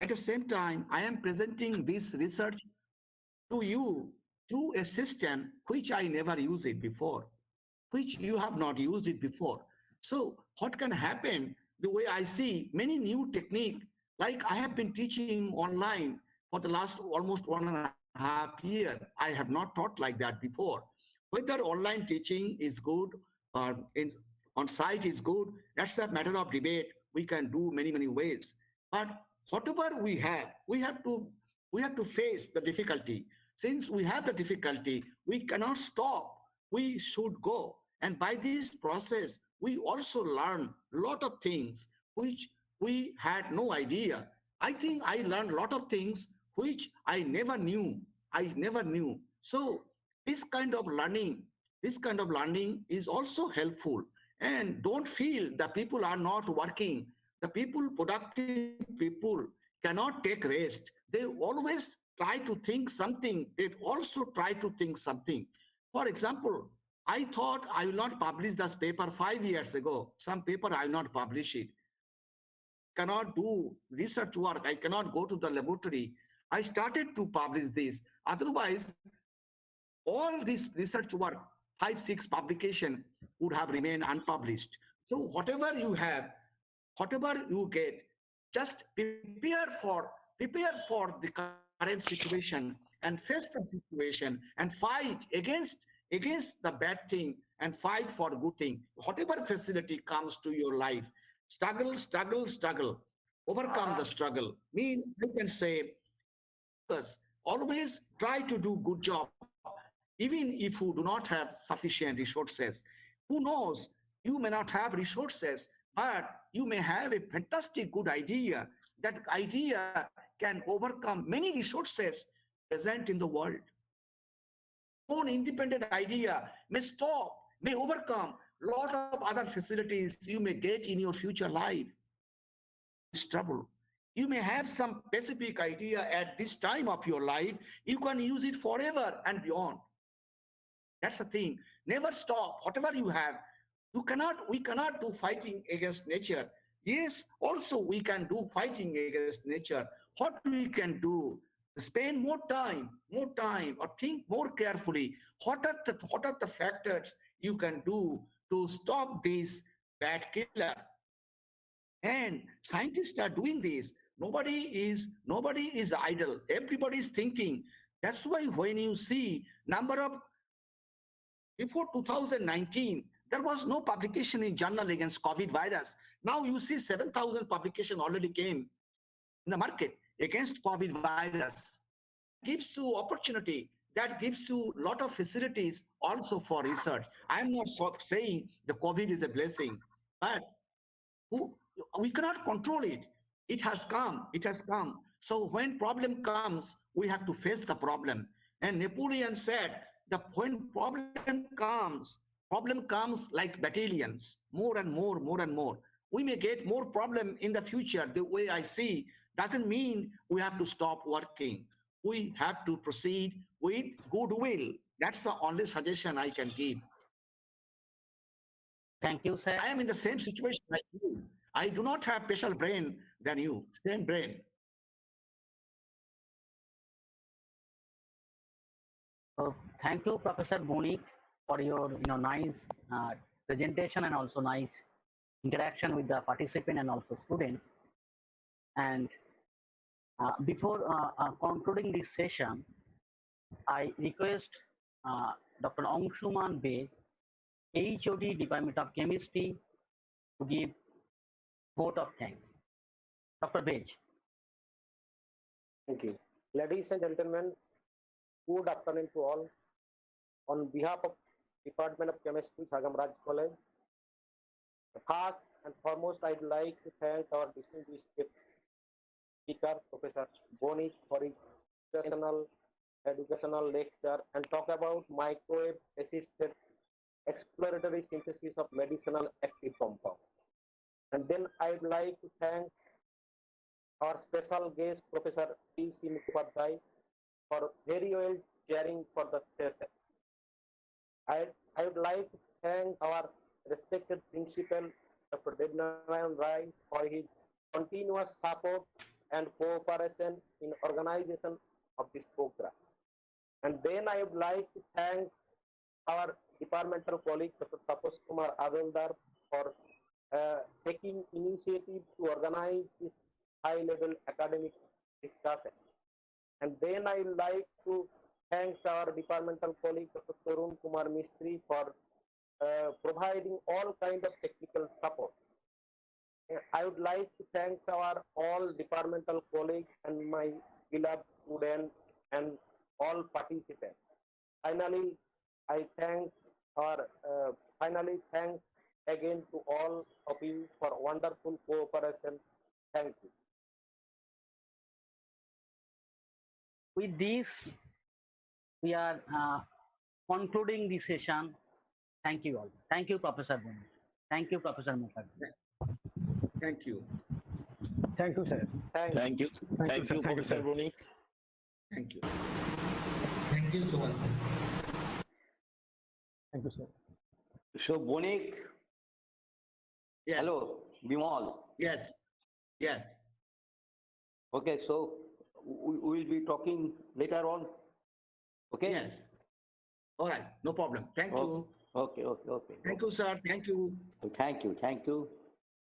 I am presenting this research to you through a system which I never used it before, which you have not used it before. So what can happen, the way I see many new technique, like I have been teaching online for the last almost 1.5 years. I have not taught like that before. Whether online teaching is good or on site is good, that's a matter of debate. We can do many ways. But whatever we have to face the difficulty. Since we have the difficulty, we cannot stop. We should go. And by this process, we also learn a lot of things which we had no idea. I think I learned a lot of things which I never knew. So this kind of learning is also helpful. And don't feel that people are not working. The people, productive people, cannot take rest. They always try to think something. They also try to think something. For example, I thought I will not publish this paper 5 years ago. Some paper I will not publish it. Cannot do research work. I cannot go to the laboratory. I started to publish this. Otherwise, all this research work, 5-6 publication would have remained unpublished. So whatever you have, whatever you get, just prepare for the current situation and face the situation and fight against the bad thing and fight for good thing. Whatever facility comes to your life, struggle, overcome the struggle. I can say, focus, always try to do good job, even if you do not have sufficient resources. Who knows, you may not have resources, but you may have a fantastic good idea. That idea can overcome many resources present in the world. Own independent idea may stop, may overcome a lot of other facilities you may get in your future life. It's trouble. You may have some specific idea at this time of your life, you can use it forever and beyond. That's the thing. Never stop. Whatever you have, we cannot do fighting against nature. Yes, also we can do fighting against nature. What we can do, spend more time, or think more carefully. What are the factors you can do to stop this bad killer? And scientists are doing this. Nobody is idle. Everybody is thinking. That's why when you see number of before 2019, there was no publication in journal against COVID virus. Now you see 7,000 publication already came in the market against COVID virus. Gives you opportunity. That gives you a lot of facilities also for research. I'm not saying the COVID is a blessing, but we cannot control it. It has come. So when problem comes, we have to face the problem. And Napoleon said, when problem comes like battalions, more and more. We may get more problem in the future. The way I see, doesn't mean we have to stop working. We have to proceed with goodwill. That's the only suggestion I can give. Thank you, sir. I am in the same situation like you. I do not have special brain than you, same brain. So thank you, Professor Banik, for your nice presentation and also nice interaction with the participant and also students. And before concluding this session, I request Dr. Angshuman Bey, HOD Department of Chemistry, to give vote of thanks. Dr. Bej. Thank you. Ladies and gentlemen, good afternoon to all. On behalf of Department of Chemistry, Sagam Raj College, first and foremost, I'd like to thank our distinguished speaker, Professor Banik, for his educational lecture and talk about microwave-assisted exploratory synthesis of medicinal active compound. And then I'd like to thank our special guest, Professor P.C. Mukhopadhyay, for very well chairing for the session. I would like to thank our respected principal, Dr. Devnarayan Rai, for his continuous support and cooperation in organization of this program. And then I would like to thank our departmental colleague, Dr. Tapas Kumar Aveldar, for taking initiative to organize this high-level academic discussion. And then I would like to thank our departmental colleague, Dr. Tarun Kumar Mistry, for providing all kinds of technical support. I would like to thank our all departmental colleagues and my beloved students and all participants. Finally, I thank thanks again to all of you for wonderful cooperation. Thank you. With this, we are concluding the session. Thank you all. Thank you, Professor Banik. Thank you, Professor Mukherjee. Thank you. Thank you, sir. Thank you. Thank you, Professor Banik. Thank you. Thank you so much, sir. Thank you, sir. So, Banik, Yes. hello, Bimal. Yes. Yes. Okay, so we will be talking later on. Okay? Yes. All right. No problem. Thank you. Okay. Thank you, sir. Thank you. Thank you.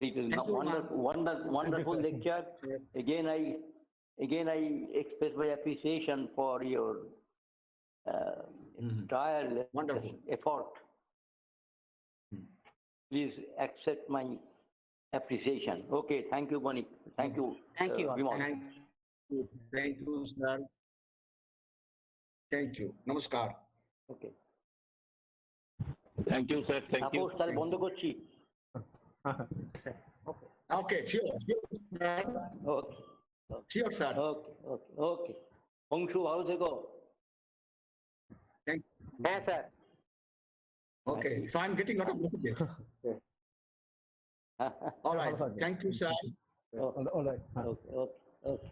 It is Thank you, wonderful sir. lecture. Again, I express my appreciation for your tireless Wonderful. effort. Please accept my appreciation. Okay, thank you, Banik. Thank you. Thank you all. Bimal. Thank you, sir. Thank you. Namaskar. Okay. Thank you, sir. Thank you. Suppose তাহলে বন্ধ করছি। Okay, sure, sir. Okay. Sure, sir. Okay. Anshu ভালো থেকো। Thank Yes, sir. Okay, so I'm getting a lot of messages. All right. Thank you, sir. All right. Okay.